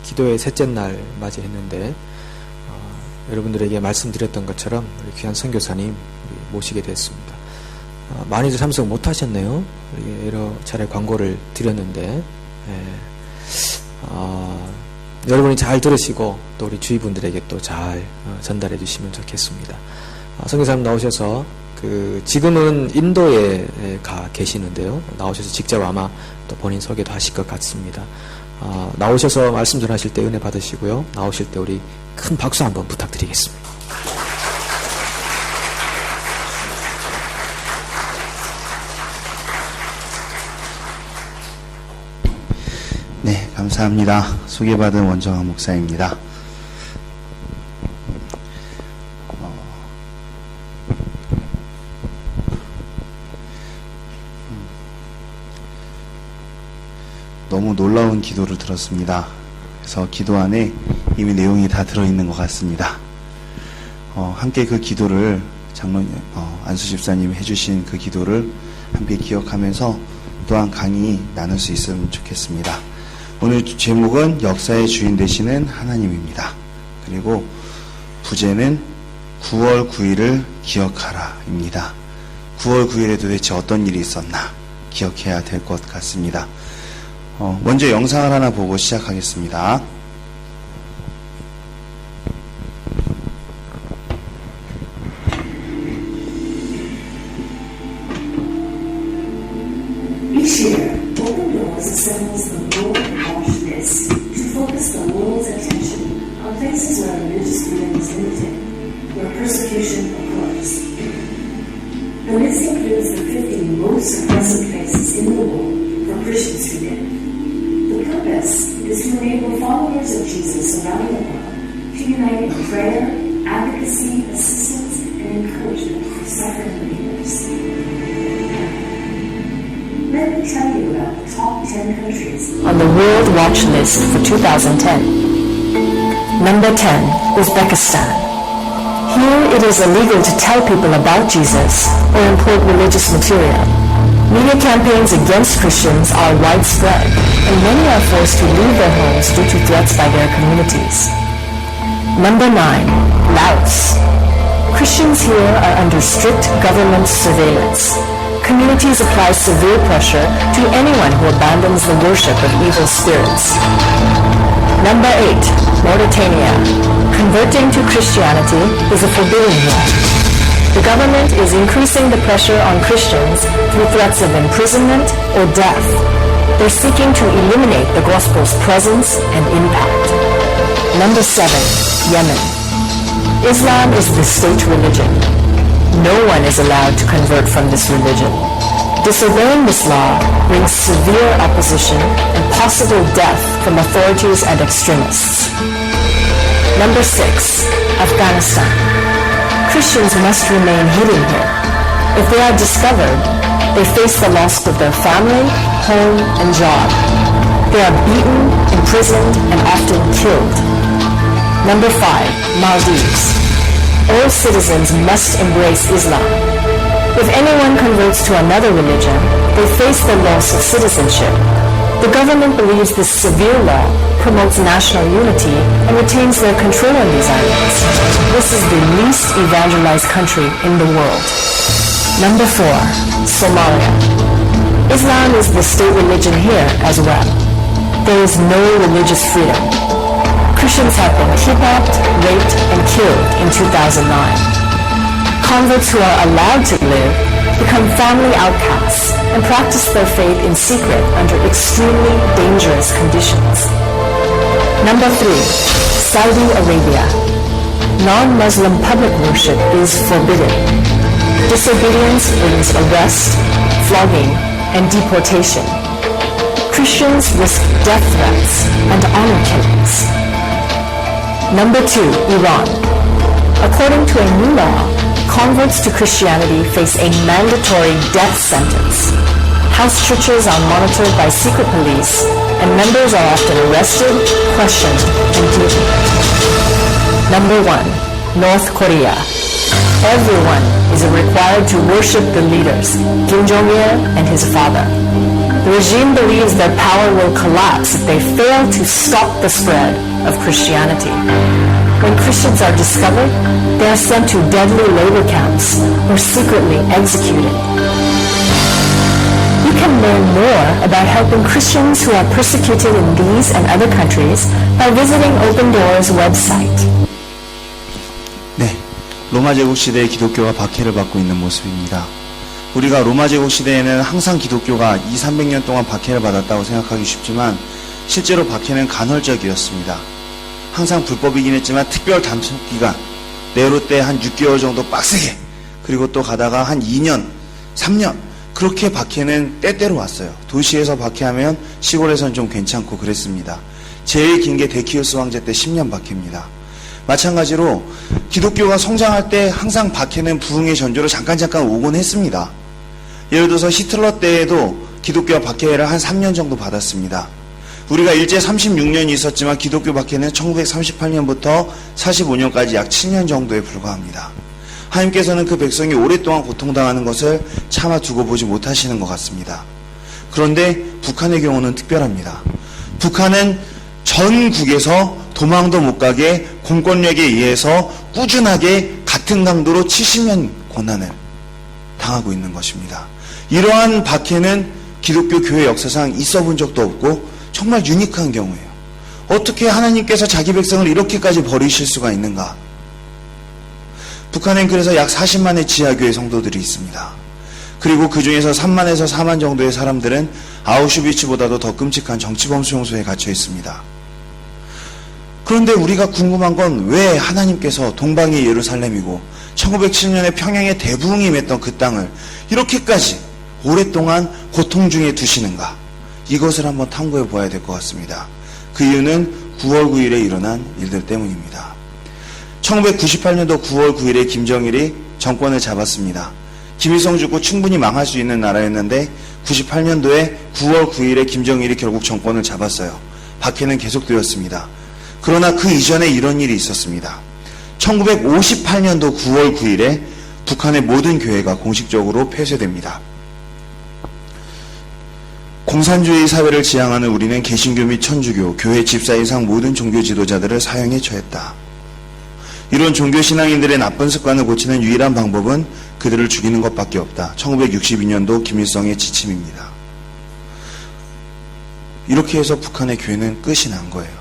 기도의 셋째 날 맞이했는데 여러분들에게 말씀드렸던 것처럼 우리 귀한 선교사님 모시게 됐습니다. 많이들 참석 못하셨네요. 여러 차례 광고를 드렸는데 여러분이 잘 들으시고 또 우리 주위 분들에게 또 잘 전달해 주시면 좋겠습니다. 선교사님 나오셔서 지금은 인도에 가 계시는데요. 나오셔서 직접 아마 또 본인 소개도 하실 것 같습니다. 나오셔서 말씀 전하실 때 은혜 받으시고요. 나오실 때 우리 큰 박수 한번 부탁드리겠습니다. 네, 감사합니다. 소개받은 원정학 목사입니다. 너무 놀라운 기도를 들었습니다. 그래서 기도 안에 이미 내용이 다 들어있는 것 같습니다. 함께 그 기도를 안수 집사님이 해주신 그 기도를 함께 기억하면서 또한 강의 나눌 수 있으면 좋겠습니다. 오늘 제목은 역사의 주인 되시는 하나님입니다. 그리고 부제는 9월 9일을 기억하라 입니다. 9월 9일에 도대체 어떤 일이 있었나 기억해야 될 것 같습니다. 먼저 영상을 하나 보고 시작하겠습니다. Each year, Open Doors assembles the World Watch List to focus the world's attention on places where religious freedom is limited, where persecution occurs. The list includes the 50 most oppressive places in the world for Christians to live. The purpose is to enable followers of Jesus around the world to unite in prayer, advocacy, assistance, and encouragement for suffering believers. Let me tell you about the top 10 countries on the World Watch List for 2010. Number 10, Uzbekistan. Here it is illegal to tell people about Jesus or import religious material. Media campaigns against Christians are widespread, and many are forced to leave their homes due to threats by their communities. Number 9, Laos. Christians here are under strict government surveillance. Communities apply severe pressure to anyone who abandons the worship of evil spirits. Number 8, Mauritania. Converting to Christianity is a forbidden here. The government is increasing the pressure on Christians through threats of imprisonment or death. They're seeking to eliminate the gospel's presence and impact. Number 7, Yemen. Islam is the state religion. No one is allowed to convert from this religion. Disobeying this law brings severe opposition and possible death from authorities and extremists. Number 6, Afghanistan. Christians must remain hidden here. If they are discovered, they face the loss of their family, home, and job. They are beaten, imprisoned, and often killed. Number 5, Maldives. All citizens must embrace Islam. If anyone converts to another religion, they face the loss of citizenship. The government believes this severe law promotes national unity and retains their control on these islands. This is the least evangelized country in the world. Number 4, Somalia. Islam is the state religion here as well. There is no religious freedom. Christians have been kidnapped, raped, and killed in 2009. Converts who are allowed to live become family outcasts and practice their faith in secret under extremely dangerous conditions. Number 3, Saudi Arabia. Non-Muslim public worship is forbidden. Disobedience brings arrest, flogging, and deportation. Christians risk death threats and honor killings. Number 2, Iran. According to a new law, converts to Christianity face a mandatory death sentence. House churches are monitored by secret police, and members are often arrested, questioned, and beaten. Number 1, North Korea. Everyone is required to worship the leaders, Kim Jong-il and his father. The regime believes their power will collapse if they fail to stop the spread of Christianity. When Christians are discovered, they are sent to deadly labor camps or secretly executed. You can learn more about helping Christians who are persecuted in these and other countries by visiting Open Doors website. 네, 로마 제국 시대의 기독교가 박해를 받고 있는 모습입니다. 우리가 로마 제국 시대에는 항상 기독교가 200~300년 동안 박해를 받았다고 생각하기 쉽지만 실제로 박해는 간헐적이었습니다. 항상 불법이긴 했지만 특별 단속기간, 네로 때 한 6개월 정도 빡세게, 그리고 또 가다가 한 2년, 3년 그렇게 박해는 때때로 왔어요. 도시에서 박해하면 시골에선 좀 괜찮고 그랬습니다. 제일 긴 게 데키우스 황제 때 10년 박해입니다. 마찬가지로 기독교가 성장할 때 항상 박해는 부흥의 전조로 잠깐 오곤 했습니다. 예를 들어서 히틀러 때에도 기독교가 박해를 한 3년 정도 받았습니다. 우리가 일제 36년이 있었지만 기독교 박해는 1938년부터 45년까지 약 7년 정도에 불과합니다. 하나님께서는 그 백성이 오랫동안 고통당하는 것을 차마 두고 보지 못하시는 것 같습니다. 그런데 북한의 경우는 특별합니다. 북한은 전국에서 도망도 못 가게 공권력에 의해서 꾸준하게 같은 강도로 70년 고난을 당하고 있는 것입니다. 이러한 박해는 기독교 교회 역사상 있어 본 적도 없고 정말 유니크한 경우예요. 어떻게 하나님께서 자기 백성을 이렇게까지 버리실 수가 있는가? 북한엔 그래서 약 40만의 지하교회 성도들이 있습니다. 그리고 그 중에서 3만에서 4만 정도의 사람들은 아우슈비츠보다도 더 끔찍한 정치범 수용소에 갇혀 있습니다. 그런데 우리가 궁금한 건 왜 하나님께서 동방의 예루살렘이고 1907년에 평양에 대부흥이 맺던 그 땅을 이렇게까지 오랫동안 고통 중에 두시는가? 이것을 한번 탐구해 보아야 될 것 같습니다. 그 이유는 9월 9일에 일어난 일들 때문입니다. 1998년도 9월 9일에 김정일이 정권을 잡았습니다. 김일성 죽고 충분히 망할 수 있는 나라였는데 98년도에 9월 9일에 김정일이 결국 정권을 잡았어요. 박해는 계속되었습니다. 그러나 그 이전에 이런 일이 있었습니다. 1958년도 9월 9일에 북한의 모든 교회가 공식적으로 폐쇄됩니다. 공산주의 사회를 지향하는 우리는 개신교 및 천주교, 교회 집사 이상 모든 종교 지도자들을 사형에 처했다. 이런 종교 신앙인들의 나쁜 습관을 고치는 유일한 방법은 그들을 죽이는 것밖에 없다. 1962년도 김일성의 지침입니다. 이렇게 해서 북한의 교회는 끝이 난 거예요.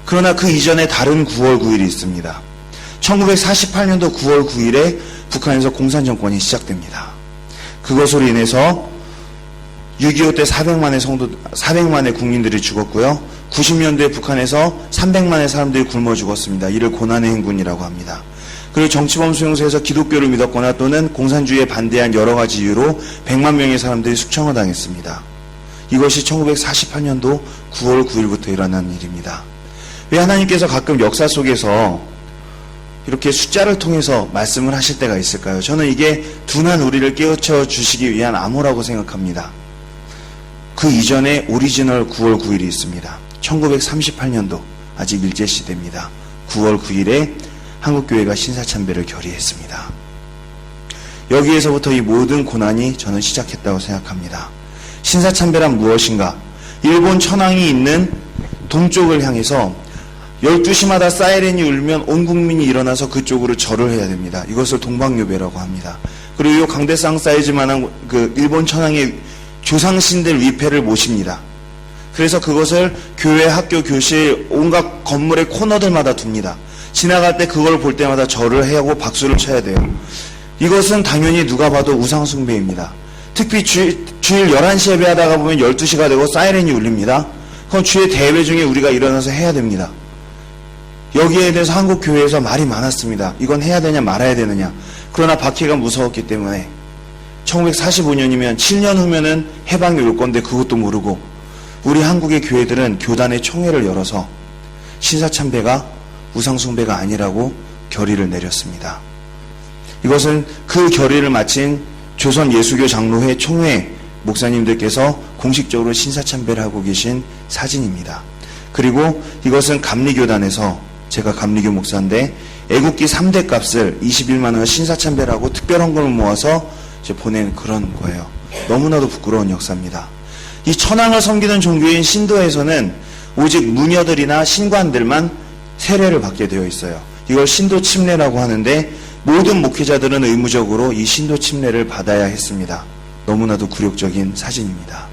그러나 그 이전에 다른 9월 9일이 있습니다. 1948년도 9월 9일에 북한에서 공산정권이 시작됩니다. 그것으로 인해서 6.25 때 400만의 국민들이 죽었고요. 90년도에 북한에서 300만의 사람들이 굶어 죽었습니다. 이를 고난의 행군이라고 합니다. 그리고 정치범 수용소에서 기독교를 믿었거나 또는 공산주의에 반대한 여러 가지 이유로 100만 명의 사람들이 숙청을 당했습니다. 이것이 1948년도 9월 9일부터 일어난 일입니다. 왜 하나님께서 가끔 역사 속에서 이렇게 숫자를 통해서 말씀을 하실 때가 있을까요? 저는 이게 둔한 우리를 깨우쳐 주시기 위한 암호라고 생각합니다. 그 이전에 오리지널 9월 9일이 있습니다. 1938년도 아직 일제시대입니다. 9월 9일에 한국교회가 신사참배를 결의했습니다. 여기에서부터 이 모든 고난이 저는 시작했다고 생각합니다. 신사참배란 무엇인가? 일본 천황이 있는 동쪽을 향해서 12시마다 사이렌이 울면 온 국민이 일어나서 그쪽으로 절을 해야 됩니다. 이것을 동방요배라고 합니다. 그리고 이 강대상 사이즈만한 그 일본 천황의 조상신들 위패를 모십니다. 그래서 그것을 교회, 학교, 교실, 온갖 건물의 코너들마다 둡니다. 지나갈 때 그걸 볼 때마다 절을 해야 하고 박수를 쳐야 돼요. 이것은 당연히 누가 봐도 우상숭배입니다. 특히 주일 11시 예배하다가 보면 12시가 되고 사이렌이 울립니다. 그건 주의 대회 중에 우리가 일어나서 해야 됩니다. 여기에 대해서 한국 교회에서 말이 많았습니다. 이건 해야 되냐 말아야 되느냐. 그러나 박해가 무서웠기 때문에 1945년이면 7년 후면은 해방이 올 건데 그것도 모르고 우리 한국의 교회들은 교단의 총회를 열어서 신사참배가 우상숭배가 아니라고 결의를 내렸습니다. 이것은 그 결의를 마친 조선 예수교 장로회 총회 목사님들께서 공식적으로 신사참배를 하고 계신 사진입니다. 그리고 이것은 감리교단에서 제가 감리교 목사인데 애국기 3대 값을 21만 원 신사참배를 하고 특별헌금을 모아서 이제 보낸 그런 거예요. 너무나도 부끄러운 역사입니다. 이 천황을 섬기는 종교인 신도에서는 오직 무녀들이나 신관들만 세례를 받게 되어 있어요. 이걸 신도 침례라고 하는데 모든 목회자들은 의무적으로 이 신도 침례를 받아야 했습니다. 너무나도 굴욕적인 사진입니다.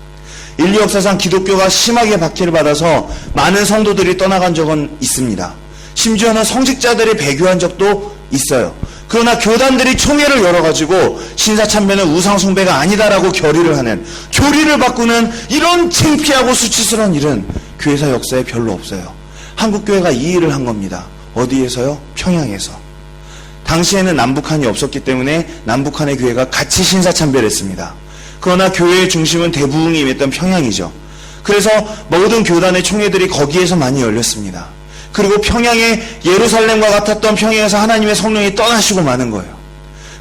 인류 역사상 기독교가 심하게 박해를 받아서 많은 성도들이 떠나간 적은 있습니다. 심지어는 성직자들이 배교한 적도 있어요. 그러나 교단들이 총회를 열어가지고 신사참배는 우상숭배가 아니다라고 결의를 하는, 교리를 바꾸는 이런 창피하고 수치스러운 일은 교회사 역사에 별로 없어요. 한국교회가 이 일을 한 겁니다. 어디에서요? 평양에서. 당시에는 남북한이 없었기 때문에 남북한의 교회가 같이 신사참배를 했습니다. 그러나 교회의 중심은 대부흥이 임했던 평양이죠. 그래서 모든 교단의 총회들이 거기에서 많이 열렸습니다. 그리고 평양의 예루살렘과 같았던 평양에서 하나님의 성령이 떠나시고 마는 거예요.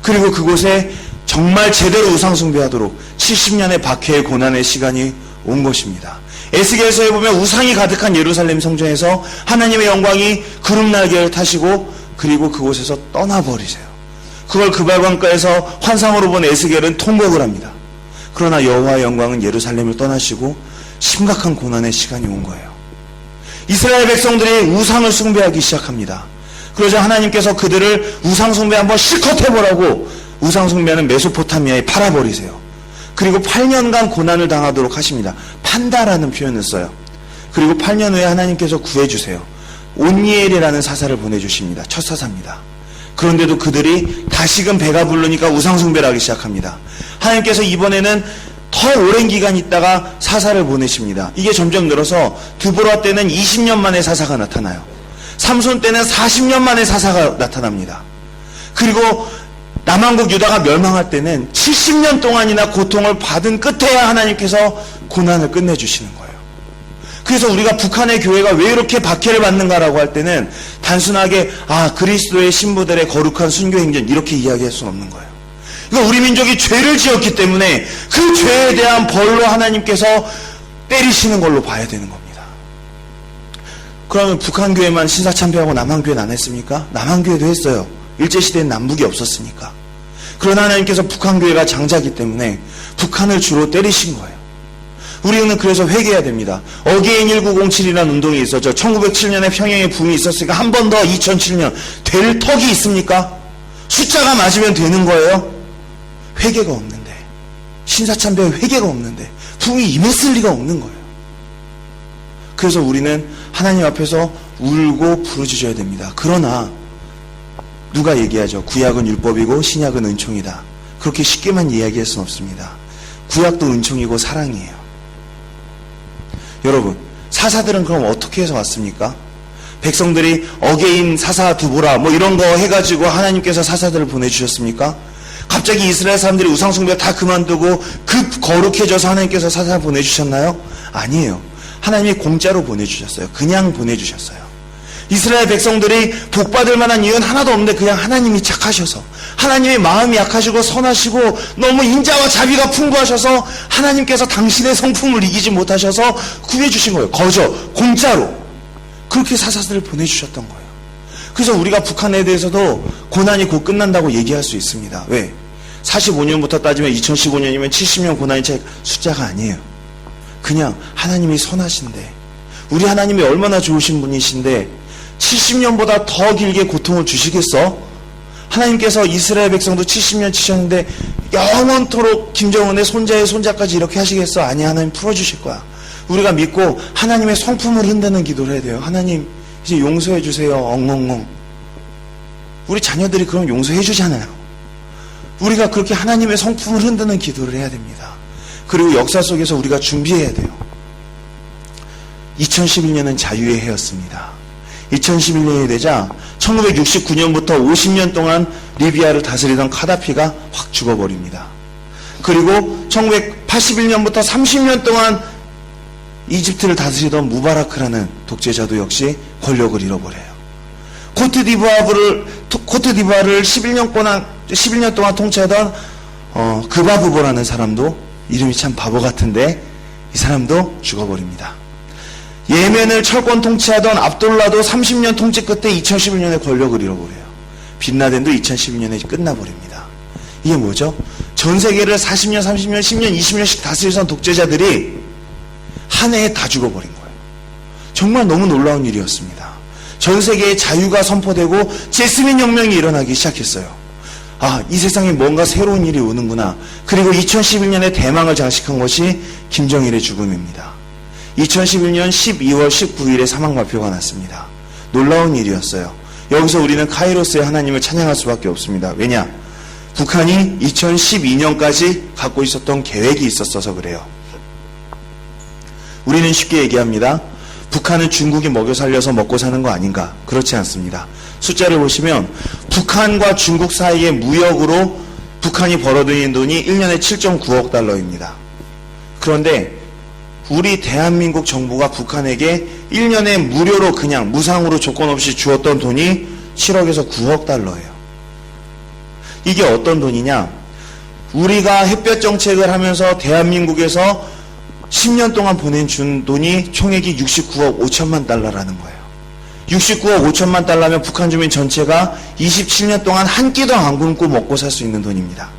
그리고 그곳에 정말 제대로 우상숭배하도록 70년의 박해의 고난의 시간이 온 것입니다. 에스겔서에 보면 우상이 가득한 예루살렘 성전에서 하나님의 영광이 구름날개를 타시고 그리고 그곳에서 떠나버리세요. 그걸 그발관가에서 환상으로 본 에스겔은 통곡을 합니다. 그러나 여호와의 영광은 예루살렘을 떠나시고 심각한 고난의 시간이 온 거예요. 이스라엘 백성들이 우상을 숭배하기 시작합니다. 그러자 하나님께서 그들을 우상 숭배 한번 실컷 해보라고 우상 숭배하는 메소포타미아에 팔아버리세요. 그리고 8년간 고난을 당하도록 하십니다. 판다라는 표현을 써요. 그리고 8년 후에 하나님께서 구해주세요. 온니엘이라는 사사를 보내주십니다. 첫 사사입니다. 그런데도 그들이 다시금 배가 부르니까 우상 숭배를 하기 시작합니다. 하나님께서 이번에는 더 오랜 기간 있다가 사사를 보내십니다. 이게 점점 늘어서 드보라 때는 20년 만에 사사가 나타나요. 삼손 때는 40년 만에 사사가 나타납니다. 그리고 남한국 유다가 멸망할 때는 70년 동안이나 고통을 받은 끝에야 하나님께서 고난을 끝내주시는 거예요. 그래서 우리가 북한의 교회가 왜 이렇게 박해를 받는가라고 할 때는 단순하게 그리스도의 신부들의 거룩한 순교 행전 이렇게 이야기할 수는 없는 거예요. 그러니까 우리 민족이 죄를 지었기 때문에 그 죄에 대한 벌로 하나님께서 때리시는 걸로 봐야 되는 겁니다. 그러면 북한 교회만 신사참배하고 남한 교회는 안 했습니까? 남한 교회도 했어요. 일제시대엔 남북이 없었으니까. 그러나 하나님께서 북한 교회가 장자기 때문에 북한을 주로 때리신 거예요. 우리는 그래서 회개해야 됩니다. 어게인 1907이라는 운동이 있었죠. 1907년에 평양에 붐이 있었으니까 한 번 더 2007년 될 턱이 있습니까? 숫자가 맞으면 되는 거예요? 회개가 없는데, 신사참배에 회개가 없는데 붐이 임했을 리가 없는 거예요. 그래서 우리는 하나님 앞에서 울고 부르짖어야 됩니다. 그러나 누가 얘기하죠? 구약은 율법이고 신약은 은총이다. 그렇게 쉽게만 이야기할 수는 없습니다. 구약도 은총이고 사랑이에요. 여러분, 사사들은 그럼 어떻게 해서 왔습니까? 백성들이 어게인 사사 두보라 이런 거 해가지고 하나님께서 사사들을 보내주셨습니까? 갑자기 이스라엘 사람들이 우상숭배 다 그만두고 급 거룩해져서 하나님께서 사사 보내주셨나요? 아니에요. 하나님이 공짜로 보내주셨어요. 그냥 보내주셨어요. 이스라엘 백성들이 복받을 만한 이유는 하나도 없는데 그냥 하나님이 착하셔서, 하나님의 마음이 약하시고 선하시고 너무 인자와 자비가 풍부하셔서 하나님께서 당신의 성품을 이기지 못하셔서 구해주신 거예요. 거저 공짜로 그렇게 사사들을 보내주셨던 거예요. 그래서 우리가 북한에 대해서도 고난이 곧 끝난다고 얘기할 수 있습니다. 왜? 45년부터 따지면 2015년이면 70년 고난이 제 숫자가 아니에요. 그냥 하나님이 선하신데, 우리 하나님이 얼마나 좋으신 분이신데 70년보다 더 길게 고통을 주시겠어? 하나님께서 이스라엘 백성도 70년 치셨는데 영원토록 김정은의 손자의 손자까지 이렇게 하시겠어? 아니, 하나님 풀어주실 거야. 우리가 믿고 하나님의 성품을 흔드는 기도를 해야 돼요. 하나님 이제 용서해 주세요. 엉엉엉. 우리 자녀들이 그럼 용서해 주잖아요. 우리가 그렇게 하나님의 성품을 흔드는 기도를 해야 됩니다. 그리고 역사 속에서 우리가 준비해야 돼요. 2011년은 자유의 해였습니다. 2011년이 되자 1969년부터 50년 동안 리비아를 다스리던 카다피가 확 죽어버립니다. 그리고 1981년부터 30년 동안 이집트를 다스리던 무바라크라는 독재자도 역시 권력을 잃어버려요. 코트디부아르를 11년 동안 통치하던 그바부보라는 사람도, 이름이 참 바보 같은데 이 사람도 죽어버립니다. 예멘을 철권 통치하던 압돌라도 30년 통치 끝에 2011년에 권력을 잃어버려요. 빈라덴도 2012년에 끝나버립니다. 이게 뭐죠? 전 세계를 40년, 30년, 10년, 20년씩 다스리던 독재자들이 한 해에 다 죽어버린 거예요. 정말 너무 놀라운 일이었습니다. 전 세계에 자유가 선포되고 제스민 혁명이 일어나기 시작했어요. 아, 이 세상에 뭔가 새로운 일이 오는구나. 그리고 2011년에 대망을 장식한 것이 김정일의 죽음입니다. 2011년 12월 19일에 사망 발표가 났습니다. 놀라운 일이었어요. 여기서 우리는 카이로스의 하나님을 찬양할 수밖에 없습니다. 왜냐? 북한이 2012년까지 갖고 있었던 계획이 있었어서 그래요. 우리는 쉽게 얘기합니다. 북한은 중국이 먹여 살려서 먹고 사는 거 아닌가? 그렇지 않습니다. 숫자를 보시면 북한과 중국 사이의 무역으로 북한이 벌어들인 돈이 1년에 7.9억 달러입니다. 그런데 우리 대한민국 정부가 북한에게 1년에 무료로 그냥 무상으로 조건 없이 주었던 돈이 7억에서 9억 달러예요. 이게 어떤 돈이냐? 우리가 햇볕 정책을 하면서 대한민국에서 10년 동안 보내준 돈이 총액이 69억 5천만 달러라는 거예요. 69억 5천만 달러면 북한 주민 전체가 27년 동안 한 끼도 안 굶고 먹고 살 수 있는 돈입니다.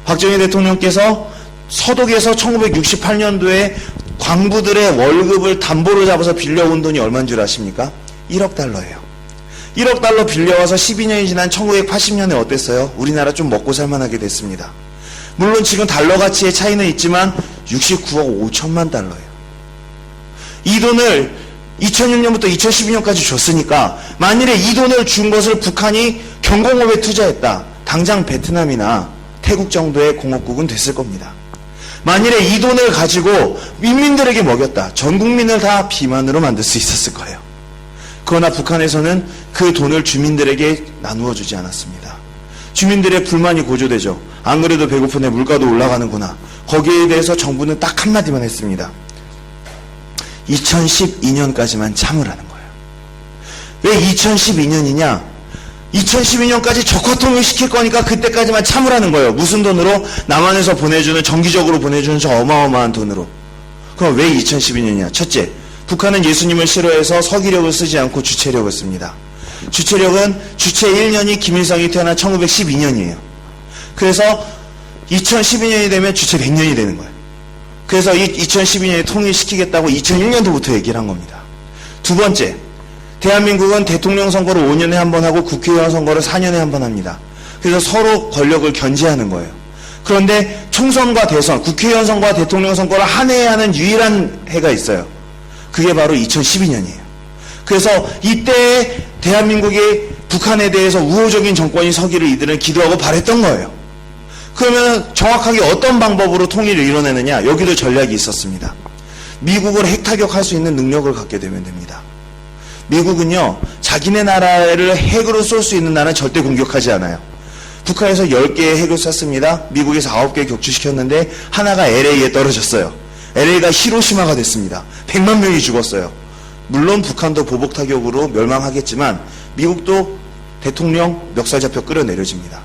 박정희 대통령께서 서독에서 1968년도에 광부들의 월급을 담보로 잡아서 빌려온 돈이 얼마인 줄 아십니까? 1억 달러예요. 1억 달러 빌려와서 12년이 지난 1980년에 어땠어요? 우리나라 좀 먹고 살만하게 됐습니다. 물론 지금 달러 가치의 차이는 있지만 69억 5천만 달러예요. 이 돈을 2006년부터 2012년까지 줬으니까 만일에 이 돈을 준 것을 북한이 경공업에 투자했다. 당장 베트남이나 태국 정도의 공업국은 됐을 겁니다. 만일에 이 돈을 가지고 민민들에게 먹였다. 전 국민을 다 비만으로 만들 수 있었을 거예요. 그러나 북한에서는 그 돈을 주민들에게 나누어 주지 않았습니다. 주민들의 불만이 고조되죠. 안 그래도 배고픈데 물가도 올라가는구나. 거기에 대해서 정부는 딱 한마디만 했습니다. 2012년까지만 참으라는 거예요. 왜 2012년이냐? 2012년까지 적화통일 시킬 거니까 그때까지만 참으라는 거예요. 무슨 돈으로? 남한에서 보내주는, 정기적으로 보내주는 저 어마어마한 돈으로. 그럼 왜 2012년이냐? 첫째, 북한은 예수님을 싫어해서 서기력을 쓰지 않고 주체력을 씁니다. 주체력은 주체 1년이 김일성이 태어난 1912년이에요. 그래서 2012년이 되면 주체 100년이 되는 거예요. 그래서 이 2012년에 통일시키겠다고 2001년도부터 얘기를 한 겁니다. 두 번째, 대한민국은 대통령 선거를 5년에 한 번 하고 국회의원 선거를 4년에 한 번 합니다. 그래서 서로 권력을 견제하는 거예요. 그런데 총선과 대선, 국회의원 선거와 대통령 선거를 한 해에 하는 유일한 해가 있어요. 그게 바로 2012년이에요. 그래서 이때 대한민국이 북한에 대해서 우호적인 정권이 서기를 이들은 기도하고 바랬던 거예요. 그러면 정확하게 어떤 방법으로 통일을 이뤄내느냐? 여기도 전략이 있었습니다. 미국을 핵타격할 수 있는 능력을 갖게 되면 됩니다. 미국은요, 자기네 나라를 핵으로 쏠 수 있는 나라는 절대 공격하지 않아요. 북한에서 10개의 핵을 쐈습니다. 미국에서 9개 격추시켰는데 하나가 LA에 떨어졌어요. LA가 히로시마가 됐습니다. 100만 명이 죽었어요. 물론 북한도 보복 타격으로 멸망하겠지만 미국도 대통령 멱살 잡혀 끌어내려집니다.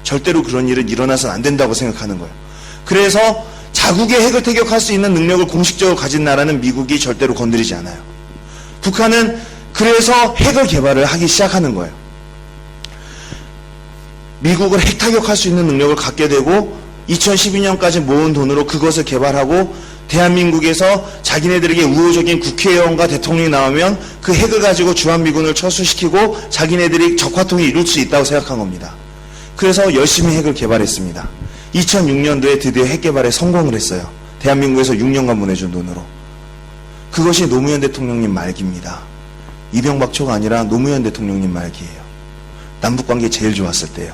절대로 그런 일은 일어나서는 안 된다고 생각하는 거예요. 그래서 자국의 핵을 타격할 수 있는 능력을 공식적으로 가진 나라는 미국이 절대로 건드리지 않아요. 북한은 그래서 핵을 개발을 하기 시작하는 거예요. 미국을 핵 타격할 수 있는 능력을 갖게 되고 2012년까지 모은 돈으로 그것을 개발하고 대한민국에서 자기네들에게 우호적인 국회의원과 대통령이 나오면 그 핵을 가지고 주한미군을 철수시키고 자기네들이 적화통일 이룰 수 있다고 생각한 겁니다. 그래서 열심히 핵을 개발했습니다. 2006년도에 드디어 핵 개발에 성공을 했어요. 대한민국에서 6년간 보내준 돈으로. 그것이 노무현 대통령님 말기입니다. 이명박 초가 아니라 노무현 대통령님 말기예요. 남북관계 제일 좋았을 때요.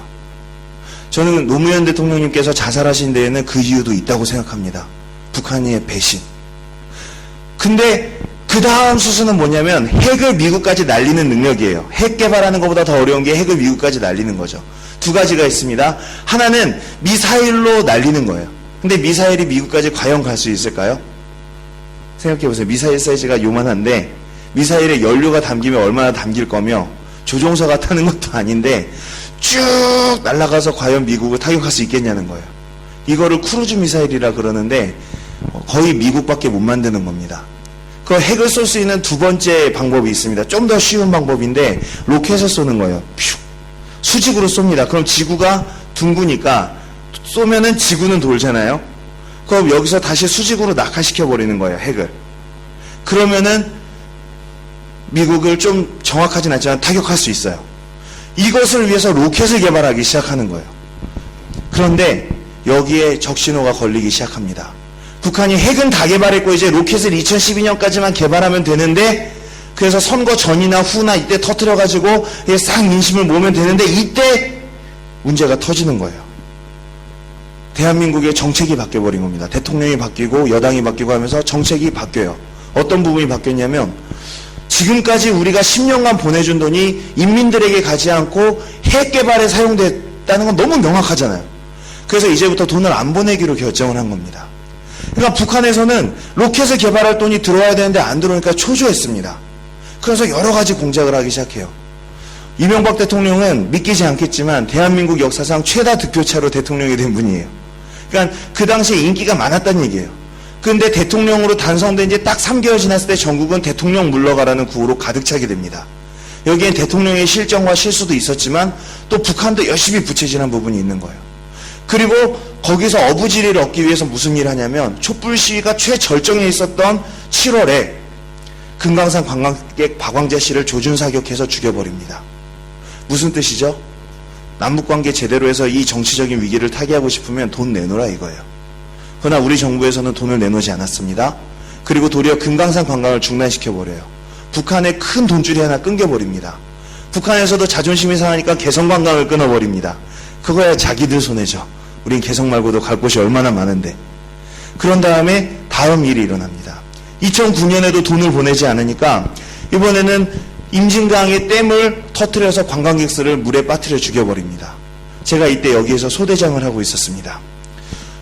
저는 노무현 대통령님께서 자살하신 데에는 그 이유도 있다고 생각합니다. 북한의 배신. 근데 그 다음 수순은 뭐냐면 핵을 미국까지 날리는 능력이에요. 핵 개발하는 것보다 더 어려운 게 핵을 미국까지 날리는 거죠. 두 가지가 있습니다. 하나는 미사일로 날리는 거예요. 근데 미사일이 미국까지 과연 갈 수 있을까요? 생각해보세요. 미사일 사이즈가 요만한데 미사일에 연료가 담기면 얼마나 담길 거며 조종사가 타는 것도 아닌데 쭉 날아가서 과연 미국을 타격할 수 있겠냐는 거예요. 이거를 크루즈 미사일이라 그러는데 거의 미국밖에 못 만드는 겁니다. 그 핵을 쏠 수 있는 두 번째 방법이 있습니다. 좀 더 쉬운 방법인데 로켓을 쏘는 거예요. 퓨. 수직으로 쏩니다. 그럼 지구가 둥그니까 쏘면은 지구는 돌잖아요. 그럼 여기서 다시 수직으로 낙하시켜 버리는 거예요, 핵을. 그러면은 미국을 좀 정확하진 않지만 타격할 수 있어요. 이것을 위해서 로켓을 개발하기 시작하는 거예요. 그런데 여기에 적신호가 걸리기 시작합니다. 북한이 핵은 다 개발했고 이제 로켓을 2012년까지만 개발하면 되는데, 그래서 선거 전이나 후나 이때 터뜨려가지고 싹 민심을 모으면 되는데, 이때 문제가 터지는 거예요. 대한민국의 정책이 바뀌어버린 겁니다. 대통령이 바뀌고 여당이 바뀌고 하면서 정책이 바뀌어요. 어떤 부분이 바뀌었냐면, 지금까지 우리가 10년간 보내준 돈이 인민들에게 가지 않고 핵 개발에 사용됐다는 건 너무 명확하잖아요. 그래서 이제부터 돈을 안 보내기로 결정을 한 겁니다. 그러니까 북한에서는 로켓을 개발할 돈이 들어와야 되는데 안 들어오니까 초조했습니다. 그래서 여러 가지 공작을 하기 시작해요. 이명박 대통령은 믿기지 않겠지만 대한민국 역사상 최다 득표차로 대통령이 된 분이에요. 그러니까 그 당시에 인기가 많았다는 얘기예요. 그런데 대통령으로 단성된 지 딱 3개월 지났을 때 전국은 대통령 물러가라는 구호로 가득 차게 됩니다. 여기엔 대통령의 실정과 실수도 있었지만 또 북한도 열심히 부채질한 부분이 있는 거예요. 그리고 거기서 어부지리를 얻기 위해서 무슨 일을 하냐면, 촛불 시위가 최절정에 있었던 7월에 금강산 관광객 박광재 씨를 조준사격해서 죽여버립니다. 무슨 뜻이죠? 남북관계 제대로 해서 이 정치적인 위기를 타개하고 싶으면 돈 내놓으라 이거예요. 그러나 우리 정부에서는 돈을 내놓지 않았습니다. 그리고 도리어 금강산 관광을 중단시켜버려요. 북한의 큰 돈줄이 하나 끊겨버립니다. 북한에서도 자존심이 상하니까 개성관광을 끊어버립니다. 그거야 자기들 손해죠. 우린 개성 말고도 갈 곳이 얼마나 많은데. 그런 다음에 다음 일이 일어납니다. 2009년에도 돈을 보내지 않으니까 이번에는 임진강의 댐을 터뜨려서 관광객 수를 물에 빠뜨려 죽여버립니다. 제가 이때 여기에서 소대장을 하고 있었습니다.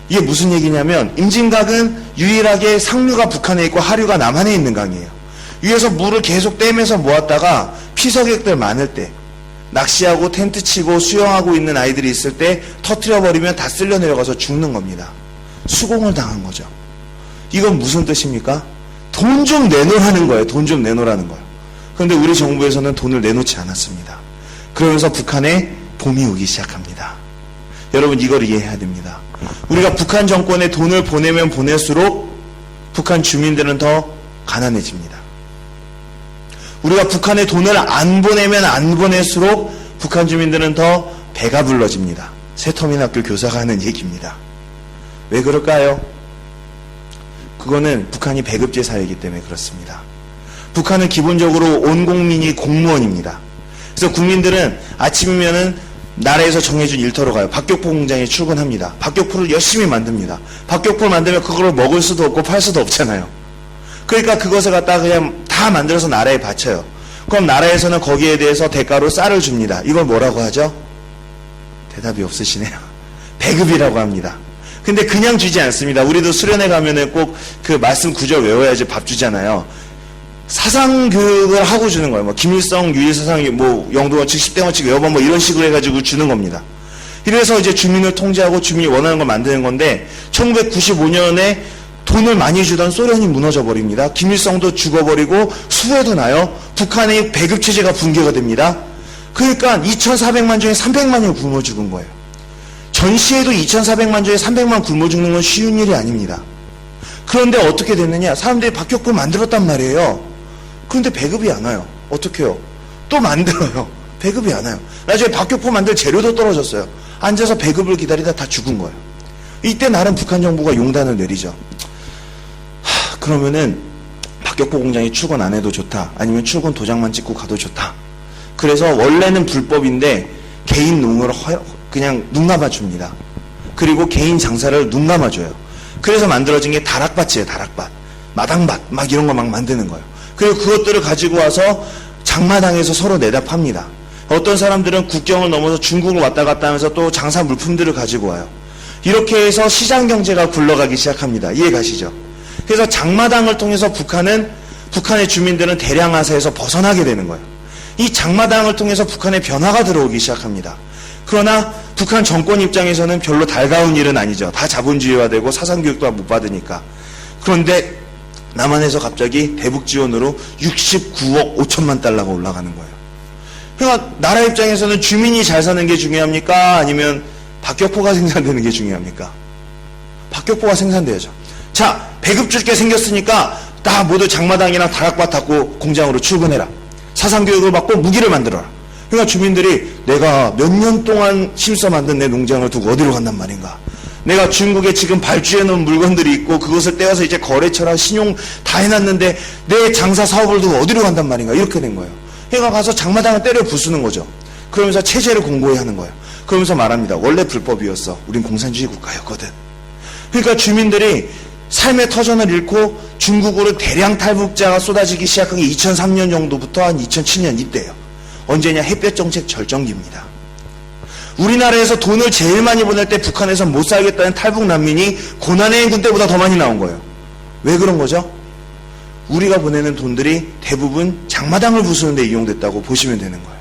이게 무슨 얘기냐면, 임진강은 유일하게 상류가 북한에 있고 하류가 남한에 있는 강이에요. 위에서 물을 계속 댐에서 모았다가 피서객들 많을 때, 낚시하고 텐트 치고 수영하고 있는 아이들이 있을 때 터뜨려버리면 다 쓸려 내려가서 죽는 겁니다. 수공을 당한 거죠. 이건 무슨 뜻입니까? 돈 좀 내놓으라는 거예요. 돈 좀 내놓으라는 거예요. 그런데 우리 정부에서는 돈을 내놓지 않았습니다. 그러면서 북한에 봄이 오기 시작합니다. 여러분, 이걸 이해해야 됩니다. 우리가 북한 정권에 돈을 보내면 보낼수록 북한 주민들은 더 가난해집니다. 우리가 북한에 돈을 안 보내면 안 보낼수록 북한 주민들은 더 배가 불러집니다. 새터미학교 교사가 하는 얘기입니다. 왜 그럴까요? 그거는 북한이 배급제 사회이기 때문에 그렇습니다. 북한은 기본적으로 온 국민이 공무원입니다. 그래서 국민들은 아침이면은 나라에서 정해준 일터로 가요. 박격포 공장에 출근합니다. 박격포를 열심히 만듭니다. 박격포를 만들면 그걸 먹을 수도 없고 팔 수도 없잖아요. 그러니까 그것을 갖다가 그냥 다 만들어서 나라에 바쳐요. 그럼 나라에서는 거기에 대해서 대가로 쌀을 줍니다. 이걸 뭐라고 하죠? 대답이 없으시네요. 배급이라고 합니다. 근데 그냥 주지 않습니다. 우리도 수련회 가면은 꼭 그 말씀 구절 외워야지 밥 주잖아요. 사상교육을 하고 주는 거예요. 뭐 김일성, 유일사상, 뭐 영도원칙, 10대 원칙 외워봐 뭐 이런 식으로 해가지고 주는 겁니다. 이래서 이제 주민을 통제하고 주민이 원하는 걸 만드는 건데, 1995년에 돈을 많이 주던 소련이 무너져 버립니다. 김일성도 죽어버리고 수해도 나요. 북한의 배급 체제가 붕괴가 됩니다. 그러니까 2,400만 중에 300만이 굶어 죽은 거예요. 전시에도 2,400만 중에 300만 굶어 죽는 건 쉬운 일이 아닙니다. 그런데 어떻게 됐느냐? 사람들이 박격포를 만들었단 말이에요. 그런데 배급이 안 와요. 어떻게 해요? 또 만들어요. 배급이 안 와요. 나중에 박격포 만들 재료도 떨어졌어요. 앉아서 배급을 기다리다 다 죽은 거예요. 이때 나름 북한 정부가 용단을 내리죠. 그러면은 박격포 공장에 출근 안 해도 좋다. 아니면 출근 도장만 찍고 가도 좋다. 그래서 원래는 불법인데 개인 농을 그냥 눈 감아줍니다. 그리고 개인 장사를 눈 감아줘요. 그래서 만들어진 게 다락밭이에요. 다락밭, 마당밭 막 이런 거 막 만드는 거예요. 그리고 그것들을 가지고 와서 장마당에서 서로 내다 팝니다. 어떤 사람들은 국경을 넘어서 중국을 왔다 갔다 하면서 또 장사 물품들을 가지고 와요. 이렇게 해서 시장 경제가 굴러가기 시작합니다. 이해 가시죠? 그래서 장마당을 통해서 북한의 주민들은 대량하사에서 벗어나게 되는 거예요. 이 장마당을 통해서 북한의 변화가 들어오기 시작합니다. 그러나 북한 정권 입장에서는 별로 달가운 일은 아니죠. 다 자본주의화되고 사상교육도 못 받으니까. 그런데 남한에서 갑자기 대북 지원으로 69억 5천만 달러가 올라가는 거예요. 그러니까 나라 입장에서는 주민이 잘 사는 게 중요합니까? 아니면 박격포가 생산되는 게 중요합니까? 박격포가 생산돼야죠. 자, 배급 줄 게 생겼으니까 다 모두 장마당이랑 다락밭 닫고 공장으로 출근해라. 사상교육을 받고 무기를 만들어라. 그러니까 주민들이 내가 몇 년 동안 힘써 만든 내 농장을 두고 어디로 간단 말인가. 내가 중국에 지금 발주해 놓은 물건들이 있고 그것을 떼어서 이제 거래처랑 신용 다 해놨는데 내 장사 사업을 두고 어디로 간단 말인가. 이렇게 된 거예요. 그러니까 가서 장마당을 때려 부수는 거죠. 그러면서 체제를 공고히 하는 거예요. 그러면서 말합니다. 원래 불법이었어. 우린 공산주의 국가였거든. 그러니까 주민들이 삶의 터전을 잃고 중국으로 대량 탈북자가 쏟아지기 시작한 게 2003년 정도부터 한 2007년 이때예요. 언제냐? 햇볕 정책 절정기입니다. 우리나라에서 돈을 제일 많이 보낼 때 북한에서 못 살겠다는 탈북 난민이 고난의 행군 때보다 더 많이 나온 거예요. 왜 그런 거죠? 우리가 보내는 돈들이 대부분 장마당을 부수는 데 이용됐다고 보시면 되는 거예요.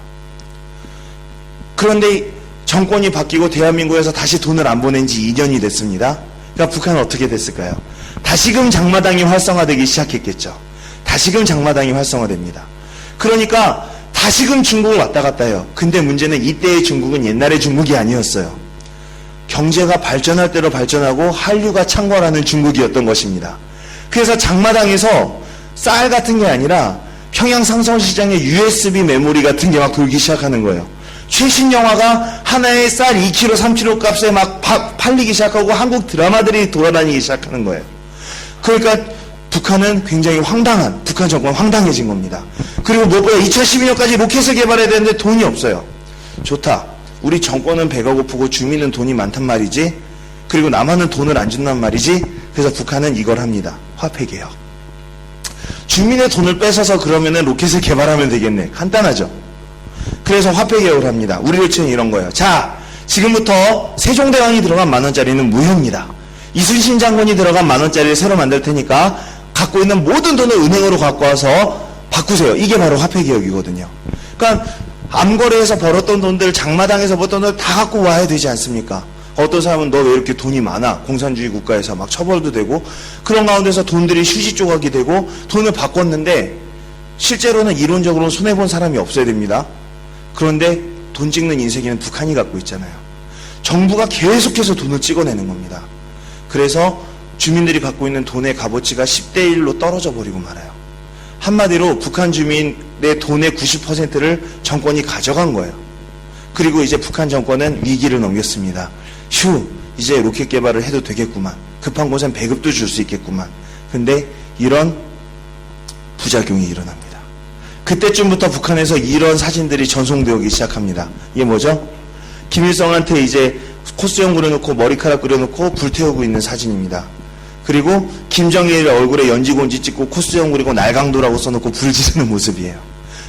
그런데 정권이 바뀌고 대한민국에서 다시 돈을 안 보낸 지 2년이 됐습니다. 그러니까 북한은 어떻게 됐을까요? 다시금 장마당이 활성화되기 시작했겠죠. 다시금 장마당이 활성화됩니다. 그러니까 다시금 중국을 왔다 갔다 해요. 근데 문제는 이때의 중국은 옛날의 중국이 아니었어요. 경제가 발전할 대로 발전하고 한류가 창궐하는 중국이었던 것입니다. 그래서 장마당에서 쌀 같은 게 아니라 평양 상설시장에 USB 메모리 같은 게 막 돌기 시작하는 거예요. 최신 영화가 하나에 쌀 2kg, 3kg 값에 막 팔리기 시작하고 한국 드라마들이 돌아다니기 시작하는 거예요. 그러니까 북한은 굉장히 북한 정권 황당해진 겁니다. 그리고 무엇보다 2012년까지 로켓을 개발해야 되는데 돈이 없어요. 좋다. 우리 정권은 배가 고프고 주민은 돈이 많단 말이지. 그리고 남한은 돈을 안 준단 말이지. 그래서 북한은 이걸 합니다. 화폐개혁. 주민의 돈을 뺏어서 그러면은 로켓을 개발하면 되겠네. 간단하죠. 그래서 화폐개혁을 합니다. 우리를 치는 이런 거예요. 자, 지금부터 세종대왕이 들어간 만원짜리는 무효입니다. 이순신 장군이 들어간 만원짜리를 새로 만들 테니까 갖고 있는 모든 돈을 은행으로 갖고 와서 바꾸세요. 이게 바로 화폐개혁이거든요. 그러니까 암거래에서 벌었던 돈들, 장마당에서 벌었던 돈을 다 갖고 와야 되지 않습니까? 어떤 사람은 너 왜 이렇게 돈이 많아? 공산주의 국가에서 막 처벌도 되고 그런 가운데서 돈들이 휴지 조각이 되고 돈을 바꿨는데 실제로는 이론적으로는 손해본 사람이 없어야 됩니다. 그런데 돈 찍는 인쇄기는 북한이 갖고 있잖아요. 정부가 계속해서 돈을 찍어내는 겁니다. 그래서 주민들이 갖고 있는 돈의 값어치가 10대 1로 떨어져 버리고 말아요. 한마디로 북한 주민의 돈의 90%를 정권이 가져간 거예요. 그리고 이제 북한 정권은 위기를 넘겼습니다. 휴, 이제 로켓 개발을 해도 되겠구만. 급한 곳엔 배급도 줄 수 있겠구만. 근데 이런 부작용이 일어납니다. 그때쯤부터 북한에서 이런 사진들이 전송되기 시작합니다. 이게 뭐죠? 김일성한테 이제 코스염 그려놓고 머리카락 그려놓고 불태우고 있는 사진입니다. 그리고 김정일 얼굴에 연지곤지 찍고 코스염 그리고 날강도라고 써놓고 불 지르는 모습이에요.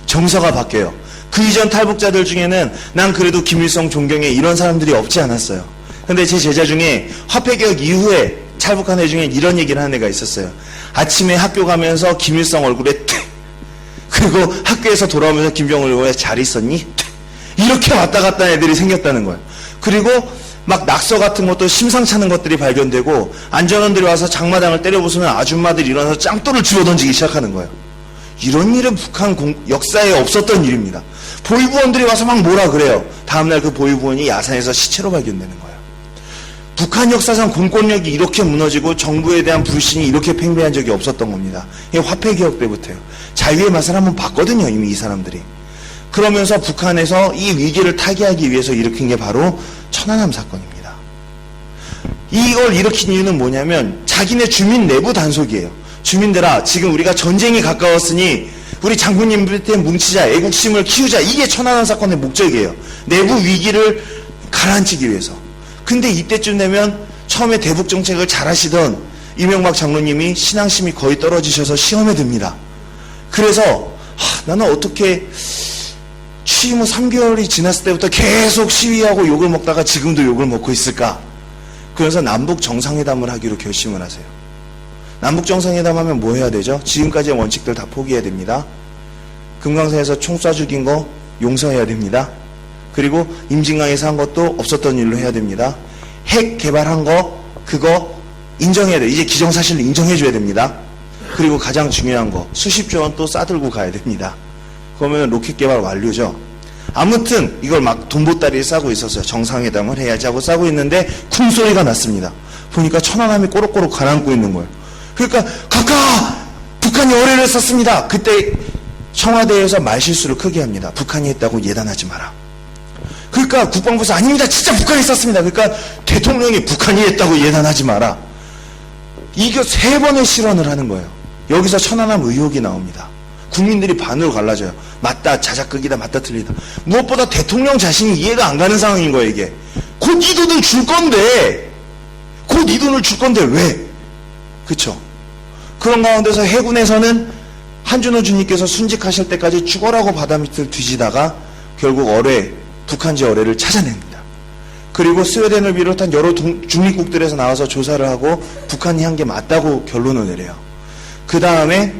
정서가 바뀌어요. 그 이전 탈북자들 중에는 난 그래도 김일성 존경해 이런 사람들이 없지 않았어요. 근데 제 제자 중에 화폐개혁 이후에 탈북한 애 중에 이런 얘기를 하는 애가 있었어요. 아침에 학교 가면서 김일성 얼굴에 그리고 학교에서 돌아오면서 김정일 왜 잘 있었니? 이렇게 왔다 갔다 하는 애들이 생겼다는 거예요. 그리고 막 낙서 같은 것도 심상찮은 것들이 발견되고 안전원들이 와서 장마당을 때려부수면 아줌마들이 일어나서 짱돌을 집어던지기 시작하는 거예요. 이런 일은 북한 역사에 없었던 일입니다. 보위부원들이 와서 막 뭐라 그래요. 다음날 그 보위부원이 야산에서 시체로 발견되는 거예요. 북한 역사상 공권력이 이렇게 무너지고 정부에 대한 불신이 이렇게 팽배한 적이 없었던 겁니다. 이게 화폐개혁 때부터요. 자유의 맛을 한번 봤거든요. 이미 이 사람들이. 그러면서 북한에서 이 위기를 타개하기 위해서 일으킨 게 바로 천안함 사건입니다. 이걸 일으킨 이유는 뭐냐면 자기네 주민 내부 단속이에요. 주민들아, 지금 우리가 전쟁이 가까웠으니 우리 장군님한테 뭉치자, 애국심을 키우자. 이게 천안함 사건의 목적이에요. 내부 위기를 가라앉히기 위해서. 근데 이때쯤 되면 처음에 대북 정책을 잘 하시던 이명박 장로님이 신앙심이 거의 떨어지셔서 시험에 듭니다. 그래서 나는 어떻게 취임 후 3개월이 지났을 때부터 계속 시위하고 욕을 먹다가 지금도 욕을 먹고 있을까? 그래서 남북 정상회담을 하기로 결심을 하세요. 남북 정상회담 하면 뭐 해야 되죠? 지금까지의 원칙들 다 포기해야 됩니다. 금강산에서 총 쏴 죽인 거 용서해야 됩니다. 그리고 임진강에서 한 것도 없었던 일로 해야 됩니다. 핵 개발한 거 그거 인정해야 돼요. 이제 기정사실로 인정해줘야 됩니다. 그리고 가장 중요한 거 수십조 원 또 싸들고 가야 됩니다. 그러면 로켓 개발 완료죠. 아무튼 이걸 막 돈보따리에 싸고 있었어요. 정상회담을 해야지 하고 싸고 있는데 쿵소리가 났습니다. 보니까 천안함이 꼬록꼬록 가라앉고 있는 거예요. 그러니까 각하 북한이 어뢰를 썼습니다. 그때 청와대에서 말실수를 크게 합니다. 북한이 했다고 예단하지 마라. 그러니까 국방부에서 아닙니다. 진짜 북한이 썼습니다. 그러니까 대통령이 북한이 했다고 예단하지 마라. 이게 3번의 실언을 하는 거예요. 여기서 천안함 의혹이 나옵니다. 국민들이 반으로 갈라져요. 맞다, 자작극이다, 맞다, 틀리다. 무엇보다 대통령 자신이 이해가 안 가는 상황인 거예요, 이게. 곧 이 돈을 줄 건데, 왜? 그쵸? 그런 가운데서 해군에서는 한준호 주님께서 순직하실 때까지 죽어라고 바다 밑을 뒤지다가 결국 북한제 어뢰를 찾아냅니다. 그리고 스웨덴을 비롯한 여러 중립국들에서 나와서 조사를 하고 북한이 한 게 맞다고 결론을 내려요. 그 다음에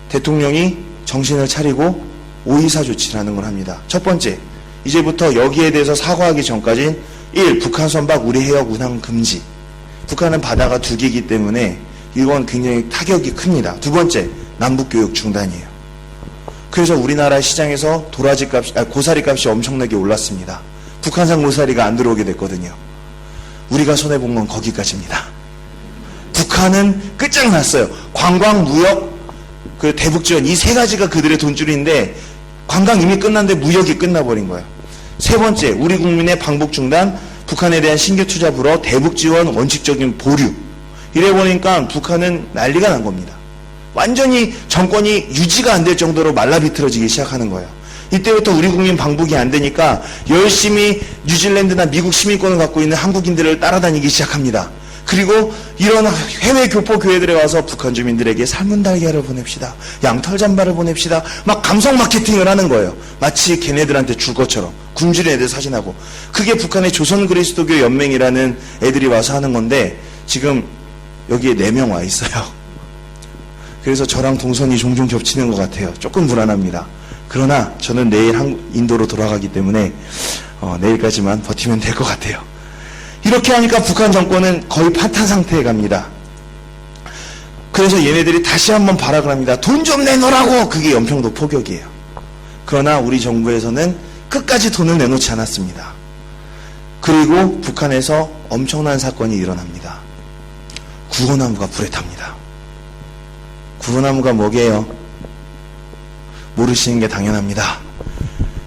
대통령이 정신을 차리고 오이사 조치를 하는 걸 합니다. 첫 번째, 이제부터 여기에 대해서 사과하기 전까지는 1. 북한 선박 우리 해역 운항 금지. 북한은 바다가 2개이기 때문에 이건 굉장히 타격이 큽니다. 두 번째, 남북교육 중단이에요. 그래서 우리나라 시장에서 고사리 값이 엄청나게 올랐습니다. 북한산 고사리가 안 들어오게 됐거든요. 우리가 손해본 건 거기까지입니다. 북한은 끝장났어요. 관광, 무역, 대북지원 이 3가지가 그들의 돈줄인데 관광 이미 끝났는데 무역이 끝나버린 거예요. 세 번째, 우리 국민의 방북 중단, 북한에 대한 신규 투자 불허, 대북지원 원칙적인 보류. 이래 보니까 북한은 난리가 난 겁니다. 완전히 정권이 유지가 안 될 정도로 말라비틀어지기 시작하는 거예요. 이때부터 우리 국민 방북이 안 되니까 열심히 뉴질랜드나 미국 시민권을 갖고 있는 한국인들을 따라다니기 시작합니다. 그리고 이런 해외 교포 교회들에 와서 북한 주민들에게 삶은 달걀을 보냅시다. 양털 잠바를 보냅시다. 막 감성 마케팅을 하는 거예요. 마치 걔네들한테 줄 것처럼. 굶주린 애들 사진하고. 그게 북한의 조선 그리스도교 연맹이라는 애들이 와서 하는 건데 지금 여기에 4명 와 있어요. 그래서 저랑 동선이 종종 겹치는 것 같아요. 조금 불안합니다. 그러나 저는 내일 인도로 돌아가기 때문에 내일까지만 버티면 될 것 같아요. 이렇게 하니까 북한 정권은 거의 파탄 상태에 갑니다. 그래서 얘네들이 다시 한번 발악을 합니다. 돈 좀 내놓으라고! 그게 연평도 포격이에요. 그러나 우리 정부에서는 끝까지 돈을 내놓지 않았습니다. 그리고 북한에서 엄청난 사건이 일어납니다. 구호나무가 불에 탑니다. 구호나무가 뭐게요? 모르시는 게 당연합니다.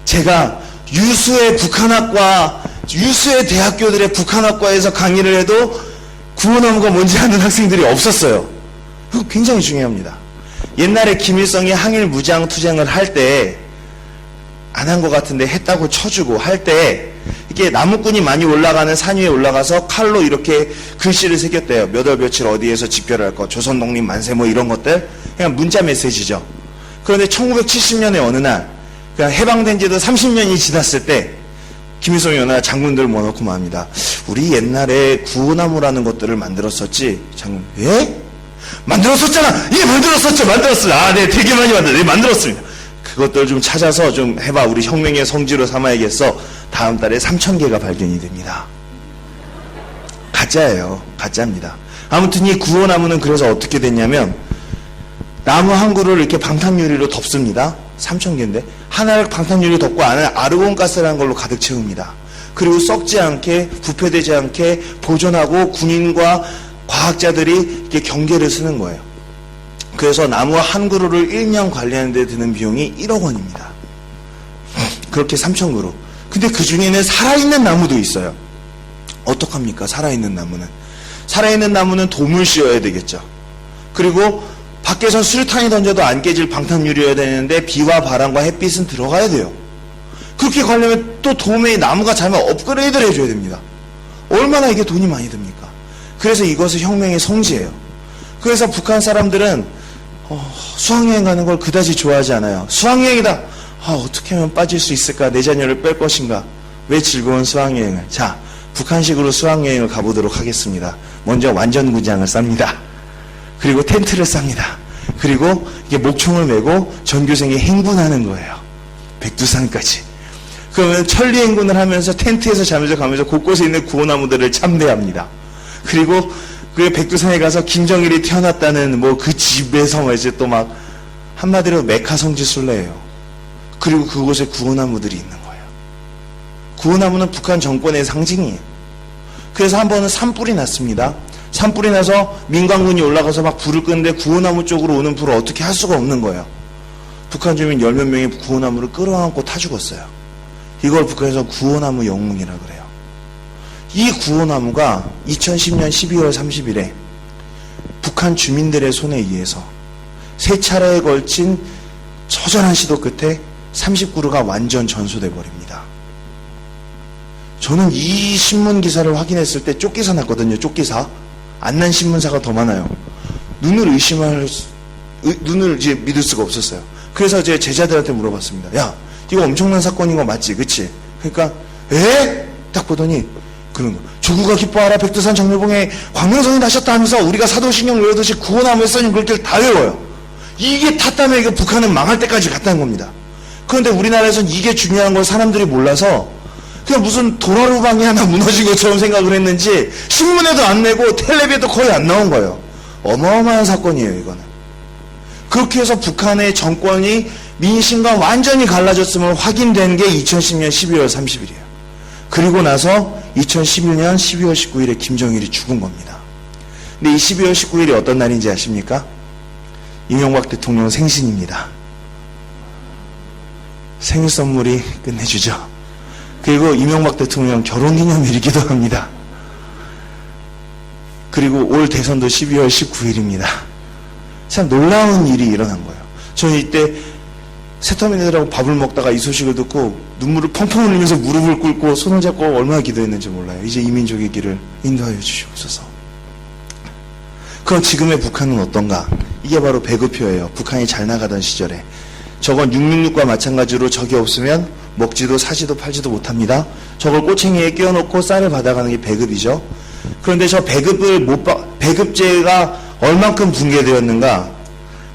제가 유수의 북한학과, 유수의 대학교들의 북한학과에서 강의를 해도 구호나무가 뭔지 아는 학생들이 없었어요. 그거 굉장히 중요합니다. 옛날에 김일성이 항일 무장 투쟁을 할 때, 안 한 것 같은데 했다고 쳐주고 할 때, 이게 나무꾼이 많이 올라가는 산 위에 올라가서 칼로 이렇게 글씨를 새겼대요. 몇 월 며칠 어디에서 집결할 거, 조선독립 만세 뭐 이런 것들. 그냥 문자 메시지죠. 그런데 1970년에 어느 날, 그냥 해방된 지도 30년이 지났을 때, 김일성이 어느 날 장군들 모아놓고 말합니다. 우리 옛날에 구호나무라는 것들을 만들었었지. 장군, 예? 만들었었잖아! 예, 만들었어요! 아, 네, 되게 많이 만들었습니다. 그것들 좀 찾아서 좀 해봐. 우리 혁명의 성지로 삼아야겠어. 다음 달에 3,000개가 발견이 됩니다. 가짜예요. 가짜입니다. 아무튼 이 구호나무는 그래서 어떻게 됐냐면, 나무 한 그루를 이렇게 방탄유리로 덮습니다. 3,000개인데 하나를 방탄유리로 덮고 안에 아르곤가스라는 걸로 가득 채웁니다. 그리고 썩지 않게 부패되지 않게 보존하고 군인과 과학자들이 이렇게 경계를 쓰는 거예요. 그래서 나무 한 그루를 1년 관리하는 데 드는 비용이 1억 원입니다. 그렇게 3,000그루. 근데 그 중에는 살아있는 나무도 있어요. 어떡합니까? 살아있는 나무는 돔을 씌워야 되겠죠. 그리고 밖에서 수류탄이 던져도 안 깨질 방탄유리여야 되는데 비와 바람과 햇빛은 들어가야 돼요. 그렇게 가려면 또 돔에 나무가 자면 업그레이드를 해줘야 됩니다. 얼마나 이게 돈이 많이 듭니까? 그래서 이것은 혁명의 성지예요. 그래서 북한 사람들은 수학여행 가는 걸 그다지 좋아하지 않아요. 수학여행이다. 어떻게 하면 빠질 수 있을까? 내 자녀를 뺄 것인가? 왜 즐거운 수학여행을? 자, 북한식으로 수학여행을 가보도록 하겠습니다. 먼저 완전구장을 쌉니다. 그리고 텐트를 쌉니다. 그리고 이게 목총을 메고 전교생이 행군하는 거예요. 백두산까지. 그러면 천리행군을 하면서 텐트에서 자면서 가면서 곳곳에 있는 구호나무들을 참배합니다. 그리고 그 백두산에 가서 김정일이 태어났다는 뭐 그 집에서 이제 또 막 한마디로 메카 성지 순례예요. 그리고 그곳에 구호나무들이 있는 거예요. 구호나무는 북한 정권의 상징이에요. 그래서 한 번은 산불이 났습니다. 산불이 나서 민간군이 올라가서 막 불을 끄는데 구호나무 쪽으로 오는 불을 어떻게 할 수가 없는 거예요. 북한 주민 10몇 명이 구호나무를 끌어안고 타 죽었어요. 이걸 북한에서 구호나무 영웅이라 그래요. 이 구호나무가 2010년 12월 30일에 북한 주민들의 손에 의해서 3차례에 걸친 처절한 시도 끝에 30그루가 완전 전소돼 버립니다. 저는 이 신문 기사를 확인했을 때 쪽기사 났거든요. 쪽기사. 안 난 신문사가 더 많아요. 눈을 이제 믿을 수가 없었어요. 그래서 제 제자들한테 물어봤습니다. 야, 이거 엄청난 사건인 거 맞지? 그치? 그러니까 에? 딱 보더니 그런 거. 조국아 기뻐하라 백두산 정렬봉에 광명성이 나셨다 하면서 우리가 사도신경 외우듯이 구호나무에 써있는 글귀를 다 외워요. 이게 탔다면 이거 북한은 망할 때까지 갔다는 겁니다. 그런데 우리나라에서는 이게 중요한 걸 사람들이 몰라서 그냥 무슨 도라루방이 하나 무너진 것처럼 생각을 했는지 신문에도 안 내고 텔레비에도 거의 안 나온 거예요. 어마어마한 사건이에요, 이거는. 그렇게 해서 북한의 정권이 민심과 완전히 갈라졌음을 확인된 게 2010년 12월 30일이에요. 그리고 나서 2011년 12월 19일에 김정일이 죽은 겁니다. 근데 이 12월 19일이 어떤 날인지 아십니까? 이명박 대통령 생신입니다. 생일 선물이 끝내주죠. 그리고 이명박 대통령 결혼기념일이기도 합니다. 그리고 올 대선도 12월 19일입니다. 참 놀라운 일이 일어난 거예요. 저는 이때 새터미네들하고 밥을 먹다가 이 소식을 듣고 눈물을 펑펑 흘리면서 무릎을 꿇고 손을 잡고 얼마나 기도했는지 몰라요. 이제 이 민족의 길을 인도하여 주시옵소서. 그럼 지금의 북한은 어떤가? 이게 바로 배급표예요. 북한이 잘 나가던 시절에. 저건 666과 마찬가지로 적이 없으면 먹지도 사지도 팔지도 못합니다. 저걸 꼬챙이에 끼워놓고 쌀을 받아가는 게 배급이죠. 그런데 저 배급제가 얼만큼 붕괴되었는가?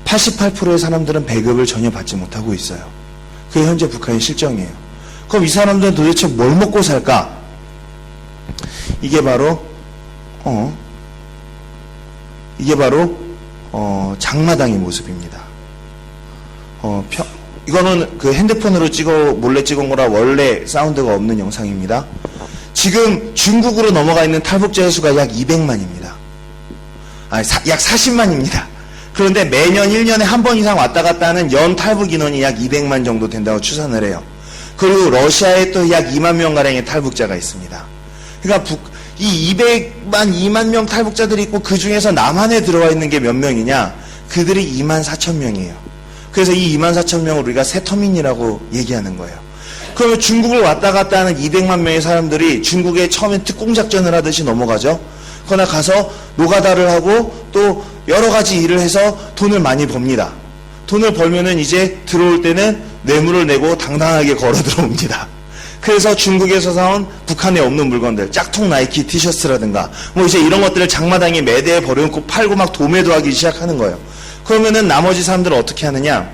88%의 사람들은 배급을 전혀 받지 못하고 있어요. 그게 현재 북한의 실정이에요. 그럼 이 사람들은 도대체 뭘 먹고 살까? 이게 바로 장마당의 모습입니다. 이거는 그 핸드폰으로 몰래 찍은 거라 원래 사운드가 없는 영상입니다. 지금 중국으로 넘어가 있는 탈북자 수가 약 200만입니다. 약 40만입니다. 그런데 매년 1년에 한 번 이상 왔다 갔다 하는 연 탈북 인원이 약 200만 정도 된다고 추산을 해요. 그리고 러시아에 또 약 2만 명가량의 탈북자가 있습니다. 그러니까 이 2만 명 탈북자들이 있고 그 중에서 남한에 들어와 있는 게 몇 명이냐? 그들이 2만 4천 명이에요. 그래서 이 2만 4천 명을 우리가 세터민이라고 얘기하는 거예요. 그러면 중국을 왔다 갔다 하는 200만 명의 사람들이 중국에 처음엔 특공작전을 하듯이 넘어가죠. 그러나 가서 노가다를 하고 또 여러 가지 일을 해서 돈을 많이 법니다. 돈을 벌면은 이제 들어올 때는 뇌물을 내고 당당하게 걸어 들어옵니다. 그래서 중국에서 사온 북한에 없는 물건들, 짝퉁 나이키 티셔츠라든가 뭐 이제 이런 것들을 장마당에 매대에 버려놓고 팔고 막 도매도 하기 시작하는 거예요. 그러면은 나머지 사람들은 어떻게 하느냐?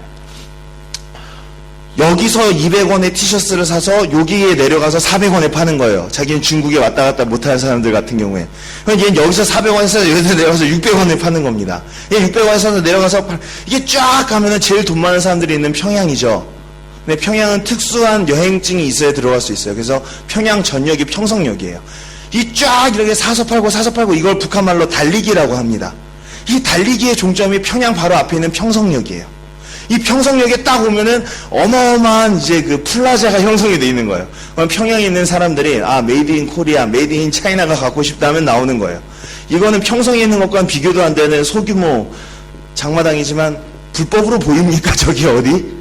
여기서 200원의 티셔츠를 사서 여기에 내려가서 400원에 파는 거예요. 자기는 중국에 왔다 갔다 못하는 사람들 같은 경우에. 그럼 얘는 여기서 400원에 사서 여기서 내려가서 600원에 파는 겁니다. 얘 600원에 사서 내려가서 이게 쫙 가면은 제일 돈 많은 사람들이 있는 평양이죠. 근데 평양은 특수한 여행증이 있어야 들어갈 수 있어요. 그래서 평양 전역이 평성역이에요. 이 쫙 이렇게 사서 팔고 이걸 북한말로 달리기라고 합니다. 이 달리기의 종점이 평양 바로 앞에 있는 평성역이에요. 이 평성역에 딱 오면은 어마어마한 이제 그 플라자가 형성이 돼 있는 거예요. 그럼 평양에 있는 사람들이 메이드 인 코리아, 메이드 인 차이나가 갖고 싶다면 나오는 거예요. 이거는 평성에 있는 것과는 비교도 안 되는 소규모 장마당이지만 불법으로 보입니까? 저기 어디?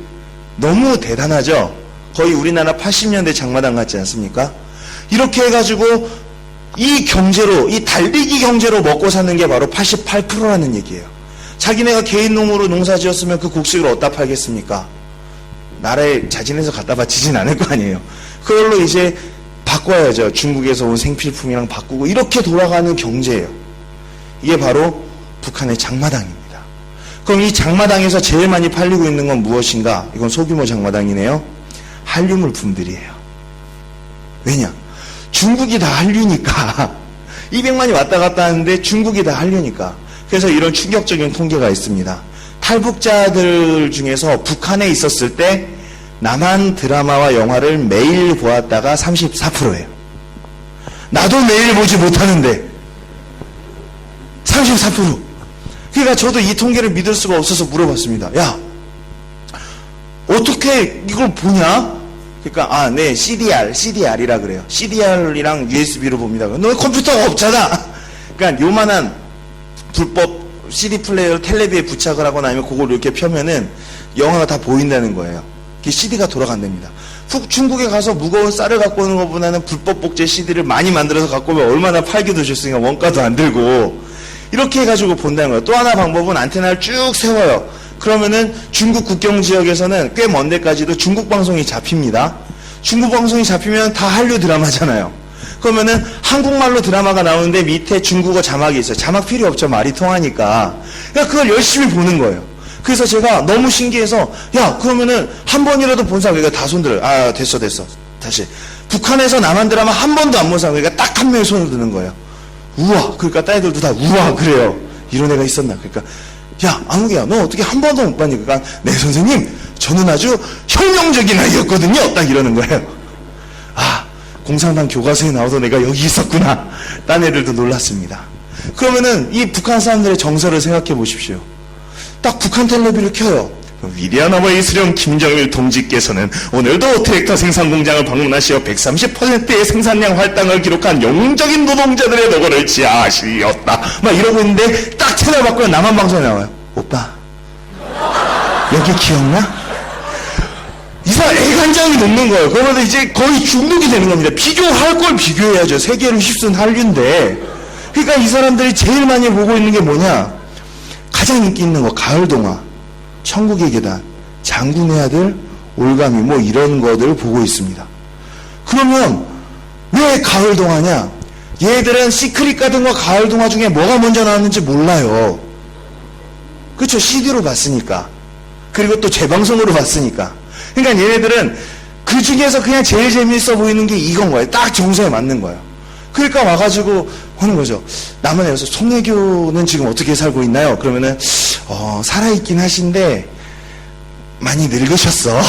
너무 대단하죠? 거의 우리나라 80년대 장마당 같지 않습니까? 이렇게 해가지고 이 경제로, 이 달리기 경제로 먹고 사는 게 바로 88%라는 얘기예요. 자기네가 개인 농으로 농사 지었으면 그 곡식을 어디다 팔겠습니까? 나라에 자진해서 갖다 바치진 않을 거 아니에요. 그걸로 이제 바꿔야죠. 중국에서 온 생필품이랑 바꾸고 이렇게 돌아가는 경제예요. 이게 바로 북한의 장마당입니다. 그럼 이 장마당에서 제일 많이 팔리고 있는 건 무엇인가? 이건 소규모 장마당이네요. 한류물품들이에요. 왜냐? 중국이 다 한류니까. 200만이 왔다 갔다 하는데 중국이 다 한류니까. 그래서 이런 충격적인 통계가 있습니다. 탈북자들 중에서 북한에 있었을 때 남한 드라마와 영화를 매일 보았다가 34%예요. 나도 매일 보지 못하는데 34%. 그러니까 저도 이 통계를 믿을 수가 없어서 물어봤습니다. 야, 어떻게 이걸 보냐? 그러니까 네, CDR이라 그래요. CDR이랑 USB로 봅니다. 너 컴퓨터가 없잖아. 그러니까 요만한 불법 CD 플레이어를 텔레비에 부착을 하거나 아니면 그걸 이렇게 펴면은 영화가 다 보인다는 거예요. 그 CD가 돌아간답니다. 중국에 가서 무거운 쌀을 갖고 오는 것보다는 불법 복제 CD를 많이 만들어서 갖고 오면 얼마나 팔기도 좋으니까 원가도 안 들고 이렇게 해가지고 본다는 거예요. 또 하나 방법은 안테나를 쭉 세워요. 그러면은 중국 국경 지역에서는 꽤 먼 데까지도 중국 방송이 잡힙니다. 중국 방송이 잡히면 다 한류 드라마잖아요. 그러면은 한국말로 드라마가 나오는데 밑에 중국어 자막이 있어요. 자막 필요 없죠. 말이 통하니까. 그러니까 그걸 열심히 보는 거예요. 그래서 제가 너무 신기해서 야, 그러면은 한 번이라도 본 사람, 그러니까 다 손들어요. 됐어. 다시. 북한에서 남한 드라마 한 번도 안 본 사람, 그러니까 딱 한 명이 손을 드는 거예요. 우와. 그러니까 딸들도 다 우와 그래요. 이런 애가 있었나. 그러니까 야, 아무개야, 너 어떻게 한 번도 못 봤니? 그러니까 네, 선생님, 저는 아주 혁명적인 아이였거든요. 딱 이러는 거예요. 공산당 교과서에 나와서 내가 여기 있었구나. 딴 애들도 놀랐습니다. 그러면은 이 북한 사람들의 정서를 생각해 보십시오. 딱 북한 텔레비를 켜요. 위대한 아버지 수령 김정일 동지께서는 오늘도 트랙터 생산 공장을 방문하시어 130%의 생산량 할당을 기록한 영웅적인 노동자들의 노고를 지하하시었다. 막 이러고 있는데 딱 채널 바꾸면 남한 방송에 나와요. 오빠, 여기 기억나? 이상 애간장이 녹는 거예요. 그러면 이제 거의 중독이 되는 겁니다. 비교할 걸 비교해야죠. 세계를 휩쓴 한류인데. 그러니까 이 사람들이 제일 많이 보고 있는 게 뭐냐? 가장 인기 있는 거 가을동화, 천국의 계단, 장군의 아들, 올가미 뭐 이런 거들 보고 있습니다. 그러면 왜 가을동화냐? 얘들은 시크릿 가든과 가을동화 중에 뭐가 먼저 나왔는지 몰라요. 그렇죠? CD로 봤으니까. 그리고 또 재방송으로 봤으니까. 그러니까 얘네들은 그 중에서 그냥 제일 재미있어 보이는 게 이건 거예요. 딱 정서에 맞는 거예요. 그러니까 와가지고 하는 거죠. 남한에서 송혜교는 지금 어떻게 살고 있나요? 그러면은 살아있긴 하신데 많이 늙으셨어.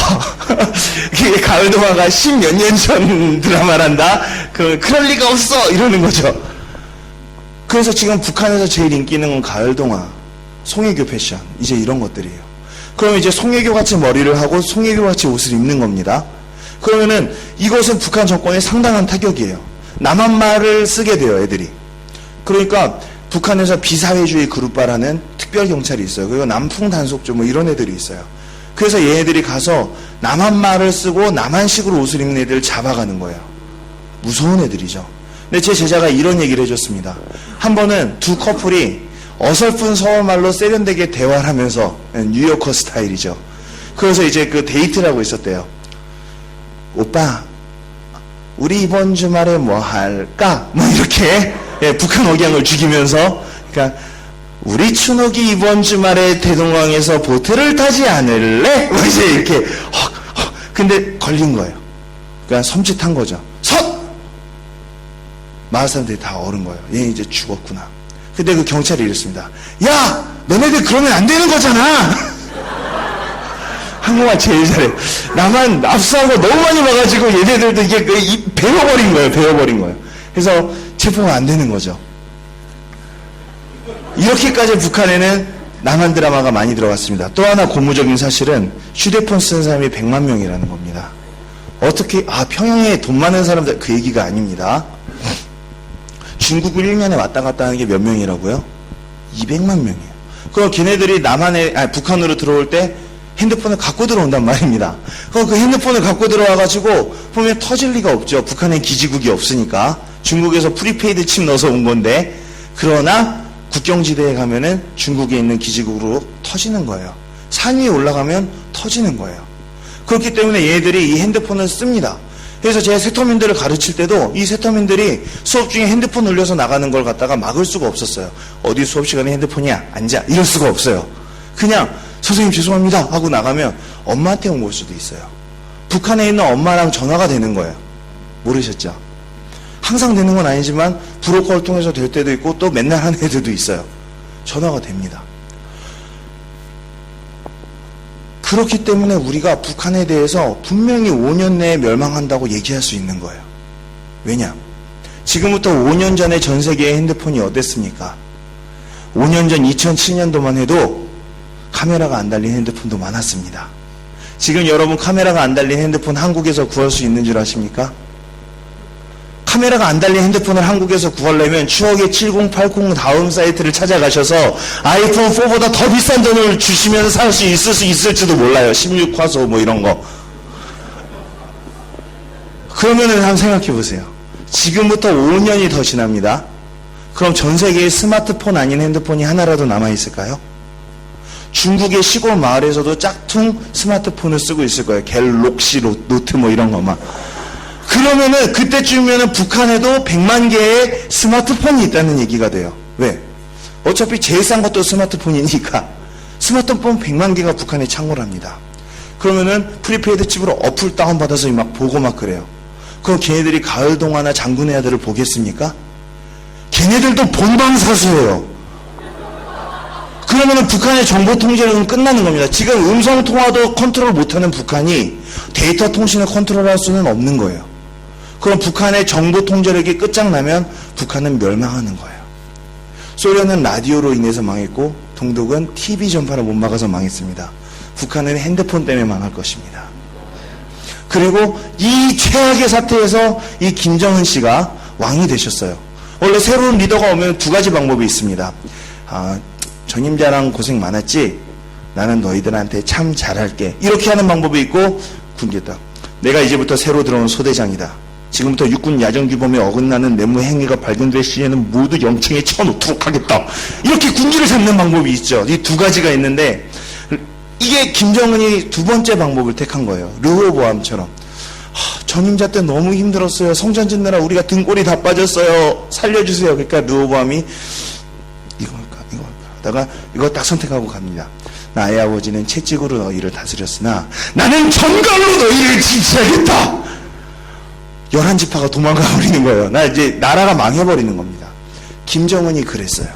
이게 가을동화가 10몇 년 전 드라마란다. 그럴 리가 없어 이러는 거죠. 그래서 지금 북한에서 제일 인기 있는 건 가을동화, 송혜교 패션 이제 이런 것들이에요. 그러면 이제 송혜교 같이 머리를 하고 송혜교 같이 옷을 입는 겁니다. 그러면은 이것은 북한 정권에 상당한 타격이에요. 남한 말을 쓰게 돼요, 애들이. 그러니까 북한에서 비사회주의 그룹바라는 특별 경찰이 있어요. 그리고 남풍 단속조 뭐 이런 애들이 있어요. 그래서 얘네들이 가서 남한 말을 쓰고 남한식으로 옷을 입는 애들을 잡아가는 거예요. 무서운 애들이죠. 근데 제 제자가 이런 얘기를 해줬습니다. 한 번은 두 커플이 어설픈 서울말로 세련되게 대화를 하면서, 뉴요커 스타일이죠. 그래서 이제 그 데이트를 하고 있었대요. 오빠, 우리 이번 주말에 뭐 할까? 뭐 이렇게 북한 억양을 죽이면서, 그러니까 우리 춘옥이 이번 주말에 대동강에서 보트를 타지 않을래? 뭐 이제 이렇게 근데 걸린 거예요. 그러니까 섬찟한 거죠. 마을 사람들이 다 얼은 거예요. 얘 이제 죽었구나. 근데 그 경찰이 이랬습니다. 야, 너네들 그러면 안 되는 거잖아. 한국말 제일 잘해. 나만 압수한 거 너무 많이 봐가지고 얘네들도 이게 배워버린 거예요. 그래서 체포가 안 되는 거죠. 이렇게까지 북한에는 남한 드라마가 많이 들어갔습니다. 또 하나 고무적인 사실은 휴대폰 쓰는 사람이 100만 명이라는 겁니다. 어떻게 평양에 돈 많은 사람들 그 얘기가 아닙니다. 중국을 1년에 왔다 갔다 하는 게 몇 명이라고요? 200만 명이에요. 그럼 걔네들이 북한으로 들어올 때 핸드폰을 갖고 들어온단 말입니다. 그럼 그 핸드폰을 갖고 들어와가지고 보면 터질 리가 없죠. 북한엔 기지국이 없으니까. 중국에서 프리페이드 칩 넣어서 온 건데, 그러나 국경지대에 가면은 중국에 있는 기지국으로 터지는 거예요. 산 위에 올라가면 터지는 거예요. 그렇기 때문에 얘들이 이 핸드폰을 씁니다. 그래서 제가 세터민들을 가르칠 때도 이 세터민들이 수업 중에 핸드폰 올려서 나가는 걸 갖다가 막을 수가 없었어요. 어디 수업 시간에 핸드폰이야? 앉아. 이럴 수가 없어요. 그냥 선생님 죄송합니다 하고 나가면 엄마한테 온 걸 수도 있어요. 북한에 있는 엄마랑 전화가 되는 거예요. 모르셨죠? 항상 되는 건 아니지만 브로커를 통해서 될 때도 있고 또 맨날 하는 애들도 있어요. 전화가 됩니다. 그렇기 때문에 우리가 북한에 대해서 분명히 5년 내에 멸망한다고 얘기할 수 있는 거예요. 왜냐? 지금부터 5년 전에 전 세계의 핸드폰이 어땠습니까? 5년 전 2007년도만 해도 카메라가 안 달린 핸드폰도 많았습니다. 지금 여러분 카메라가 안 달린 핸드폰 한국에서 구할 수 있는 줄 아십니까? 카메라가 안 달린 핸드폰을 한국에서 구하려면 추억의 7080 다음 사이트를 찾아가셔서 아이폰 4보다 더 비싼 돈을 주시면 살 수 있을지도 몰라요. 16화소 뭐 이런 거. 그러면은 한번 생각해 보세요. 지금부터 5년이 더 지납니다. 그럼 전 세계에 스마트폰 아닌 핸드폰이 하나라도 남아있을까요? 중국의 시골 마을에서도 짝퉁 스마트폰을 쓰고 있을 거예요. 갤럭시 노트 뭐 이런 거만. 그러면은 그때쯤이면은 북한에도 100만 개의 스마트폰이 있다는 얘기가 돼요. 왜? 어차피 제일 싼 것도 스마트폰이니까 스마트폰 100만 개가 북한에 창고를 합니다. 그러면은 프리페이드 칩으로 어플 다운받아서 막 보고 막 그래요. 그럼 걔네들이 가을 동화나 장군의 아들을 보겠습니까? 걔네들도 본방사수예요. 그러면은 북한의 정보 통제는 끝나는 겁니다. 지금 음성 통화도 컨트롤 못하는 북한이 데이터 통신을 컨트롤할 수는 없는 거예요. 그럼 북한의 정보 통제력이 끝장나면 북한은 멸망하는 거예요. 소련은 라디오로 인해서 망했고 동독은 TV 전파를 못 막아서 망했습니다. 북한은 핸드폰 때문에 망할 것입니다. 그리고 이 최악의 사태에서 이 김정은 씨가 왕이 되셨어요. 원래 새로운 리더가 오면 두 가지 방법이 있습니다. 전임자랑 고생 많았지? 나는 너희들한테 참 잘할게. 이렇게 하는 방법이 있고 군대다. 내가 이제부터 새로 들어온 소대장이다. 지금부터 육군 야전규범에 어긋나는 내무 행위가 발견될 시에는 모두 영창에 쳐놓도록 하겠다. 이렇게 군기를 잡는 방법이 있죠. 이 두 가지가 있는데 이게 김정은이 두 번째 방법을 택한 거예요. 르호보암처럼. 전임자 때 너무 힘들었어요. 성전 짓느라 우리가 등골이 다 빠졌어요. 살려주세요. 그러니까 르호보암이 이거 하다가 이거 딱 선택하고 갑니다. 나의 아버지는 채찍으로 너희를 다스렸으나 나는 전갈로 너희를 지지하겠다. 11지파가 도망가 버리는 거예요. 나 이제 나라가 망해버리는 겁니다. 김정은이 그랬어요.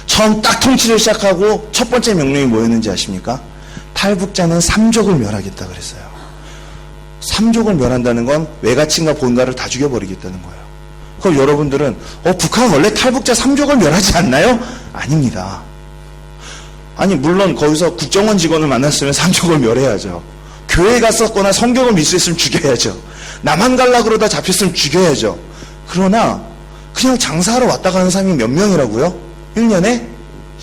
처음 딱 통치를 시작하고 첫 번째 명령이 뭐였는지 아십니까? 탈북자는 3족을 멸하겠다 그랬어요. 3족을 멸한다는 건 외가친과 본가를 다 죽여버리겠다는 거예요. 그럼 여러분들은 북한 원래 탈북자 3족을 멸하지 않나요? 아닙니다. 아니 물론 거기서 국정원 직원을 만났으면 3족을 멸해야죠. 교회 갔었거나 성경을 미수했으면 죽여야죠. 남한 갈라 그러다 잡혔으면 죽여야죠. 그러나 그냥 장사하러 왔다 가는 사람이 몇 명이라고요? 1년에?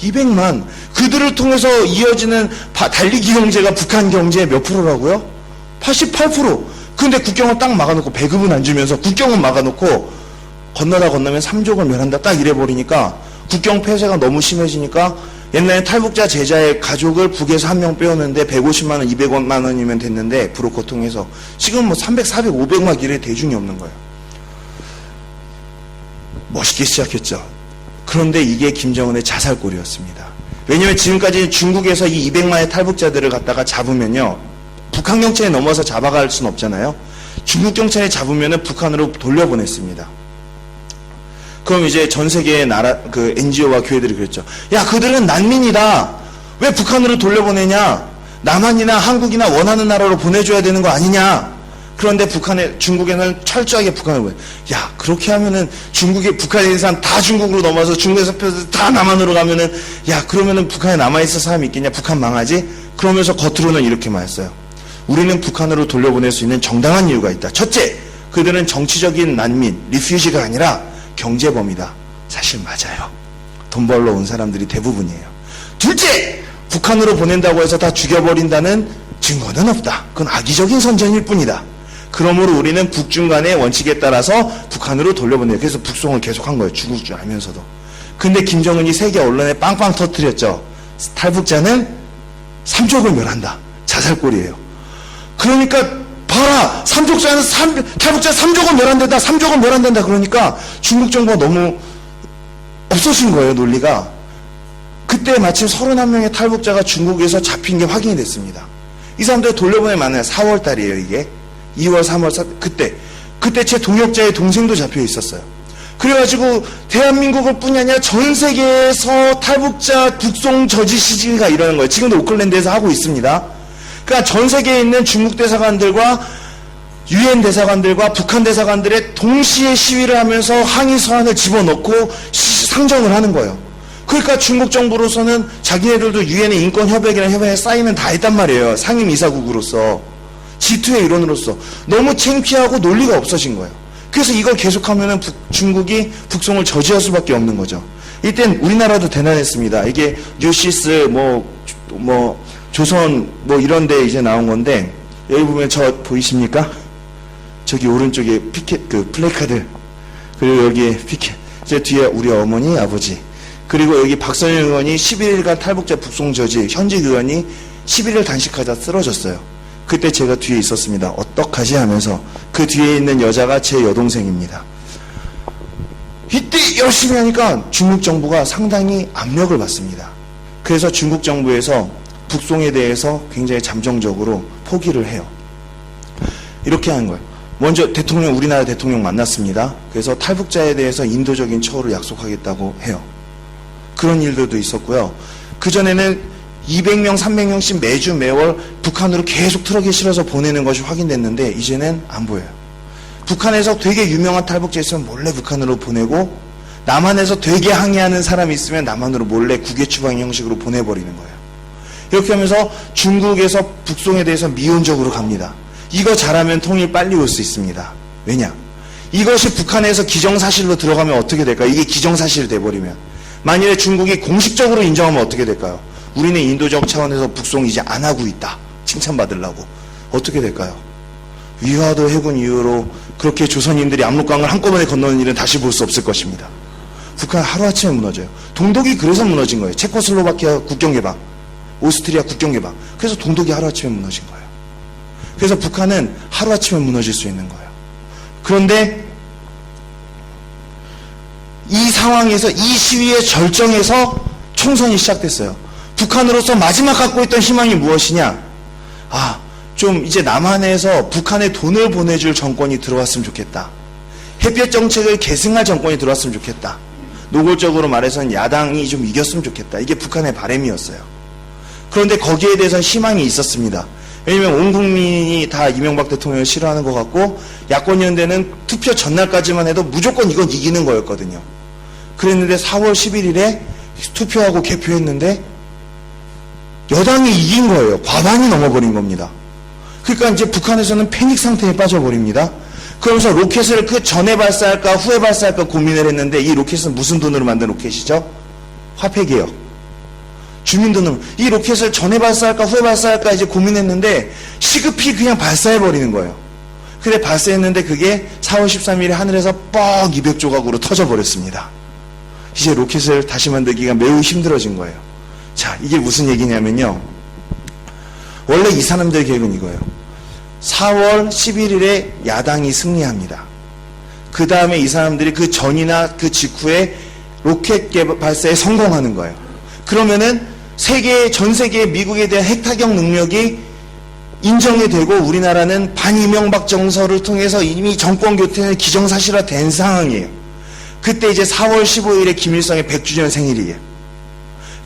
200만. 그들을 통해서 이어지는 달리기 경제가 북한 경제의 몇 프로라고요? 88%. 근데 국경을 딱 막아놓고 배급은 안 주면서 국경은 막아놓고 건너면 3족을 멸한다 딱 이래버리니까 국경 폐쇄가 너무 심해지니까 옛날에 탈북자 제자의 가족을 북에서 한 명 빼었는데 150만 원, 200만 원이면 됐는데 브로커 통해서 지금 뭐 300, 400, 500막 이래 대중이 없는 거예요. 멋있게 시작했죠. 그런데 이게 김정은의 자살골이었습니다. 왜냐하면 지금까지 중국에서 이 200만의 탈북자들을 갖다가 잡으면요. 북한 경찰에 넘어서 잡아갈 수는 없잖아요. 중국 경찰에 잡으면은 북한으로 돌려보냈습니다. 그럼 이제 전 세계의 나라, NGO와 교회들이 그랬죠. 야, 그들은 난민이다. 왜 북한으로 돌려보내냐? 남한이나 한국이나 원하는 나라로 보내줘야 되는 거 아니냐? 그런데 중국에는 철저하게 북한을 보내. 야, 그렇게 하면은 북한에 있는 사람 다 중국으로 넘어서 중국에서 다 남한으로 가면은, 야, 그러면은 북한에 남아있을 사람이 있겠냐? 북한 망하지? 그러면서 겉으로는 이렇게 말했어요. 우리는 북한으로 돌려보낼 수 있는 정당한 이유가 있다. 첫째, 그들은 정치적인 난민, 리퓨지가 아니라 경제범이다. 사실 맞아요. 돈 벌러 온 사람들이 대부분이에요. 둘째, 북한으로 보낸다고 해서 다 죽여버린다는 증거는 없다. 그건 악의적인 선전일 뿐이다. 그러므로 우리는 북중 간의 원칙에 따라서 북한으로 돌려보내요. 그래서 북송을 계속한 거예요. 죽을 줄 알면서도. 근데 김정은이 세계 언론에 빵빵 터뜨렸죠. 탈북자는 3족을 멸한다. 자살골이에요. 그러니까 봐라, 탈북자 3족을 멸한다. 3족을 멸한다. 그러니까 중국 정부가 너무 없어진 거예요, 논리가. 그때 마침 31명의 탈북자가 중국에서 잡힌 게 확인이 됐습니다. 이 사람들 돌려보내면 안 해요. 4월 달이에요, 이게. 2월, 3월, 4월, 그때 제 동역자의 동생도 잡혀 있었어요. 그래가지고 대한민국을 뿐이 아니라 전 세계에서 탈북자 북송 저지 시기가 일어나는 거예요. 지금도 오클랜드에서 하고 있습니다. 그러니까 전 세계에 있는 중국 대사관들과 유엔 대사관들과 북한 대사관들의 동시에 시위를 하면서 항의 서한을 집어넣고 상정을 하는 거예요. 그러니까 중국 정부로서는 자기네들도 유엔의 인권협약이라는 협약에 사인은 다 했단 말이에요. 상임이사국으로서. G2의 일원으로서. 너무 창피하고 논리가 없어진 거예요. 그래서 이걸 계속하면은 중국이 북송을 저지할 수밖에 없는 거죠. 이땐 우리나라도 대단했습니다. 이게 뉴시스, 조선, 이런데 이제 나온 건데, 여기 보면 저 보이십니까? 저기 오른쪽에 피켓, 플래카드. 그리고 여기에 피켓. 제 뒤에 우리 어머니, 아버지. 그리고 여기 박선영 의원이 11일간 탈북자 북송 저지, 현직 의원이 11일 단식하다 쓰러졌어요. 그때 제가 뒤에 있었습니다. 어떡하지 하면서 그 뒤에 있는 여자가 제 여동생입니다. 이때 열심히 하니까 중국 정부가 상당히 압력을 받습니다. 그래서 중국 정부에서 북송에 대해서 굉장히 잠정적으로 포기를 해요. 이렇게 하는 거예요. 먼저 우리나라 대통령 만났습니다. 그래서 탈북자에 대해서 인도적인 처우를 약속하겠다고 해요. 그런 일들도 있었고요. 그전에는 200명, 300명씩 매월 북한으로 계속 트럭에 실어서 보내는 것이 확인됐는데 이제는 안 보여요. 북한에서 되게 유명한 탈북자 있으면 몰래 북한으로 보내고 남한에서 되게 항의하는 사람이 있으면 남한으로 몰래 국외 추방 형식으로 보내버리는 거예요. 이렇게 하면서 중국에서 북송에 대해서 미온적으로 갑니다. 이거 잘하면 통일 빨리 올 수 있습니다. 왜냐? 이것이 북한에서 기정사실로 들어가면 어떻게 될까요? 이게 기정사실이 돼버리면. 만일에 중국이 공식적으로 인정하면 어떻게 될까요? 우리는 인도적 차원에서 북송 이제 안 하고 있다. 칭찬받으려고. 어떻게 될까요? 위화도 해군 이후로 그렇게 조선인들이 압록강을 한꺼번에 건너는 일은 다시 볼 수 없을 것입니다. 북한 하루아침에 무너져요. 동독이 그래서 무너진 거예요. 체코슬로바키아 국경개방, 오스트리아 국경개방. 그래서 동독이 하루아침에 무너진 거예요. 그래서 북한은 하루아침에 무너질 수 있는 거예요. 그런데 이 상황에서 이 시위의 절정에서 총선이 시작됐어요. 북한으로서 마지막 갖고 있던 희망이 무엇이냐? 좀 이제 남한에서 북한에 돈을 보내줄 정권이 들어왔으면 좋겠다. 햇볕 정책을 계승할 정권이 들어왔으면 좋겠다. 노골적으로 말해서는 야당이 좀 이겼으면 좋겠다. 이게 북한의 바람이었어요. 그런데 거기에 대해서 희망이 있었습니다. 왜냐면 온 국민이 다 이명박 대통령을 싫어하는 것 같고 야권연대는 투표 전날까지만 해도 무조건 이건 이기는 거였거든요. 그랬는데 4월 11일에 투표하고 개표했는데 여당이 이긴 거예요. 과반이 넘어버린 겁니다. 그러니까 이제 북한에서는 패닉 상태에 빠져버립니다. 그러면서 로켓을 그 전에 발사할까 후에 발사할까 고민을 했는데 이 로켓은 무슨 돈으로 만든 로켓이죠? 화폐개혁. 주민돈으로. 이 로켓을 전에 발사할까 후에 발사할까 이제 고민했는데 시급히 그냥 발사해버리는 거예요. 근데 발사했는데 그게 4월 13일에 하늘에서 뻑 200조각으로 터져버렸습니다. 이제 로켓을 다시 만들기가 매우 힘들어진 거예요. 자, 이게 무슨 얘기냐면요. 원래 이 사람들의 계획은 이거예요. 4월 11일에 야당이 승리합니다. 그 다음에 이 사람들이 그 전이나 그 직후에 로켓 발사에 성공하는 거예요. 그러면은 전 세계의 미국에 대한 핵타격 능력이 인정이 되고 우리나라는 반이명박 정서를 통해서 이미 정권 교체는 기정사실화된 상황이에요. 그때 이제 4월 15일에 김일성의 100주년 생일이에요.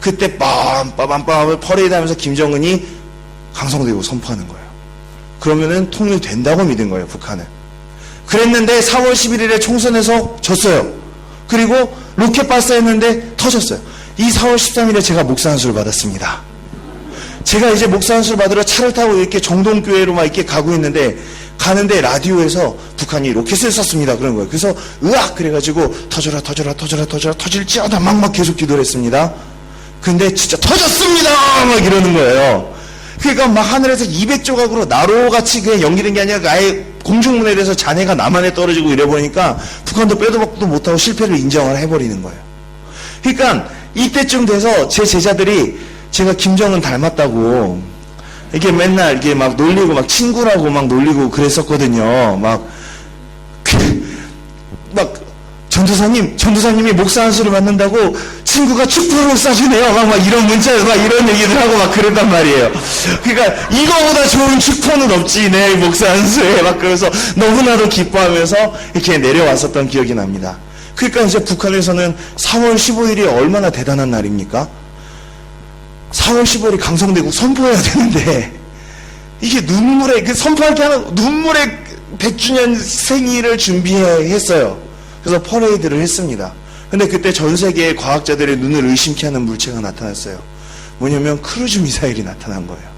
그때 빰빰빰빰 퍼레이드 하면서 김정은이 강성대국 선포하는 거예요. 그러면은 통일된다고 믿은 거예요, 북한은. 그랬는데 4월 11일에 총선에서 졌어요. 그리고 로켓 발사했는데 터졌어요. 이 4월 13일에 제가 목사 안수를 받았습니다. 제가 이제 목사 안수를 받으러 차를 타고 이렇게 정동교회로 막 이렇게 가고 있는데 가는데 라디오에서 북한이 로켓을 쐈습니다. 그런 거예요. 그래서 으악! 그래가지고 터져라 터질지어다 막 계속 기도를 했습니다. 근데 진짜 터졌습니다! 막 이러는 거예요. 그러니까 막 하늘에서 200조각으로 나로같이 그냥 연기된 게 아니라 아예 공중문에 대해서 잔해가 남한에 떨어지고 이래버리니까 북한도 빼도 박도 못하고 실패를 인정을 해버리는 거예요. 그러니까 이때쯤 돼서 제 제자들이 제가 김정은 닮았다고 이게 맨날 이게 막 놀리고 막 친구라고 막 놀리고 그랬었거든요. 막 전도사님이 목사 안수를 받는다고 친구가 축포를 쏴주네요. 막 이런 문자를 막 이런 얘기들 하고 막 그랬단 말이에요. 그러니까 이거보다 좋은 축포는 없지, 내 목사 안수에. 막 그래서 너무나도 기뻐하면서 이렇게 내려왔었던 기억이 납니다. 그러니까 이제 북한에서는 4월 15일이 얼마나 대단한 날입니까? 4월 15일이 강성대국 선포해야 되는데, 이게 선포할 게 하나, 눈물에 100주년 생일을 준비했어요. 그래서 퍼레이드를 했습니다. 근데 그때 전 세계의 과학자들의 눈을 의심케 하는 물체가 나타났어요. 뭐냐면 크루즈 미사일이 나타난 거예요.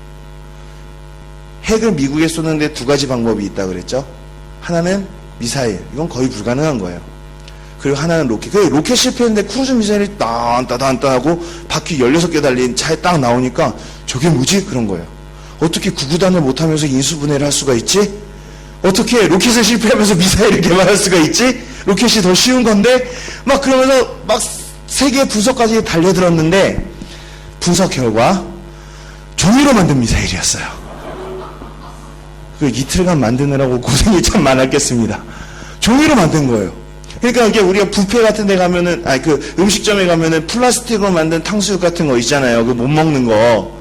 핵을 미국에 쏘는데 두 가지 방법이 있다 그랬죠. 하나는 미사일, 이건 거의 불가능한 거예요. 그리고 하나는 로켓. 그 로켓 실패했는데 크루즈 미사일이 딴 하고 바퀴 16개 달린 차에 딱 나오니까 저게 뭐지? 그런 거예요. 어떻게 구구단을 못하면서 인수분해를 할 수가 있지? 어떻게 로켓을 실패하면서 미사일을 개발할 수가 있지? 로켓이 더 쉬운 건데? 막 그러면서 막 세계 분석까지 달려들었는데 분석 결과 종이로 만든 미사일이었어요. 그 이틀간 만드느라고 고생이 참 많았겠습니다. 종이로 만든 거예요. 그러니까 이게 우리가 뷔페 같은 데 가면은, 그 음식점에 가면은 플라스틱으로 만든 탕수육 같은 거 있잖아요. 그 못 먹는 거.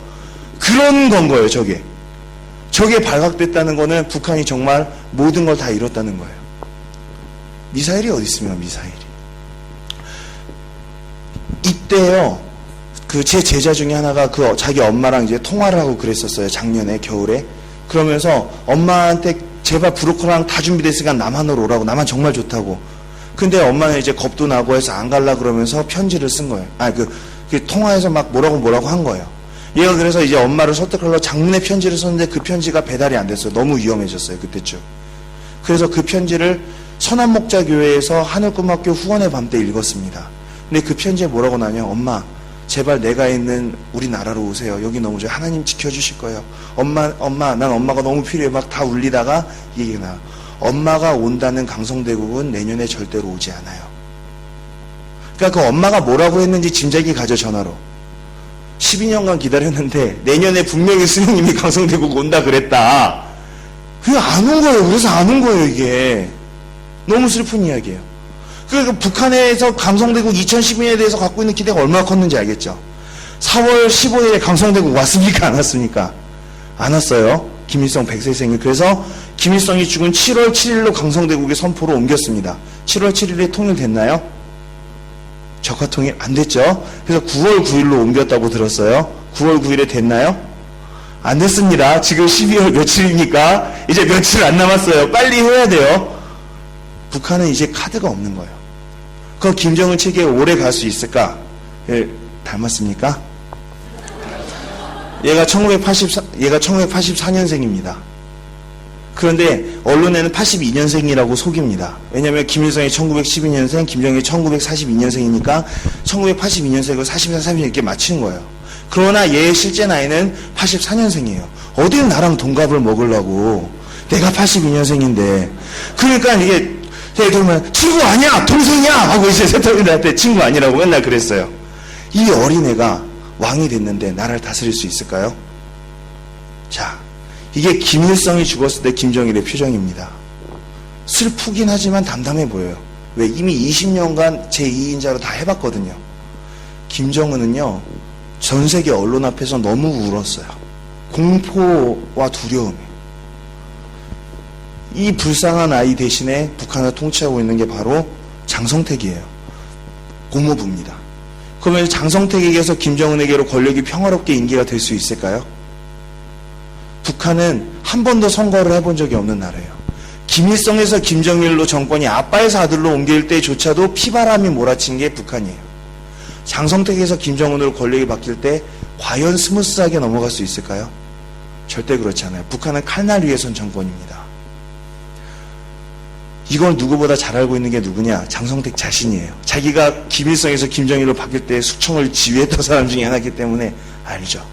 그런 건 거예요, 저게. 저게 발각됐다는 거는 북한이 정말 모든 걸 다 잃었다는 거예요. 미사일이 어디 있습니까, 미사일이. 이때요, 그 제 제자 중에 하나가 그 자기 엄마랑 이제 통화를 하고 그랬었어요, 작년에, 겨울에. 그러면서 엄마한테 제발 브로커랑 다 준비됐으니까 남한으로 오라고, 남한 정말 좋다고. 근데 엄마는 이제 겁도 나고 해서 안 갈라 그러면서 편지를 쓴 거예요. 그 통화에서 막 뭐라고 한 거예요. 얘가 그래서 이제 엄마를 설득하려고 장문의 편지를 썼는데 그 편지가 배달이 안 됐어요. 너무 위험해졌어요, 그때쯤. 그래서 그 편지를 선한목자교회에서 하늘꿈학교 후원의 밤 때 읽었습니다. 근데 그 편지에 뭐라고 나냐? 엄마, 제발 내가 있는 우리나라로 오세요. 여기 너무 좋아요. 하나님 지켜주실 거예요. 엄마, 난 엄마가 너무 필요해. 막 다 울리다가 이 얘기가 나요. 엄마가 온다는 강성대국은 내년에 절대로 오지 않아요. 그러니까 그 엄마가 뭐라고 했는지 짐작이 가죠, 전화로. 12년간 기다렸는데 내년에 분명히 스님이 강성대국 온다 그랬다. 그게 안 온 거예요. 그래서 안 온 거예요, 이게. 너무 슬픈 이야기예요. 그러니까 북한에서 강성대국 2012년에 대해서 갖고 있는 기대가 얼마나 컸는지 알겠죠? 4월 15일에 강성대국 왔습니까? 안 왔습니까? 안 왔어요. 김일성 100세 생일. 그래서 김일성이 죽은 7월 7일로 강성대국의 선포로 옮겼습니다. 7월 7일에 통일됐나요? 적화통일 안 됐죠? 그래서 9월 9일로 옮겼다고 들었어요. 9월 9일에 됐나요? 안 됐습니다. 지금 12월 며칠입니까? 이제 며칠 안 남았어요. 빨리 해야 돼요. 북한은 이제 카드가 없는 거예요. 그 김정은 체계에 오래 갈 수 있을까? 예, 닮았습니까? 얘가 1984년생입니다. 그런데 언론에는 82년생이라고 속입니다. 왜냐하면 김일성이 1912년생, 김정일이 1942년생이니까 1982년생을 44, 32 이렇게 맞춘 거예요. 그러나 얘의 실제 나이는 84년생이에요. 어딜 나랑 동갑을 먹으려고. 내가 82년생인데. 그러니까 이게 그러면 친구 아니야, 동생이야 하고 이제 세터민들한테 친구 아니라고 맨날 그랬어요. 이 어린애가 왕이 됐는데 나라를 다스릴 수 있을까요? 자, 이게 김일성이 죽었을 때 김정일의 표정입니다. 슬프긴 하지만 담담해 보여요. 왜? 이미 20년간 제2인자로 다 해봤거든요. 김정은은요, 전 세계 언론 앞에서 너무 울었어요. 공포와 두려움이. 이 불쌍한 아이 대신에 북한을 통치하고 있는 게 바로 장성택이에요. 고모부입니다. 그러면 장성택에게서 김정은에게로 권력이 평화롭게 인계가 될 수 있을까요? 북한은 한 번도 선거를 해본 적이 없는 나라예요. 김일성에서 김정일로 정권이 아빠에서 아들로 옮길 때조차도 피바람이 몰아친 게 북한이에요. 장성택에서 김정은으로 권력이 바뀔 때 과연 스무스하게 넘어갈 수 있을까요? 절대 그렇지 않아요. 북한은 칼날 위에 선 정권입니다. 이걸 누구보다 잘 알고 있는 게 누구냐? 장성택 자신이에요. 자기가 김일성에서 김정일로 바뀔 때 숙청을 지휘했던 사람 중에 하나이기 때문에 알죠.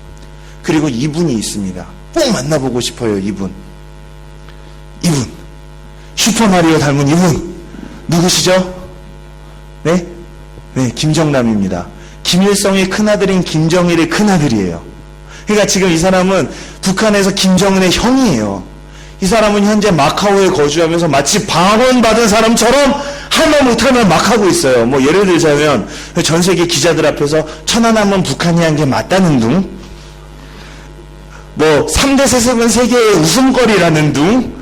그리고 이분이 있습니다. 꼭 만나보고 싶어요, 이분. 슈퍼마리오 닮은 이분. 누구시죠? 네? 네, 김정남입니다. 김일성의 큰아들인 김정일의 큰아들이에요. 그러니까 지금 이 사람은 북한에서 김정은의 형이에요. 이 사람은 현재 마카오에 거주하면서 마치 방언받은 사람처럼 할 말 못하면 막 하고 있어요. 뭐 예를 들자면 전 세계 기자들 앞에서 천안함은 북한이 한 게 맞다는 둥, 뭐 3대 세습은 세계의 웃음거리라는 둥,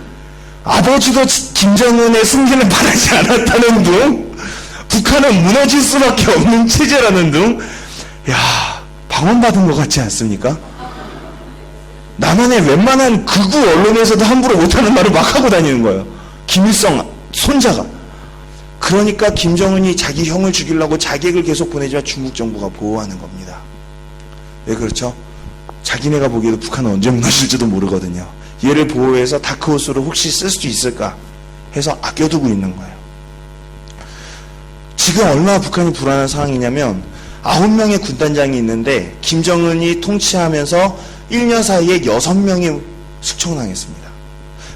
아버지도 김정은의 승리는 바라지 않았다는 둥, 북한은 무너질 수밖에 없는 체제라는 둥. 야, 방언받은 것 같지 않습니까? 남한의 웬만한 극우 언론에서도 함부로 못하는 말을 막 하고 다니는 거예요. 김일성 손자가. 그러니까 김정은이 자기 형을 죽이려고 자객을 계속 보내지만 중국 정부가 보호하는 겁니다. 왜 그렇죠? 자기네가 보기에도 북한은 언제 무너질지도 모르거든요. 얘를 보호해서 다크호스로 혹시 쓸 수 있을까 해서 아껴두고 있는 거예요. 지금 얼마나 북한이 불안한 상황이냐면 9명의 군단장이 있는데 김정은이 통치하면서 1년 사이에 6명이 숙청당했습니다.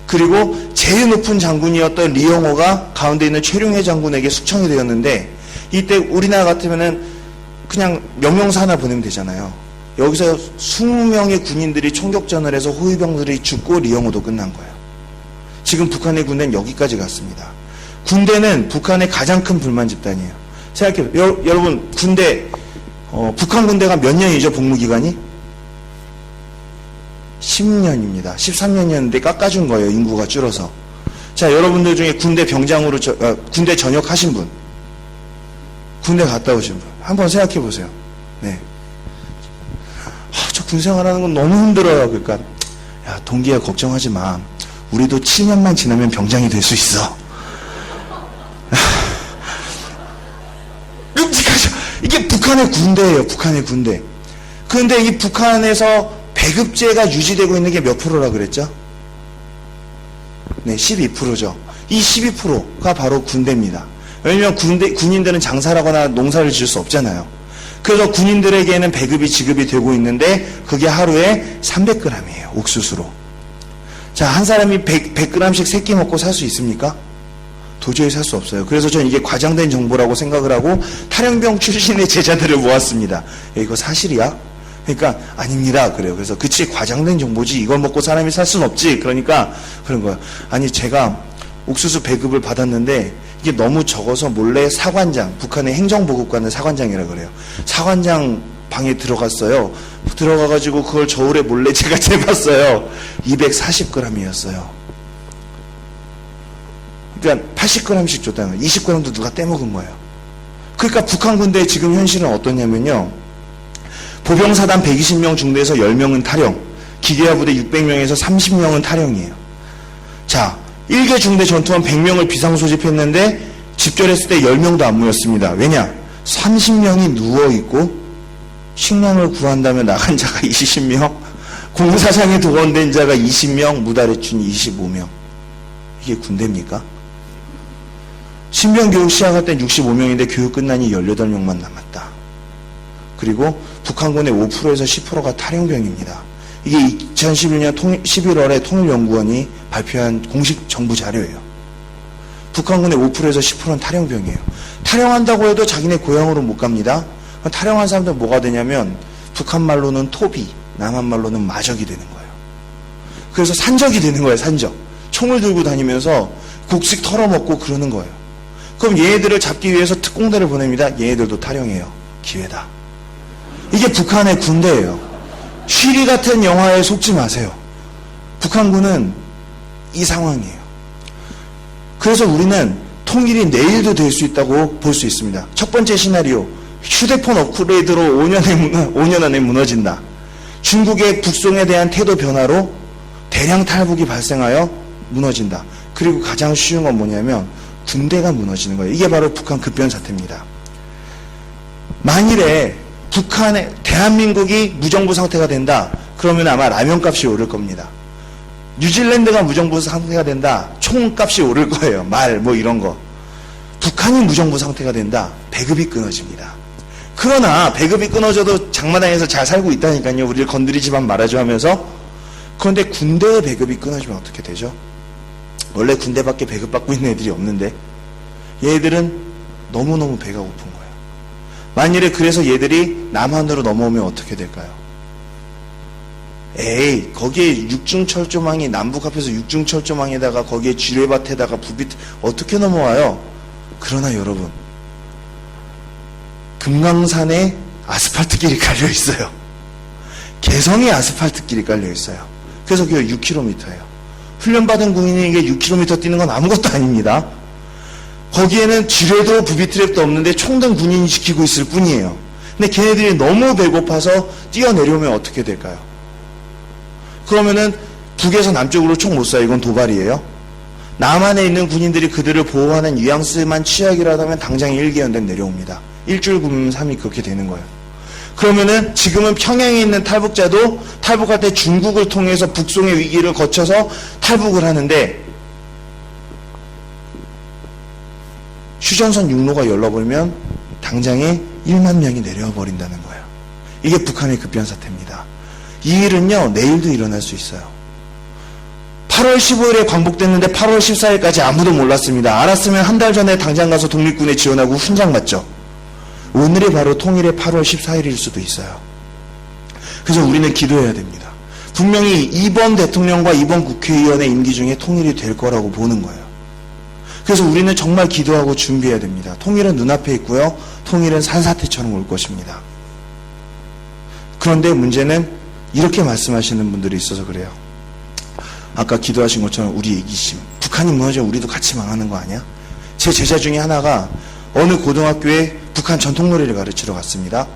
그리고 제일 높은 장군이었던 리영호가 가운데 있는 최룡해 장군에게 숙청이 되었는데, 이때 우리나라 같으면은 그냥 명령사 하나 보내면 되잖아요. 여기서 20명의 군인들이 총격전을 해서 호위병들이 죽고 리영호도 끝난 거예요. 지금 북한의 군대는 여기까지 갔습니다. 군대는 북한의 가장 큰 불만 집단이에요. 생각해요. 여러분, 군대, 북한 군대가 몇 년이죠, 복무기간이? 10년입니다. 13년이었는데 깎아준 거예요, 인구가 줄어서. 자, 여러분들 중에 군대 병장으로, 군대 전역하신 분, 군대 갔다 오신 분, 한번 생각해 보세요. 네. 저 군생활하는 건 너무 힘들어요. 그러니까, 야, 동기야, 걱정하지 마. 우리도 7년만 지나면 병장이 될 수 있어. 끔찍하죠. 이게 북한의 군대예요, 북한의 군대. 그런데 이 북한에서 배급제가 유지되고 있는 게 몇 프로라 그랬죠? 네, 12%죠. 이 12%가 바로 군대입니다. 왜냐면 군인들은 장사를 하거나 농사를 지을 수 없잖아요. 그래서 군인들에게는 배급이 지급이 되고 있는데 그게 하루에 300g이에요. 옥수수로. 자, 한 사람이 100g씩 3끼 먹고 살 수 있습니까? 도저히 살 수 없어요. 그래서 저는 이게 과장된 정보라고 생각을 하고 탈영병 출신의 제자들을 모았습니다. 야, 이거 사실이야? 그러니까 아닙니다. 그래요. 그래서 그치, 과장된 정보지. 이걸 먹고 사람이 살 수는 없지. 그러니까 그런 거예요. 아니, 제가 옥수수 배급을 받았는데 이게 너무 적어서 몰래 사관장, 북한의 행정보급관은 사관장이라 그래요. 사관장 방에 들어갔어요. 들어가가지고 그걸 저울에 몰래 제가 재봤어요. 240g이었어요. 그러니까 80g씩 줬다는 거예요. 20g도 누가 떼먹은 거예요. 그러니까 북한 군대의 지금 현실은 어떠냐면요. 보병사단 120명 중대에서 10명은 탈영, 기계화 부대 600명에서 30명은 탈영이에요. 자, 1개 중대 전투원 100명을 비상소집했는데 집결했을 때 10명도 안 모였습니다. 왜냐? 30명이 누워있고 식량을 구한다면 나간 자가 20명, 공사장에 동원된 자가 20명, 무달해춘 25명. 이게 군대입니까? 신병교육 시작할 땐 65명인데 교육 끝나니 18명만 남았다. 그리고 북한군의 5%에서 10%가 탈영병입니다. 이게 2011년 11월에 통일연구원이 발표한 공식 정부 자료예요. 북한군의 5%에서 10%는 탈영병이에요. 탈영한다고 해도 자기네 고향으로 못 갑니다. 탈영한 사람들은 뭐가 되냐면 북한 말로는 토비, 남한 말로는 마적이 되는 거예요. 그래서 산적이 되는 거예요, 산적. 총을 들고 다니면서 곡식 털어먹고 그러는 거예요. 그럼 얘네들을 잡기 위해서 특공대를 보냅니다. 얘네들도 탈영해요. 기회다. 이게 북한의 군대예요. 쉬리 같은 영화에 속지 마세요. 북한군은 이 상황이에요. 그래서 우리는 통일이 내일도 될 수 있다고 볼 수 있습니다. 첫 번째 시나리오, 휴대폰 업그레이드로 5년 안에 무너진다. 중국의 북송에 대한 태도 변화로 대량 탈북이 발생하여 무너진다. 그리고 가장 쉬운 건 뭐냐면 군대가 무너지는 거예요. 이게 바로 북한 급변 사태입니다. 만일에 북한의 대한민국이 무정부 상태가 된다. 그러면 아마 라면값이 오를 겁니다. 뉴질랜드가 무정부 상태가 된다. 총값이 오를 거예요. 말 뭐 이런 거. 북한이 무정부 상태가 된다. 배급이 끊어집니다. 그러나 배급이 끊어져도 장마당에서 잘 살고 있다니까요. 우리를 건드리지만 말아줘 하면서. 그런데 군대의 배급이 끊어지면 어떻게 되죠? 원래 군대밖에 배급받고 있는 애들이 없는데 얘들은 너무너무 배가 고픈 거예요. 만일에 그래서 얘들이 남한으로 넘어오면 어떻게 될까요? 에이, 거기에 육중철조망이 남북 앞에서 육중철조망에다가 거기에 지뢰밭에다가 부빛 어떻게 넘어와요? 그러나 여러분, 금강산에 아스팔트 길이 깔려 있어요. 개성에 아스팔트 길이 깔려 있어요. 그래서 그게 6km예요. 훈련받은 군인에게 6km 뛰는 건 아무것도 아닙니다. 거기에는 지뢰도 부비트랩도 없는데 총등 군인이 지키고 있을 뿐이에요. 근데 걔네들이 너무 배고파서 뛰어내려오면 어떻게 될까요? 그러면은 북에서 남쪽으로 총 못 쏴요. 이건 도발이에요. 남한에 있는 군인들이 그들을 보호하는 뉘앙스만 취하기라도 하면 당장 일개연대 내려옵니다. 일주일 굶으면 3일 그렇게 되는 거예요. 그러면은 지금은 평양에 있는 탈북자도 탈북할 때 중국을 통해서 북송의 위기를 거쳐서 탈북을 하는데 휴전선 육로가 열려버리면 당장에 1만 명이 내려와 버린다는 거예요. 이게 북한의 급변 사태입니다. 이 일은요, 내일도 일어날 수 있어요. 8월 15일에 광복됐는데 8월 14일까지 아무도 몰랐습니다. 알았으면 한 달 전에 당장 가서 독립군에 지원하고 훈장 받죠. 오늘이 바로 통일의 8월 14일일 수도 있어요. 그래서 우리는 기도해야 됩니다. 분명히 이번 대통령과 이번 국회의원의 임기 중에 통일이 될 거라고 보는 거예요. 그래서 우리는 정말 기도하고 준비해야 됩니다. 통일은 눈앞에 있고요. 통일은 산사태처럼 올 것입니다. 그런데 문제는 이렇게 말씀하시는 분들이 있어서 그래요. 아까 기도하신 것처럼 우리 이기심. 북한이 무너지면 우리도 같이 망하는 거 아니야? 제 제자 중에 하나가 어느 고등학교에 북한 전통놀이를 가르치러 갔습니다.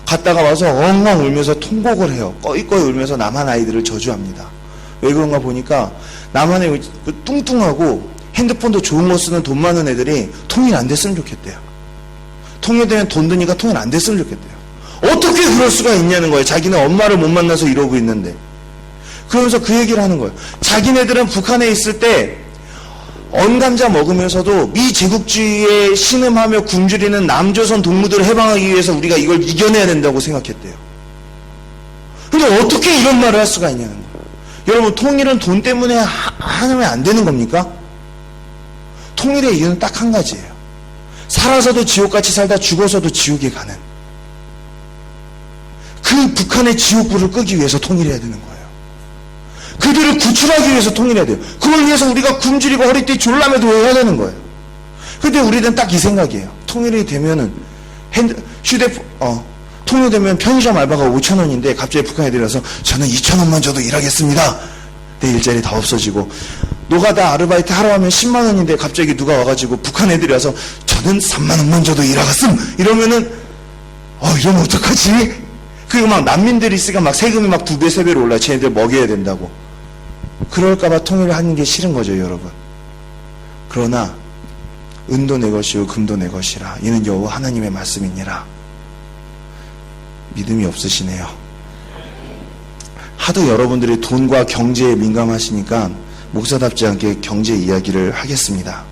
갔다가 와서 엉엉 울면서 통곡을 해요. 꺼이꺼이 울면서 남한 아이들을 저주합니다. 왜 그런가 보니까 남한의 그 뚱뚱하고 핸드폰도 좋은 거 쓰는 돈 많은 애들이 통일 안 됐으면 좋겠대요. 통일되면 돈 드니까 통일 안 됐으면 좋겠대요. 어떻게 그럴 수가 있냐는 거예요. 자기는 엄마를 못 만나서 이러고 있는데. 그러면서 그 얘기를 하는 거예요. 자기네들은 북한에 있을 때 언감자 먹으면서도 미 제국주의에 신음하며 굶주리는 남조선 동무들을 해방하기 위해서 우리가 이걸 이겨내야 된다고 생각했대요. 근데 어떻게 이런 말을 할 수가 있냐는 거예요. 여러분, 통일은 돈 때문에 하면 안 되는 겁니까? 통일의 이유는 딱 한 가지예요. 살아서도 지옥같이 살다 죽어서도 지옥에 가는 그 북한의 지옥불을 끄기 위해서 통일해야 되는 거예요. 그들을 구출하기 위해서 통일해야 돼요. 그걸 위해서 우리가 굶주리고 허리띠 졸라매도 해야 되는 거예요. 근데 우리는 딱 이 생각이에요. 통일이 되면은 통일되면 편의점 알바가 5,000원인데 갑자기 북한 애들이 와서 저는 2,000원만 줘도 일하겠습니다. 내 일자리 다 없어지고, 노가다 아르바이트 하러 가면 10만 원인데 갑자기 누가 와가지고 북한 애들이 와서 저는 3만 원만 줘도 일하겠음 이러면은 이러면 어떡하지? 그리고 막 난민들이 있으니까 막 세금이 막 2배 3배로 올라. 쟤네들 먹여야 된다고. 그럴까봐 통일을 하는 게 싫은 거죠, 여러분. 그러나 은도 내 것이요 금도 내 것이라 이는 여호와 하나님의 말씀이니라. 믿음이 없으시네요. 하도 여러분들이 돈과 경제에 민감하시니까 목사답지 않게 경제 이야기를 하겠습니다.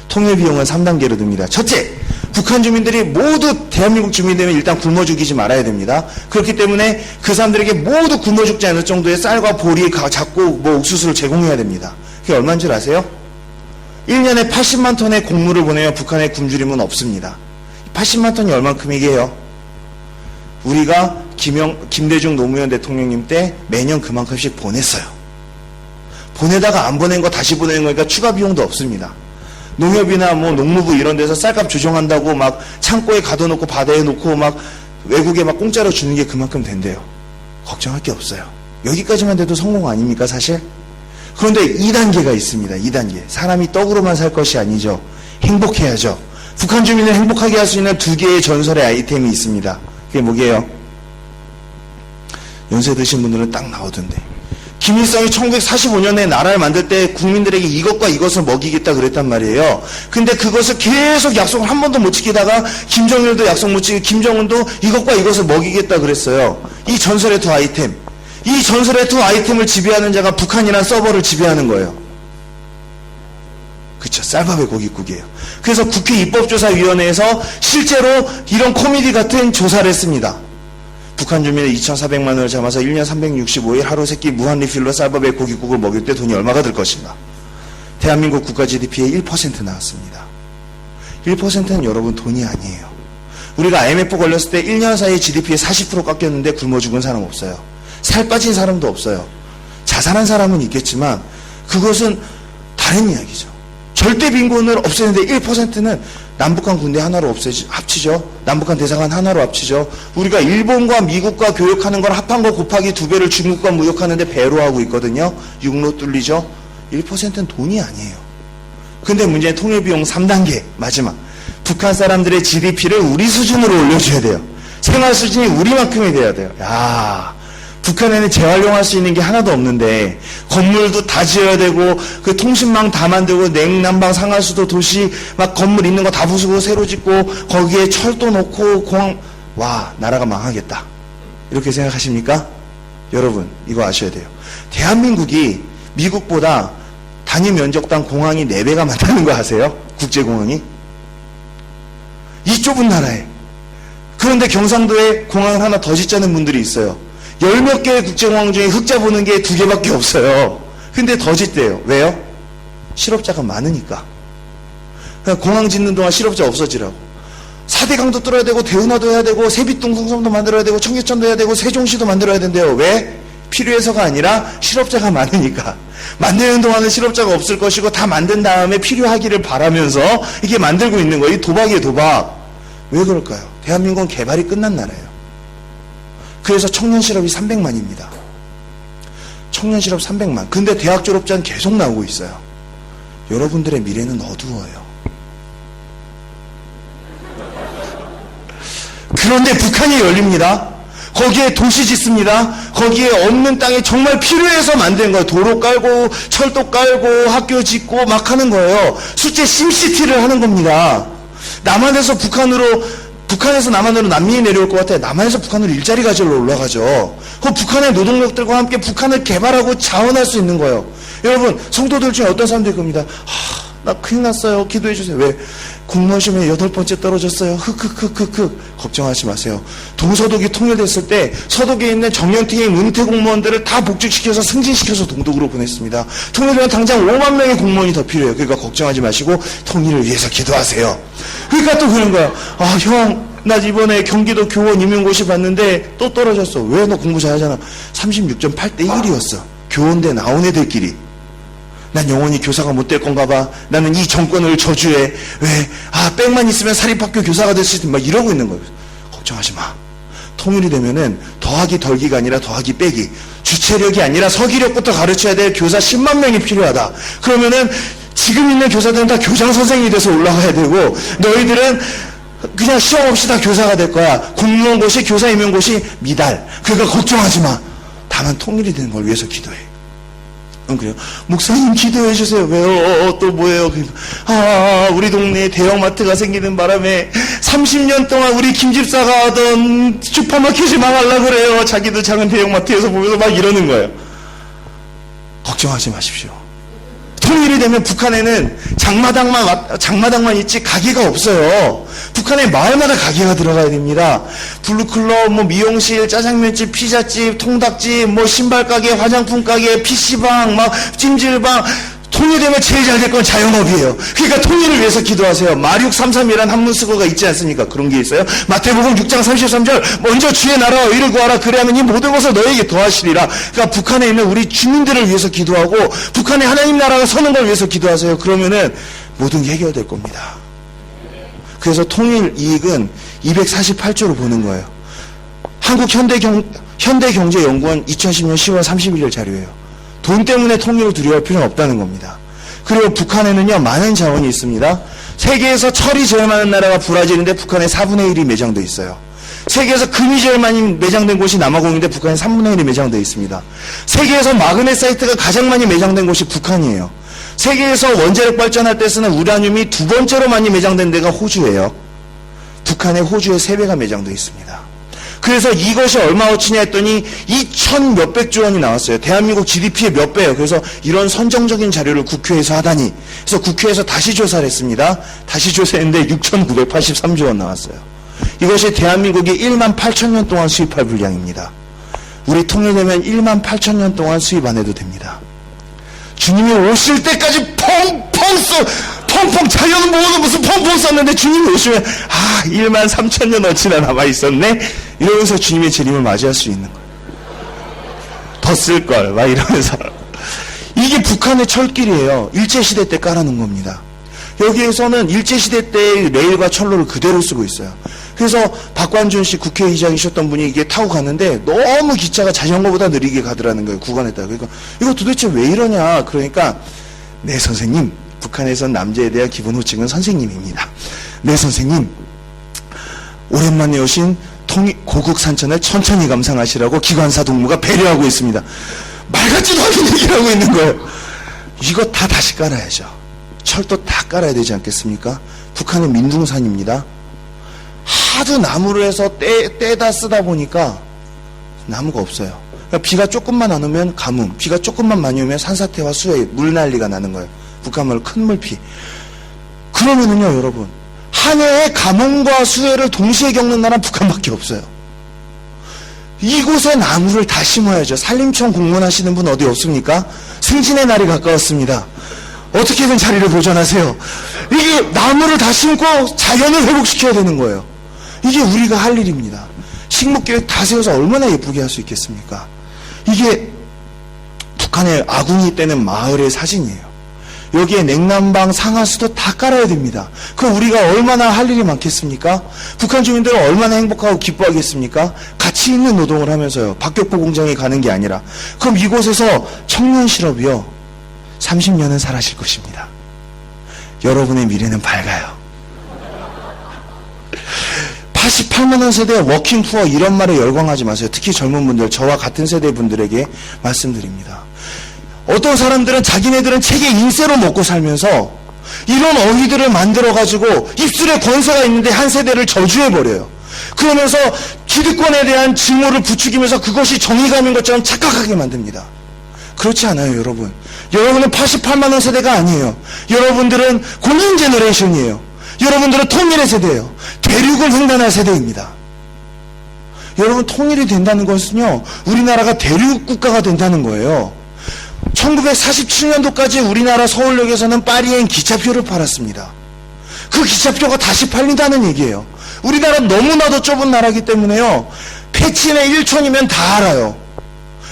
통일 비용은 3단계로 듭니다. 첫째, 북한 주민들이 모두 대한민국 주민이 되면 일단 굶어 죽이지 말아야 됩니다. 그렇기 때문에 그 사람들에게 모두 굶어 죽지 않을 정도의 쌀과 보리, 잡고 옥수수를 제공해야 됩니다. 그게 얼마인 줄 아세요? 1년에 80만 톤의 곡물을 보내면 북한의 굶주림은 없습니다. 80만 톤이 얼만큼이게요? 우리가 김대중 노무현 대통령님 때 매년 그만큼씩 보냈어요. 보내다가 안 보낸 거 다시 보내는 거니까 추가 비용도 없습니다. 농협이나 농무부 이런 데서 쌀값 조정한다고 막 창고에 가둬놓고 바다에 놓고 막 외국에 막 공짜로 주는 게 그만큼 된대요. 걱정할 게 없어요. 여기까지만 돼도 성공 아닙니까, 사실? 그런데 2단계가 있습니다. 2단계. 사람이 떡으로만 살 것이 아니죠. 행복해야죠. 북한 주민을 행복하게 할 수 있는 2개의 전설의 아이템이 있습니다. 그게 뭐게요? 연세 드신 분들은 딱 나오던데. 김일성이 1945년에 나라를 만들 때 국민들에게 이것과 이것을 먹이겠다 그랬단 말이에요. 근데 그것을 계속 약속을 한 번도 못 지키다가 김정일도 약속 못 지키고 김정은도 이것과 이것을 먹이겠다 그랬어요. 이 전설의 2 아이템. 이 전설의 2 아이템을 지배하는 자가 북한이라는 서버를 지배하는 거예요. 그쵸, 쌀밥의 고깃국이에요. 그래서 국회 입법조사위원회에서 실제로 이런 코미디 같은 조사를 했습니다. 북한 주민의 2,400만 원을 잡아서 1년 365일 하루 3끼 무한 리필로 쌀밥에 고깃국을 먹일 때 돈이 얼마가 들 것인가? 대한민국 국가 GDP의 1% 나왔습니다. 1%는 여러분 돈이 아니에요. 우리가 IMF 걸렸을 때 1년 사이에 GDP의 40% 깎였는데 굶어 죽은 사람 없어요. 살 빠진 사람도 없어요. 자살한 사람은 있겠지만 그것은 다른 이야기죠. 절대 빈곤을 없애는데 1%는 남북한 군대 하나로 합치죠. 남북한 대사관 하나로 합치죠. 우리가 일본과 미국과 교역하는 걸 합한 거 곱하기 2배를 중국과 무역하는데 배로 하고 있거든요. 육로 뚫리죠. 1%는 돈이 아니에요. 근데 문제는 통일비용 3단계 마지막. 북한 사람들의 GDP를 우리 수준으로 올려줘야 돼요. 생활 수준이 우리만큼이 돼야 돼요. 야, 북한에는 재활용할 수 있는 게 하나도 없는데 건물도 다 지어야 되고 그 통신망 다 만들고 냉난방 상하수도 도시 막 건물 있는 거 다 부수고 새로 짓고 거기에 철도 놓고 공항 와 나라가 망하겠다 이렇게 생각하십니까? 여러분 이거 아셔야 돼요. 대한민국이 미국보다 단위 면적당 공항이 4배가 많다는 거 아세요? 국제공항이? 이 좁은 나라에. 그런데 경상도에 공항을 하나 더 짓자는 분들이 있어요. 10몇 개의 국제공항 중에 흑자 보는 게 2개밖에 없어요. 근데 더 짓대요. 왜요? 실업자가 많으니까. 그냥 공항 짓는 동안 실업자 없어지라고. 4대강도 뚫어야 되고 대운하도 해야 되고 세빛동 성섬도 만들어야 되고 청계천도 해야 되고 세종시도 만들어야 된대요. 왜? 필요해서가 아니라 실업자가 많으니까. 만드는 동안은 실업자가 없을 것이고 다 만든 다음에 필요하기를 바라면서 이게 만들고 있는 거예요. 이 도박이에요, 도박. 왜 그럴까요? 대한민국은 개발이 끝난 나라예요. 그래서 청년 실업이 300만입니다. 청년 실업 300만. 근데 대학 졸업자는 계속 나오고 있어요. 여러분들의 미래는 어두워요. 그런데 북한이 열립니다. 거기에 도시 짓습니다. 거기에 없는 땅에 정말 필요해서 만든 거예요. 도로 깔고 철도 깔고 학교 짓고 막 하는 거예요. 수제 심시티를 하는 겁니다. 남한에서 북한에서 남한으로 난민이 내려올 것 같아요. 남한에서 북한으로 일자리 가지러 올라가죠. 그 북한의 노동력들과 함께 북한을 개발하고 자원할 수 있는 거예요. 여러분 성도들 중에 어떤 사람들이 겁니다. 나 큰일 났어요. 기도해 주세요. 왜? 공무원 시험에 8번째 떨어졌어요. 흑흑흑흑흑. 걱정하지 마세요. 동서독이 통일됐을 때 서독에 있는 정년퇴임 은퇴 공무원들을 다 복직시켜서 승진시켜서 동독으로 보냈습니다. 통일되면 당장 5만 명의 공무원이 더 필요해요. 그러니까 걱정하지 마시고 통일을 위해서 기도하세요. 그러니까 또 그런 거야. 형, 나 이번에 경기도 교원 임용고시 봤는데 또 떨어졌어. 왜? 너 공부 잘하잖아. 36.8대 1이었어. 교원대 나온 애들끼리. 난 영원히 교사가 못 될 건가 봐. 나는 이 정권을 저주해. 왜? 백만 있으면 사립학교 교사가 될 수 있다. 막 이러고 있는 거예요. 걱정하지 마. 통일이 되면은 더하기 덜기가 아니라 더하기 빼기. 주체력이 아니라 서기력부터 가르쳐야 될 교사 10만 명이 필요하다. 그러면은 지금 있는 교사들은 다 교장 선생님이 돼서 올라가야 되고 너희들은 그냥 시험 없이 다 교사가 될 거야. 공무원고시, 교사 임용고시 미달. 그러니까 걱정하지 마. 다만 통일이 되는 걸 위해서 기도해. 그래요? 목사님 기도해 주세요. 왜요? 또 뭐예요? 우리 동네에 대형마트가 생기는 바람에 30년 동안 우리 김집사가 하던 슈퍼마켓이 망하려고 그래요. 자기도 작은 대형마트에서 보면서 막 이러는 거예요. 걱정하지 마십시오. 통일이 되면 북한에는 장마당만 있지 가게가 없어요. 북한에 마을마다 가게가 들어가야 됩니다. 블루클럽, 미용실, 짜장면집, 피자집, 통닭집, 신발가게, 화장품가게, PC방, 찜질방. 통일되면 제일 잘 될 건 자영업이에요. 그러니까 통일을 위해서 기도하세요. 마륙 33이라는 한문수거가 있지 않습니까? 그런 게 있어요. 마태복음 6장 33절 먼저 주의 나라와 의를 구하라. 그래야만 이 모든 것을 너에게 더하시리라. 그러니까 북한에 있는 우리 주민들을 위해서 기도하고 북한의 하나님 나라가 서는 걸 위해서 기도하세요. 그러면은 모든 게 해결될 겁니다. 그래서 통일 이익은 248조로 보는 거예요. 한국현대경제연구원 2010년 10월 31일 자료예요. 돈 때문에 통일을 두려워할 필요는 없다는 겁니다. 그리고 북한에는요 많은 자원이 있습니다. 세계에서 철이 제일 많은 나라가 브라질인데 북한에 4분의 1이 매장되어 있어요. 세계에서 금이 제일 많이 매장된 곳이 남아공인데 북한에 3분의 1이 매장되어 있습니다. 세계에서 마그네사이트가 가장 많이 매장된 곳이 북한이에요. 세계에서 원자력 발전할 때 쓰는 우라늄이 2번째로 많이 매장된 데가 호주예요. 북한에 호주에 3배가 매장되어 있습니다. 그래서 이것이 얼마어치냐 했더니 2천 몇백조 원이 나왔어요. 대한민국 GDP의 몇 배예요. 그래서 이런 선정적인 자료를 국회에서 하다니. 그래서 국회에서 다시 조사를 했습니다. 다시 조사했는데 6,983조 원 나왔어요. 이것이 대한민국이 1만 8천 년 동안 수입할 분량입니다. 우리 통일되면 1만 8천 년 동안 수입 안 해도 됩니다. 주님이 오실 때까지 펑펑 자녀는 모으는 무슨 펑펑 썼는데 주님이 오시면 1만 3천 년 어치나 남아있었네 이러면서 주님의 재림을 맞이할 수 있는 거예요. 더 쓸걸 막 이러면서. 이게 북한의 철길이에요. 일제시대 때 깔아놓은 겁니다. 여기에서는 일제시대 때의 레일과 철로를 그대로 쓰고 있어요. 그래서 박관준 씨 국회의장이셨던 분이 이게 타고 갔는데 너무 기차가 자전거보다 느리게 가더라는 거예요. 구간에다가. 그러니까 이거 도대체 왜 이러냐. 그러니까 네 선생님, 북한에선 남자에 대한 기본 호칭은 선생님입니다. 네 선생님, 오랜만에 오신 고국 산천을 천천히 감상하시라고 기관사 동무가 배려하고 있습니다. 말 같지도 않은 얘기를 하고 있는 거예요. 이거 다 다시 깔아야죠. 철도 다 깔아야 되지 않겠습니까? 북한은 민둥산입니다. 하도 나무를 해서 떼다 쓰다 보니까 나무가 없어요. 그러니까 비가 조금만 안 오면 가뭄, 비가 조금만 많이 오면 산사태와 수해, 물난리가 나는 거예요. 북한말로 큰 물피. 그러면은요, 여러분, 한 해에 가뭄과 수해를 동시에 겪는 나라는 북한밖에 없어요. 이곳에 나무를 다 심어야죠. 산림청 공무원하시는 분 어디 없습니까? 승진의 날이 가까웠습니다. 어떻게든 자리를 보존하세요. 이게 나무를 다 심고 자연을 회복시켜야 되는 거예요. 이게 우리가 할 일입니다. 식목계획 다 세워서 얼마나 예쁘게 할 수 있겠습니까? 이게 북한의 아궁이 떼는 마을의 사진이에요. 여기에 냉난방, 상하수도 다 깔아야 됩니다. 그럼 우리가 얼마나 할 일이 많겠습니까? 북한 주민들은 얼마나 행복하고 기뻐하겠습니까? 가치 있는 노동을 하면서요. 박격포 공장에 가는 게 아니라. 그럼 이곳에서 청년 실업이요. 30년은 사라질 것입니다. 여러분의 미래는 밝아요. 88만 원 세대 워킹 푸어 이런 말에 열광하지 마세요. 특히 젊은 분들, 저와 같은 세대 분들에게 말씀드립니다. 어떤 사람들은 자기네들은 책에 인쇄로 먹고 살면서 이런 어휘들을 만들어가지고 입술에 권세가 있는데 한 세대를 저주해버려요. 그러면서 기득권에 대한 증오를 부추기면서 그것이 정의감인 것처럼 착각하게 만듭니다. 그렇지 않아요, 여러분. 여러분은 88만 원 세대가 아니에요. 여러분들은 공인 제너레이션이에요. 여러분들은 통일의 세대예요. 대륙을 횡단할 세대입니다. 여러분, 통일이 된다는 것은요, 우리나라가 대륙 국가가 된다는 거예요. 1947년도까지 우리나라 서울역에서는 파리행 기차표를 팔았습니다. 그 기차표가 다시 팔린다는 얘기예요. 우리나라 너무나도 좁은 나라이기 때문에요, 패치내 1촌이면 다 알아요.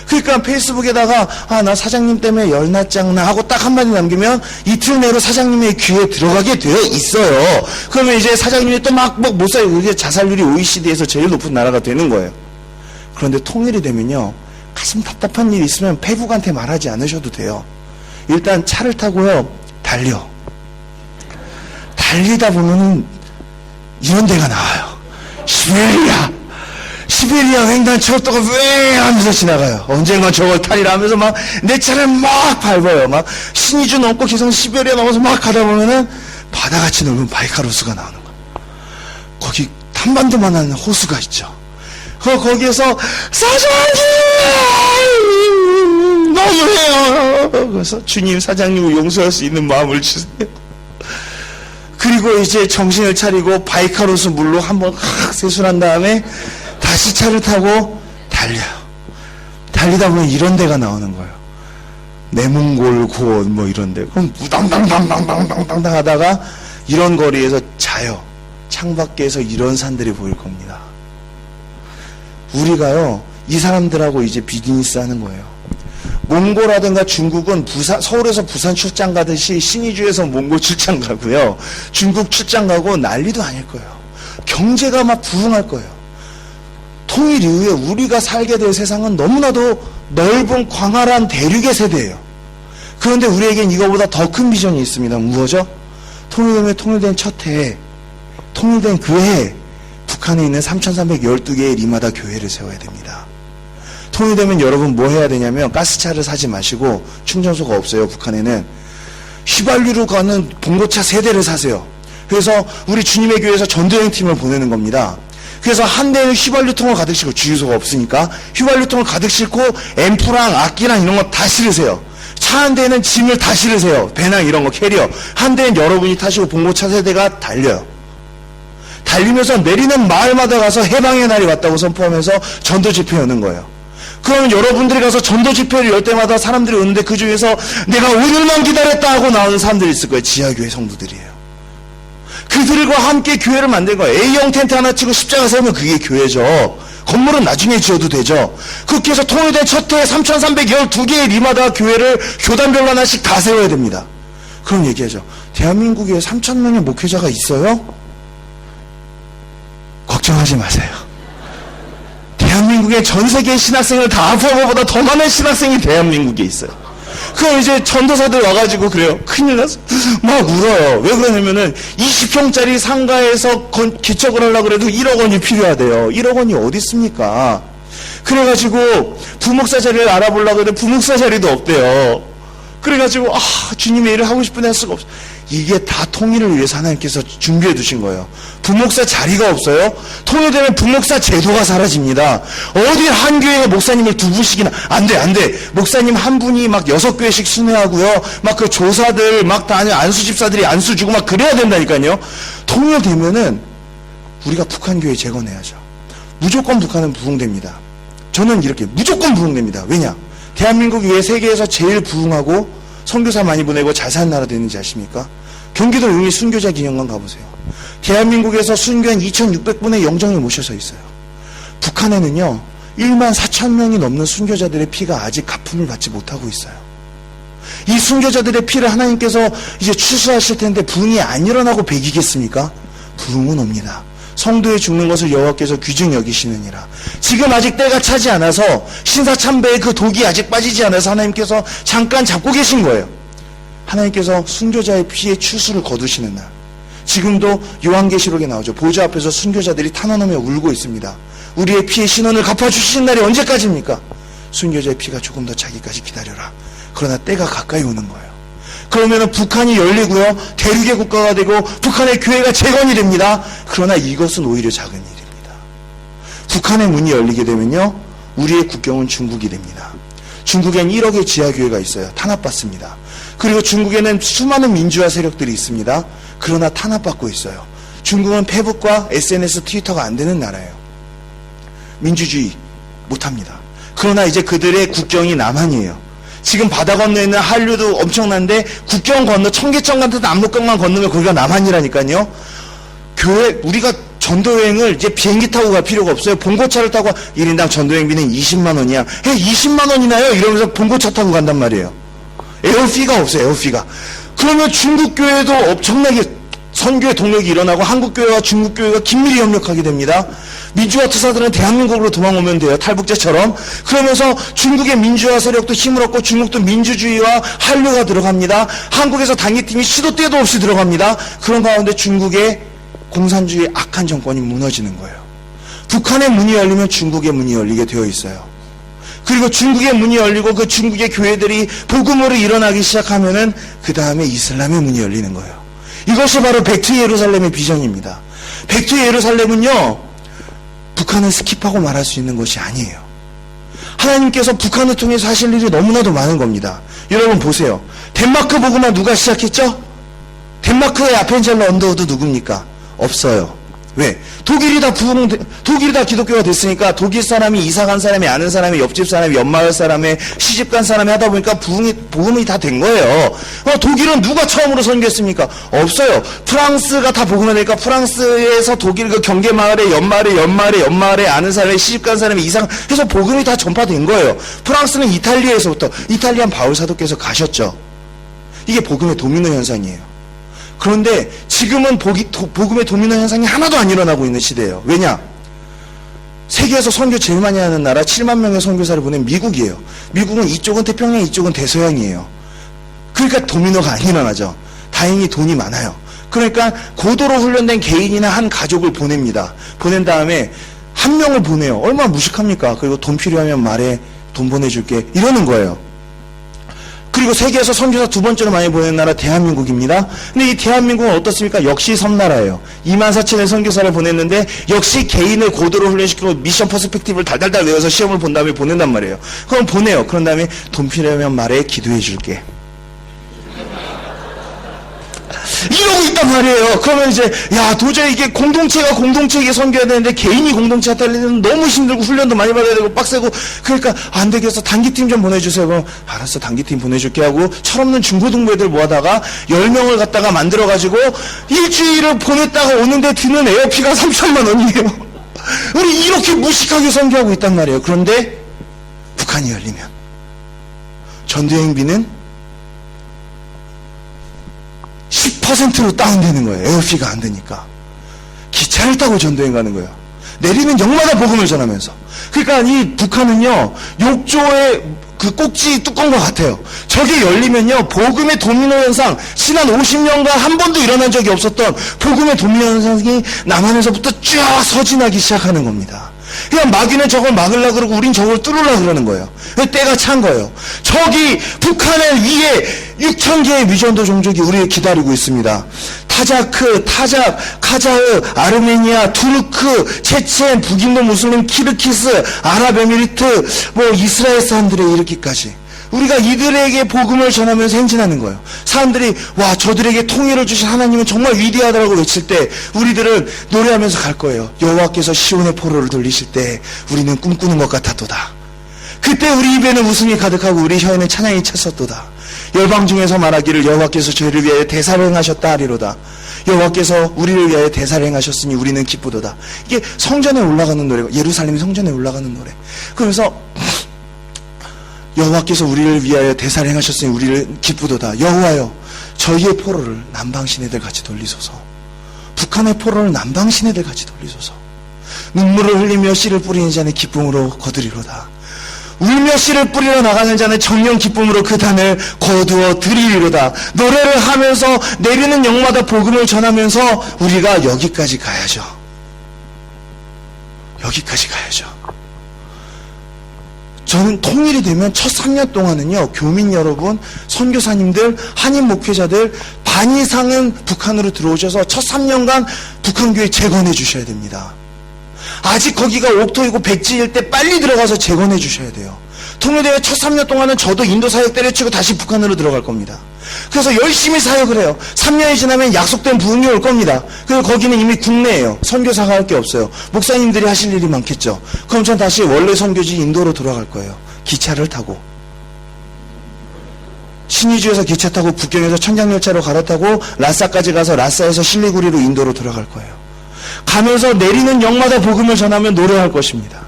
그러니까 페이스북에다가 나 사장님 때문에 열났짱나 하고 딱 한마디 남기면 이틀 내로 사장님의 귀에 들어가게 되어 있어요. 그러면 이제 사장님이 또 막 못 살고, 이게 자살률이 OECD에서 제일 높은 나라가 되는 거예요. 그런데 통일이 되면요, 가슴 답답한 일이 있으면 페북한테 말하지 않으셔도 돼요. 일단 차를 타고요, 달리다 보면은 이런 데가 나와요. 시베리아 횡단 철도가 왜 하면서 지나가요. 언젠가 저걸 타리라 하면서 막 내 차를 막 밟아요. 막 신의주 넘고 기성 시베리아 넘어서 막 가다 보면은 바다같이 넓은 바이카로스가 나오는 거예요. 거기 한반도만한 호수가 있죠. 거기에서 사장님 너무해요. 그래서 주님, 사장님을 용서할 수 있는 마음을 주세요. 그리고 이제 정신을 차리고 바이카로스 물로 한번 세수한 다음에 다시 차를 타고 달려요. 달리다 보면 이런 데가 나오는 거예요. 내몽골 고원 뭐 이런 데. 그럼 우당당당당당당당 하다가 이런 거리에서 자요. 창밖에서 이런 산들이 보일 겁니다. 우리가요, 이 사람들하고 이제 비즈니스 하는 거예요. 몽고라든가 중국은 서울에서 부산 출장 가듯이 신의주에서 몽고 출장 가고요. 중국 출장 가고 난리도 아닐 거예요. 경제가 막 부흥할 거예요. 통일 이후에 우리가 살게 될 세상은 너무나도 넓은 광활한 대륙의 세대예요. 그런데 우리에겐 이거보다 더 큰 비전이 있습니다. 무엇이죠? 통일되면 통일된 첫 해에, 통일된 그 해에 북한에 있는 3,312개의 리마다 교회를 세워야 됩니다. 통일되면 여러분 뭐 해야 되냐면 가스차를 사지 마시고, 충전소가 없어요, 북한에는. 휘발유로 가는 봉고차 3대를 사세요. 그래서 우리 주님의 교회에서 전도여행팀을 보내는 겁니다. 그래서 한 대는 휘발유통을 가득 싣고, 주유소가 없으니까 휘발유통을 가득 싣고 앰프랑 악기랑 이런 거 다 실으세요. 차 한 대는 짐을 다 실으세요. 배낭 이런 거 캐리어. 한 대는 여러분이 타시고 봉고차 3대가 달려요. 달리면서 내리는 마을마다 가서 해방의 날이 왔다고 선포하면서 전도 집회 여는 거예요. 그러면 여러분들이 가서 전도 집회를 열 때마다 사람들이 오는데 그 중에서 내가 오늘만 기다렸다 하고 나오는 사람들이 있을 거예요. 지하교회 성도들이에요. 그들과 함께 교회를 만든 거예요. A형 텐트 하나 치고 십자가 세우면 그게 교회죠. 건물은 나중에 지어도 되죠. 그렇게 해서 통일된 첫 해에 3,312개의 리마다 교회를 교단별로 하나씩 다 세워야 됩니다. 그럼 얘기하죠. 대한민국에 3,000명의 목회자가 있어요? 걱정하지 마세요. 대한민국의 전 세계의 신학생을 다 합한 것보다 더 많은 신학생이 대한민국에 있어요. 그럼 이제 전도사들 와가지고 그래요. 큰일 났어. 막 울어요. 왜 그러냐면은 20평짜리 상가에서 개척을 하려고 그래도 1억 원이 필요하대요. 1억 원이 어디 있습니까? 그래가지고 부목사 자리를 알아보려고 해도 부목사 자리도 없대요. 그래가지고 주님의 일을 하고 싶은데 할 수가 없어. 이게 다 통일을 위해서 하나님께서 준비해 두신 거예요. 부목사 자리가 없어요? 통일되면 부목사 제도가 사라집니다. 어디 한 교회에 목사님을 두 분씩이나 안 돼. 목사님 한 분이 막 6교회씩 순회하고요. 막 그 조사들 막 다 안수 집사들이 안수 주고 막 그래야 된다니까요. 통일되면은 우리가 북한 교회 재건해야죠. 무조건 북한은 부흥됩니다. 저는 이렇게 무조건 부흥됩니다. 왜냐? 대한민국이 왜 세계에서 제일 부흥하고 선교사 많이 보내고 잘 사는 나라 되는지 아십니까? 경기도 용인 순교자 기념관 가보세요. 대한민국에서 순교한 2600분의 영정을 모셔서 있어요. 북한에는요 1만 4천 명이 넘는 순교자들의 피가 아직 가품을 받지 못하고 있어요. 이 순교자들의 피를 하나님께서 이제 추수하실 텐데 부흥이 안 일어나고 배기겠습니까? 부흥은 옵니다. 성도의 죽는 것을 여호와께서 귀중 여기시느니라. 지금 아직 때가 차지 않아서 신사참배의 그 독이 아직 빠지지 않아서 하나님께서 잠깐 잡고 계신 거예요. 하나님께서 순교자의 피의 추수를 거두시는 날. 지금도 요한계시록에 나오죠. 보좌 앞에서 순교자들이 탄원하며 울고 있습니다. 우리의 피의 신원을 갚아주시는 날이 언제까지입니까? 순교자의 피가 조금 더 차기까지 기다려라. 그러나 때가 가까이 오는 거예요. 그러면 북한이 열리고요. 대륙의 국가가 되고 북한의 교회가 재건이 됩니다. 그러나 이것은 오히려 작은 일입니다. 북한의 문이 열리게 되면요. 우리의 국경은 중국이 됩니다. 중국엔 1억의 지하교회가 있어요. 탄압받습니다. 그리고 중국에는 수많은 민주화 세력들이 있습니다. 그러나 탄압받고 있어요. 중국은 페북과 SNS, 트위터가 안 되는 나라예요. 민주주의 못합니다. 그러나 이제 그들의 국경이 남한이에요. 지금 바다 건너에 있는 한류도 엄청난데 국경 건너 청계천 같은 압록강만 건너면 거기가 남한이라니까요. 교회 우리가 전도여행을 이제 비행기 타고 갈 필요가 없어요. 봉고차를 타고 1인당 전도여행비는 20만 원이야. 20만 원이나요? 이러면서 봉고차 타고 간단 말이에요. 에어피가 없어요. 에어피가. 그러면 중국 교회도 엄청나게 선교의 동력이 일어나고 한국 교회와 중국 교회가 긴밀히 협력하게 됩니다. 민주화 투사들은 대한민국으로 도망오면 돼요. 탈북자처럼. 그러면서 중국의 민주화 세력도 힘을 얻고 중국도 민주주의와 한류가 들어갑니다. 한국에서 단기팀이 시도 때도 없이 들어갑니다. 그런 가운데 중국의 공산주의 악한 정권이 무너지는 거예요. 북한의 문이 열리면 중국의 문이 열리게 되어 있어요. 그리고 중국의 문이 열리고 그 중국의 교회들이 복음으로 일어나기 시작하면은 그 다음에 이슬람의 문이 열리는 거예요. 이것이 바로 백투 예루살렘의 비전입니다. 백투 예루살렘은요, 북한을 스킵하고 말할 수 있는 것이 아니에요. 하나님께서 북한을 통해서 하실 일이 너무나도 많은 겁니다. 여러분 보세요. 덴마크 복음화 누가 시작했죠? 덴마크의 아펜젤러 언더우드 누굽니까? 없어요. 왜? 독일이 다 기독교가 됐으니까 독일 사람이 이사 간 사람이 아는 사람이 옆집 사람이 옆마을 사람의 시집 간 사람이 하다 보니까 복음이 다 된 거예요. 독일은 누가 처음으로 선교했습니까? 없어요. 프랑스가 다 복음화 되니까 프랑스에서 독일 그 경계마을에 옆마을에 아는 사람이 시집 간 사람이 이사 해서 복음이 다 전파된 거예요. 프랑스는 이탈리아에서부터 이탈리안 바울 사도께서 가셨죠. 이게 복음의 도미노 현상이에요. 그런데 지금은 복음의 도미노 현상이 하나도 안 일어나고 있는 시대예요. 왜냐? 세계에서 선교 제일 많이 하는 나라 7만 명의 선교사를 보낸 미국이에요. 미국은 이쪽은 태평양, 이쪽은 대서양이에요. 그러니까 도미노가 안 일어나죠. 다행히 돈이 많아요. 그러니까 고도로 훈련된 개인이나 한 가족을 보냅니다. 보낸 다음에 한 명을 보내요. 얼마나 무식합니까? 그리고 돈 필요하면 말해, 돈 보내줄게. 이러는 거예요. 그리고 세계에서 선교사 두 번째로 많이 보내는 나라 대한민국입니다. 근데 이 대한민국은 어떻습니까? 역시 섬나라예요. 24,000의 선교사를 보냈는데 역시 개인을 고도로 훈련시키고 미션 퍼스펙티브를 달달달 외워서 시험을 본 다음에 보낸단 말이에요. 그럼 보내요. 그런 다음에 돈 필요하면 말해, 기도해 줄게. 이러고 있단 말이에요. 그러면 이제 도저히 이게 공동체에게 섬겨야 되는데 개인이 공동체가 달리는 너무 힘들고 훈련도 많이 받아야 되고 빡세고 그러니까 안 되겠어. 단기팀 좀 보내주세요. 그럼 알았어, 단기팀 보내줄게 하고 철없는 중고등부 애들 모아다가 10명을 갖다가 만들어가지고 일주일을 보냈다가 오는데 드는 에어피가 3천만 원이에요. 우리 이렇게 무식하게 섬겨하고 있단 말이에요. 그런데 북한이 열리면 전도여행비는 10%로 다운되는 거예요. 에어피가 안 되니까. 기차를 타고 전도여행 가는 거예요. 내리는 역마다 복음을 전하면서. 그러니까 이 북한은요, 욕조에 그 꼭지 뚜껑과 같아요. 저게 열리면요, 복음의 도미노 현상, 지난 50년간 한 번도 일어난 적이 없었던 복음의 도미노 현상이 남한에서부터 쫙 서진하기 시작하는 겁니다. 그냥 마귀는 저걸 막으려고 그러고 우린 저걸 뚫으려고 그러는 거예요. 때가 찬 거예요. 저기 북한의 위에 6,000개의 미전도 종족이 우리를 기다리고 있습니다. 타자크, 카자흐, 아르메니아, 투르크, 체첸, 북인도 무슬림, 키르키스, 아랍에미리트, 이스라엘 사람들에 이르기까지 우리가 이들에게 복음을 전하면서 행진하는 거예요. 사람들이 와, 저들에게 통일을 주신 하나님은 정말 위대하다고 외칠 때 우리들은 노래하면서 갈 거예요. 여호와께서 시온의 포로를 돌리실 때 우리는 꿈꾸는 것 같았도다. 그때 우리 입에는 웃음이 가득하고 우리 혀에는 찬양이 찼었도다. 열방 중에서 말하기를 여호와께서 저희를 위하여 대사를 행하셨다 하리로다. 여호와께서 우리를 위하여 대사를 행하셨으니 우리는 기쁘도다. 이게 성전에 올라가는 노래고, 예루살렘 성전에 올라가는 노래. 그러면서 여호와께서 우리를 위하여 대사를 행하셨으니 우리를 기쁘도다. 여호와여, 저희의 포로를 남방 시내들 같이 돌리소서. 북한의 포로를 남방 시내들 같이 돌리소서. 눈물을 흘리며 씨를 뿌리는 자는 기쁨으로 거두리로다. 울며 씨를 뿌리러 나가는 자는 정령 기쁨으로 그 단을 거두어 드리리로다. 노래를 하면서 내리는 영마다 복음을 전하면서 우리가 여기까지 가야죠. 여기까지 가야죠. 저는 통일이 되면 첫 3년 동안은요, 교민 여러분, 선교사님들, 한인 목회자들 반 이상은 북한으로 들어오셔서 첫 3년간 북한교회 재건해 주셔야 됩니다. 아직 거기가 옥토이고 백지일 때 빨리 들어가서 재건해 주셔야 돼요. 통일대회 첫 3년 동안은 저도 인도 사역 때려치고 다시 북한으로 들어갈 겁니다. 그래서 열심히 사역을 해요. 3년이 지나면 약속된 부흥이 올 겁니다. 그리고 거기는 이미 국내예요. 선교사가 할 게 없어요. 목사님들이 하실 일이 많겠죠. 그럼 전 다시 원래 선교지 인도로 돌아갈 거예요. 기차를 타고. 신의주에서 기차 타고 북경에서 천장열차로 갈아타고 라싸까지 가서 라싸에서 실리구리로 인도로 돌아갈 거예요. 가면서 내리는 역마다 복음을 전하면 노래할 것입니다.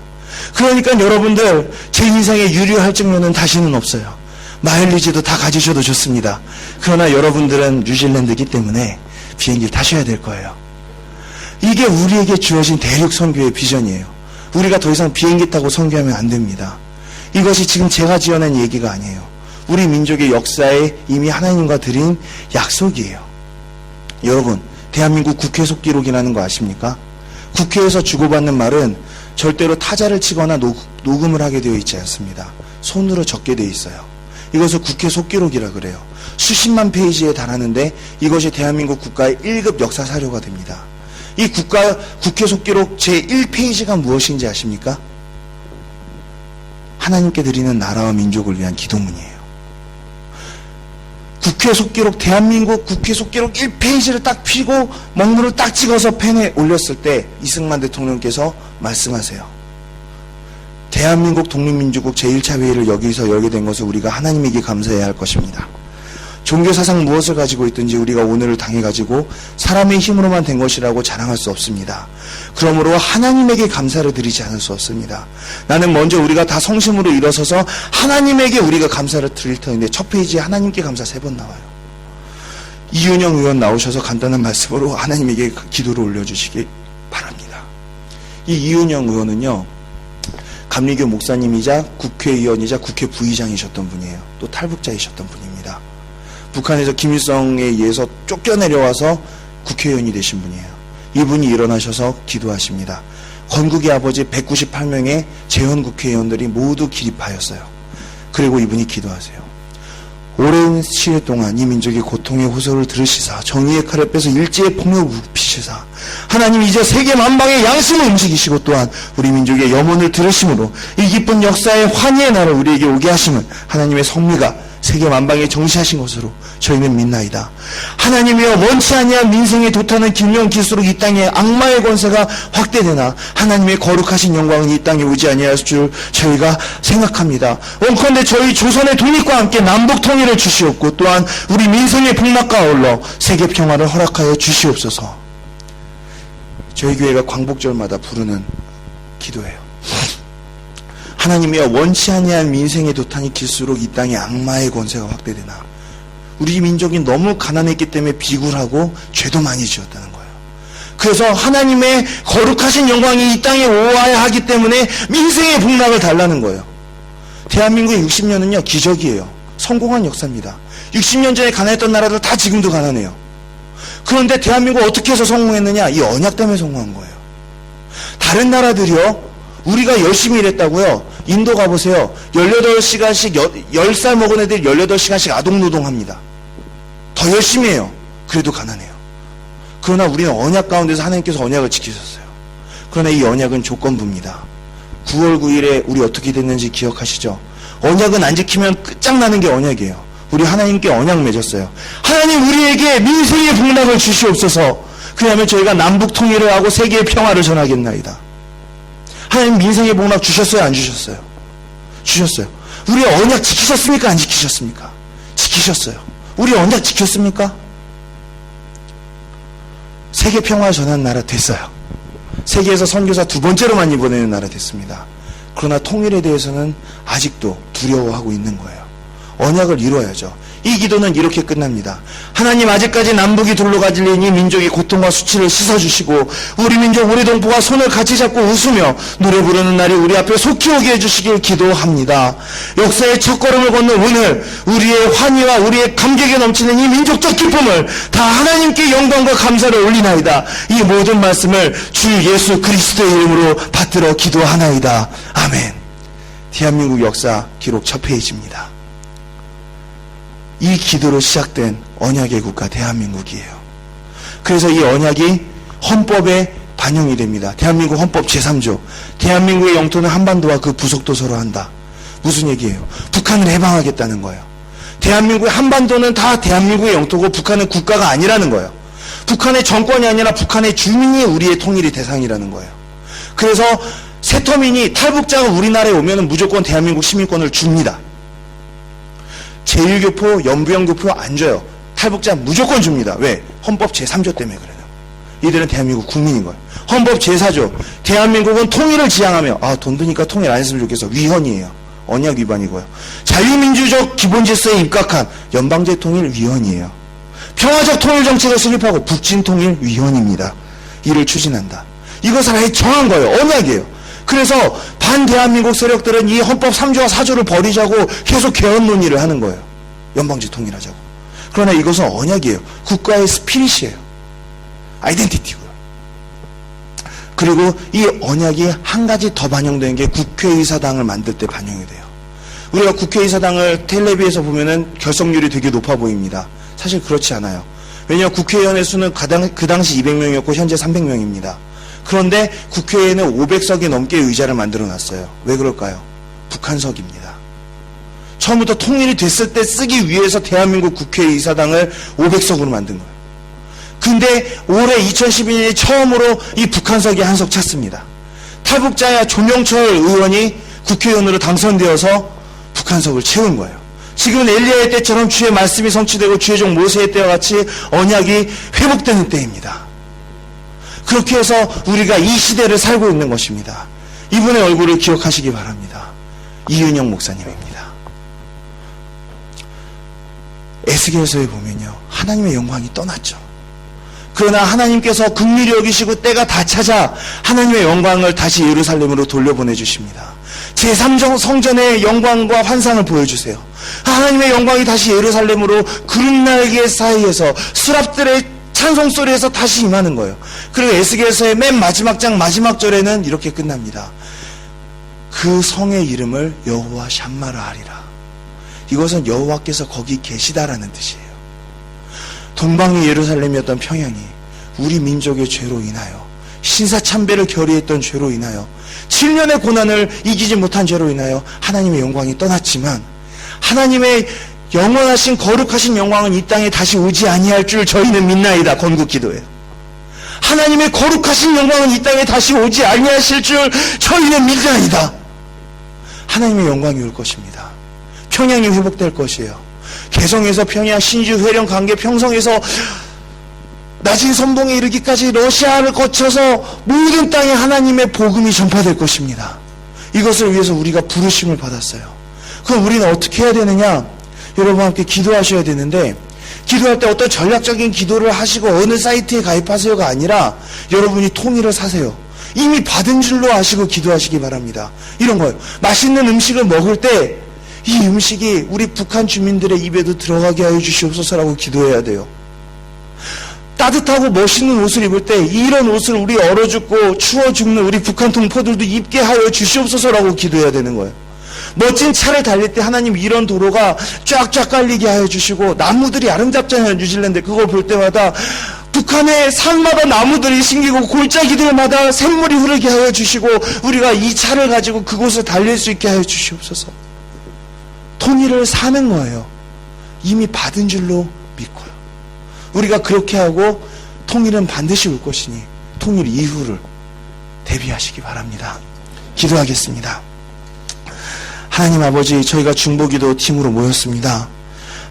그러니까 여러분들, 제 인생에 유료 할증료는 다시는 없어요. 마일리지도 다 가지셔도 좋습니다. 그러나 여러분들은 뉴질랜드이기 때문에 비행기를 타셔야 될 거예요. 이게 우리에게 주어진 대륙 선교의 비전이에요. 우리가 더 이상 비행기 타고 선교하면 안 됩니다. 이것이 지금 제가 지어낸 얘기가 아니에요. 우리 민족의 역사에 이미 하나님과 드린 약속이에요. 여러분, 대한민국 국회 속기록이라는 거 아십니까? 국회에서 주고받는 말은 절대로 타자를 치거나 녹음을 하게 되어 있지 않습니다. 손으로 적게 되어 있어요. 이것을 국회 속기록이라 그래요. 수십만 페이지에 달하는데 이것이 대한민국 국가의 1급 역사 사료가 됩니다. 이 국회 속기록 제1페이지가 무엇인지 아십니까? 하나님께 드리는 나라와 민족을 위한 기도문이에요. 국회 속기록, 대한민국 국회 속기록 1페이지를 딱 피고 먹물을 딱 찍어서 펜에 올렸을 때 이승만 대통령께서 말씀하세요. 대한민국 독립민주국 제1차 회의를 여기서 열게 된 것을 우리가 하나님에게 감사해야 할 것입니다. 종교사상 무엇을 가지고 있든지 우리가 오늘을 당해가지고 사람의 힘으로만 된 것이라고 자랑할 수 없습니다. 그러므로 하나님에게 감사를 드리지 않을 수 없습니다. 나는 먼저 우리가 다 성심으로 일어서서 하나님에게 우리가 감사를 드릴 터인데 첫 페이지에 하나님께 감사 3번 나와요. 이윤영 의원 나오셔서 간단한 말씀으로 하나님에게 기도를 올려주시기 바랍니다. 이 이윤영 의원은요, 감리교 목사님이자 국회의원이자 국회 부의장이셨던 분이에요. 또 탈북자이셨던 분입니다. 북한에서 김일성에 의해서 쫓겨내려와서 국회의원이 되신 분이에요. 이분이 일어나셔서 기도하십니다. 건국의 아버지 198명의 재헌 국회의원들이 모두 기립하였어요. 그리고 이분이 기도하세요. 오랜 시일 동안 이 민족의 고통의 호소를 들으시사 정의의 칼을 빼서 일제의 폭력을 굽히시사 하나님 이제 세계 만방의 양심을 움직이시고 또한 우리 민족의 염원을 들으심으로 이 기쁜 역사의 환희의 날을 우리에게 오게 하심은 하나님의 섭리가 세계 만방에 정시하신 것으로 저희는 믿나이다. 하나님이여 원치 아니한 민생의 도탄은 길면 길수록 이 땅에 악마의 권세가 확대되나 하나님의 거룩하신 영광은 이 땅에 오지 아니할 줄 저희가 생각합니다. 원컨대 저희 조선의 독립과 함께 남북 통일을 주시옵고 또한 우리 민생의 복락과 어울러 세계 평화를 허락하여 주시옵소서. 저희 교회가 광복절마다 부르는 기도예요. 하나님이여 원치 아니한 민생의 도탄이 길수록 이 땅에 악마의 권세가 확대되나 우리 민족이 너무 가난했기 때문에 비굴하고 죄도 많이 지었다는 거예요. 그래서 하나님의 거룩하신 영광이 이 땅에 오와야 하기 때문에 민생의 복락을 달라는 거예요. 대한민국의 60년은요, 기적이에요. 성공한 역사입니다. 60년 전에 가난했던 나라들 다 지금도 가난해요. 그런데 대한민국 어떻게 해서 성공했느냐? 이 언약 때문에 성공한 거예요. 다른 나라들이요, 우리가 열심히 일했다고요, 인도 가보세요. 18시간씩, 10살 먹은 애들이 18시간씩 아동노동합니다. 더 열심히 해요. 그래도 가난해요. 그러나 우리는 언약 가운데서 하나님께서 언약을 지키셨어요. 그러나 이 언약은 조건부입니다. 9월 9일에 우리 어떻게 됐는지 기억하시죠? 언약은 안 지키면 끝장나는 게 언약이에요. 우리 하나님께 언약 맺었어요. 하나님, 우리에게 민생의 복락을 주시옵소서. 그러면 저희가 남북 통일을 하고 세계의 평화를 전하겠나이다. 하나님, 민생의 복락 주셨어요, 안 주셨어요? 주셨어요. 우리 언약 지키셨습니까, 안 지키셨습니까? 지키셨어요. 우리 언약 지켰습니까? 세계 평화를 전하는 나라 됐어요. 세계에서 선교사 2번째로 많이 보내는 나라 됐습니다. 그러나 통일에 대해서는 아직도 두려워하고 있는 거예요. 언약을 이루어야죠. 이 기도는 이렇게 끝납니다. 하나님, 아직까지 남북이 둘러가질린 이 민족의 고통과 수치를 씻어주시고 우리 민족, 우리 동포가 손을 같이 잡고 웃으며 노래 부르는 날이 우리 앞에 속히 오게 해주시길 기도합니다. 역사의 첫걸음을 걷는 오늘 우리의 환희와 우리의 감격에 넘치는 이 민족적 기쁨을 다 하나님께 영광과 감사를 올리나이다. 이 모든 말씀을 주 예수 그리스도의 이름으로 받들어 기도하나이다. 아멘. 대한민국 역사 기록 첫 페이지입니다. 이 기도로 시작된 언약의 국가 대한민국이에요. 그래서 이 언약이 헌법에 반영이 됩니다. 대한민국 헌법 제3조. 대한민국의 영토는 한반도와 그 부속도서로 한다. 무슨 얘기예요? 북한을 해방하겠다는 거예요. 대한민국의 한반도는 다 대한민국의 영토고 북한은 국가가 아니라는 거예요. 북한의 정권이 아니라 북한의 주민이 우리의 통일의 대상이라는 거예요. 그래서 세터민이, 탈북자가 우리나라에 오면 무조건 대한민국 시민권을 줍니다. 제1교포, 연부형교포 안 줘요. 탈북자 무조건 줍니다. 왜? 헌법 제3조 때문에 그래요. 이들은 대한민국 국민인 거예요. 헌법 제4조. 대한민국은 통일을 지향하며, 돈 드니까 통일 안 했으면 좋겠어. 위헌이에요. 언약 위반이고요. 자유민주적 기본질서에 입각한 연방제통일위원이에요. 평화적 통일정책을 수립하고 북진통일위원입니다. 이를 추진한다. 이것을 아예 정한 거예요. 언약이에요. 그래서 반대한민국 세력들은 이 헌법 3조와 4조를 버리자고 계속 개헌 논의를 하는 거예요. 연방제 통일하자고. 그러나 이것은 언약이에요. 국가의 스피릿이에요. 아이덴티티고요. 그리고 이 언약이 한 가지 더 반영되는 게 국회의사당을 만들 때 반영이 돼요. 우리가 국회의사당을 텔레비에서 보면은 결석률이 되게 높아 보입니다. 사실 그렇지 않아요. 왜냐하면 국회의원의 수는 그 당시 200명이었고 현재 300명입니다. 그런데 국회에는 500석이 넘게 의자를 만들어 놨어요. 왜 그럴까요? 북한석입니다. 처음부터 통일이 됐을 때 쓰기 위해서 대한민국 국회의사당을 500석으로 만든 거예요. 근데 올해 2012년에 처음으로 이 북한석이 한 석 찼습니다. 탈북자야 조명철 의원이 국회의원으로 당선되어서 북한석을 채운 거예요. 지금은 엘리야의 때처럼 주의 말씀이 성취되고 주의 종 모세의 때와 같이 언약이 회복되는 때입니다. 그렇게 해서 우리가 이 시대를 살고 있는 것입니다. 이분의 얼굴을 기억하시기 바랍니다. 이은영 목사님입니다. 에스겔서에 보면요, 하나님의 영광이 떠났죠. 그러나 하나님께서 긍휼히 여기시고 때가 다 찾아 하나님의 영광을 다시 예루살렘으로 돌려보내주십니다. 제3성전의 영광과 환상을 보여주세요. 하나님의 영광이 다시 예루살렘으로 구름날개 사이에서 수랍들의 찬송소리에서 다시 임하는 거예요. 그리고 에스겔서의 맨 마지막 장 마지막 절에는 이렇게 끝납니다. 그 성의 이름을 여호와 샴마라 하리라. 이것은 여호와께서 거기 계시다라는 뜻이에요. 동방의 예루살렘이었던 평양이 우리 민족의 죄로 인하여, 신사참배를 결의했던 죄로 인하여, 7년의 고난을 이기지 못한 죄로 인하여 하나님의 영광이 떠났지만 하나님의 영원하신 거룩하신 영광은 이 땅에 다시 오지 아니할 줄 저희는 믿나이다. 건국기도예요. 하나님의 거룩하신 영광은 이 땅에 다시 오지 아니하실 줄 저희는 믿나이다. 하나님의 영광이 올 것입니다. 평양이 회복될 것이에요. 개성에서 평양, 신주, 회령, 강계, 평성에서 낮은 선봉에 이르기까지 러시아를 거쳐서 모든 땅에 하나님의 복음이 전파될 것입니다. 이것을 위해서 우리가 부르심을 받았어요. 그럼 우리는 어떻게 해야 되느냐? 여러분과 함께 기도하셔야 되는데, 기도할 때 어떤 전략적인 기도를 하시고 어느 사이트에 가입하세요가 아니라 여러분이 통일을 사세요. 이미 받은 줄로 아시고 기도하시기 바랍니다. 이런 거예요. 맛있는 음식을 먹을 때 이 음식이 우리 북한 주민들의 입에도 들어가게 하여 주시옵소서라고 기도해야 돼요. 따뜻하고 멋있는 옷을 입을 때 이런 옷을 우리 얼어 죽고 추워 죽는 우리 북한 동포들도 입게 하여 주시옵소서라고 기도해야 되는 거예요. 멋진 차를 달릴 때 하나님 이런 도로가 쫙쫙 깔리게 하여 주시고, 나무들이 아름답잖아요, 뉴질랜드. 그거 볼 때마다 북한의 산마다 나무들이 생기고 골짜기들마다 샘물이 흐르게 하여 주시고, 우리가 이 차를 가지고 그곳을 달릴 수 있게 하여 주시옵소서. 통일을 사는 거예요. 이미 받은 줄로 믿고요. 우리가 그렇게 하고 통일은 반드시 올 것이니 통일 이후를 대비하시기 바랍니다. 기도하겠습니다. 하나님 아버지, 저희가 중보기도 팀으로 모였습니다.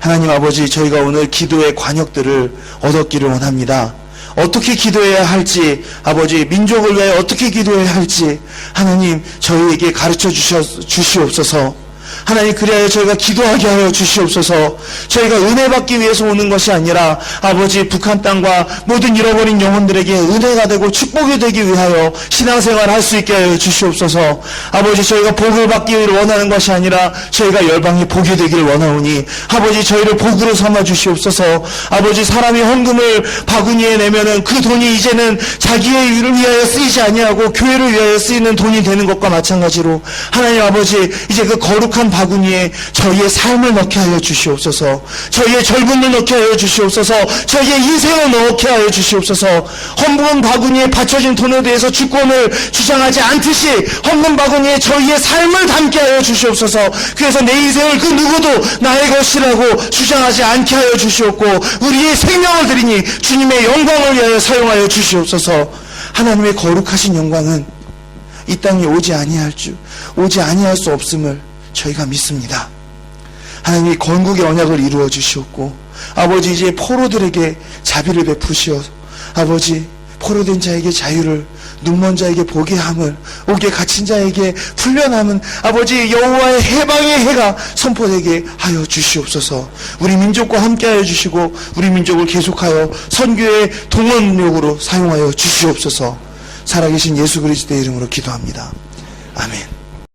하나님 아버지, 저희가 오늘 기도의 관역들을 얻었기를 원합니다. 어떻게 기도해야 할지, 아버지, 민족을 위해 어떻게 기도해야 할지 하나님 저희에게 가르쳐 주시옵소서. 하나님, 그래야 저희가 기도하게 하여 주시옵소서. 저희가 은혜 받기 위해서 오는 것이 아니라 아버지, 북한 땅과 모든 잃어버린 영혼들에게 은혜가 되고 축복이 되기 위하여 신앙생활을 할 수 있게 하여 주시옵소서. 아버지, 저희가 복을 받기를 원하는 것이 아니라 저희가 열방이 복이 되기를 원하오니 아버지, 저희를 복으로 삼아 주시옵소서. 아버지, 사람이 헌금을 바구니에 내면은 그 돈이 이제는 자기의 일을 위하여 쓰이지 아니하고 교회를 위하여 쓰이는 돈이 되는 것과 마찬가지로 하나님 아버지, 이제 그 거룩한 바구니에 저희의 삶을 넣게 하여 주시옵소서. 저희의 젊음을 넣게 하여 주시옵소서. 저희의 인생을 넣게 하여 주시옵소서. 헌금 바구니에 받쳐진 돈에 대해서 주권을 주장하지 않듯이 헌금 바구니에 저희의 삶을 담게 하여 주시옵소서. 그래서 내 인생을 그 누구도 나의 것이라고 주장하지 않게 하여 주시옵고, 우리의 생명을 드리니 주님의 영광을 위하여 사용하여 주시옵소서. 하나님의 거룩하신 영광은 이 땅에 오지 아니할 수 없음을 저희가 믿습니다. 하나님이 건국의 언약을 이루어 주시옵고, 아버지, 이제 포로들에게 자비를 베푸시어 아버지, 포로된 자에게 자유를, 눈먼 자에게 보게 함을, 옥에 갇힌 자에게 풀려남은 아버지 여호와의 해방의 해가 선포되게 하여 주시옵소서. 우리 민족과 함께 하여 주시고 우리 민족을 계속하여 선교의 동원력으로 사용하여 주시옵소서. 살아계신 예수 그리스도의 이름으로 기도합니다. 아멘.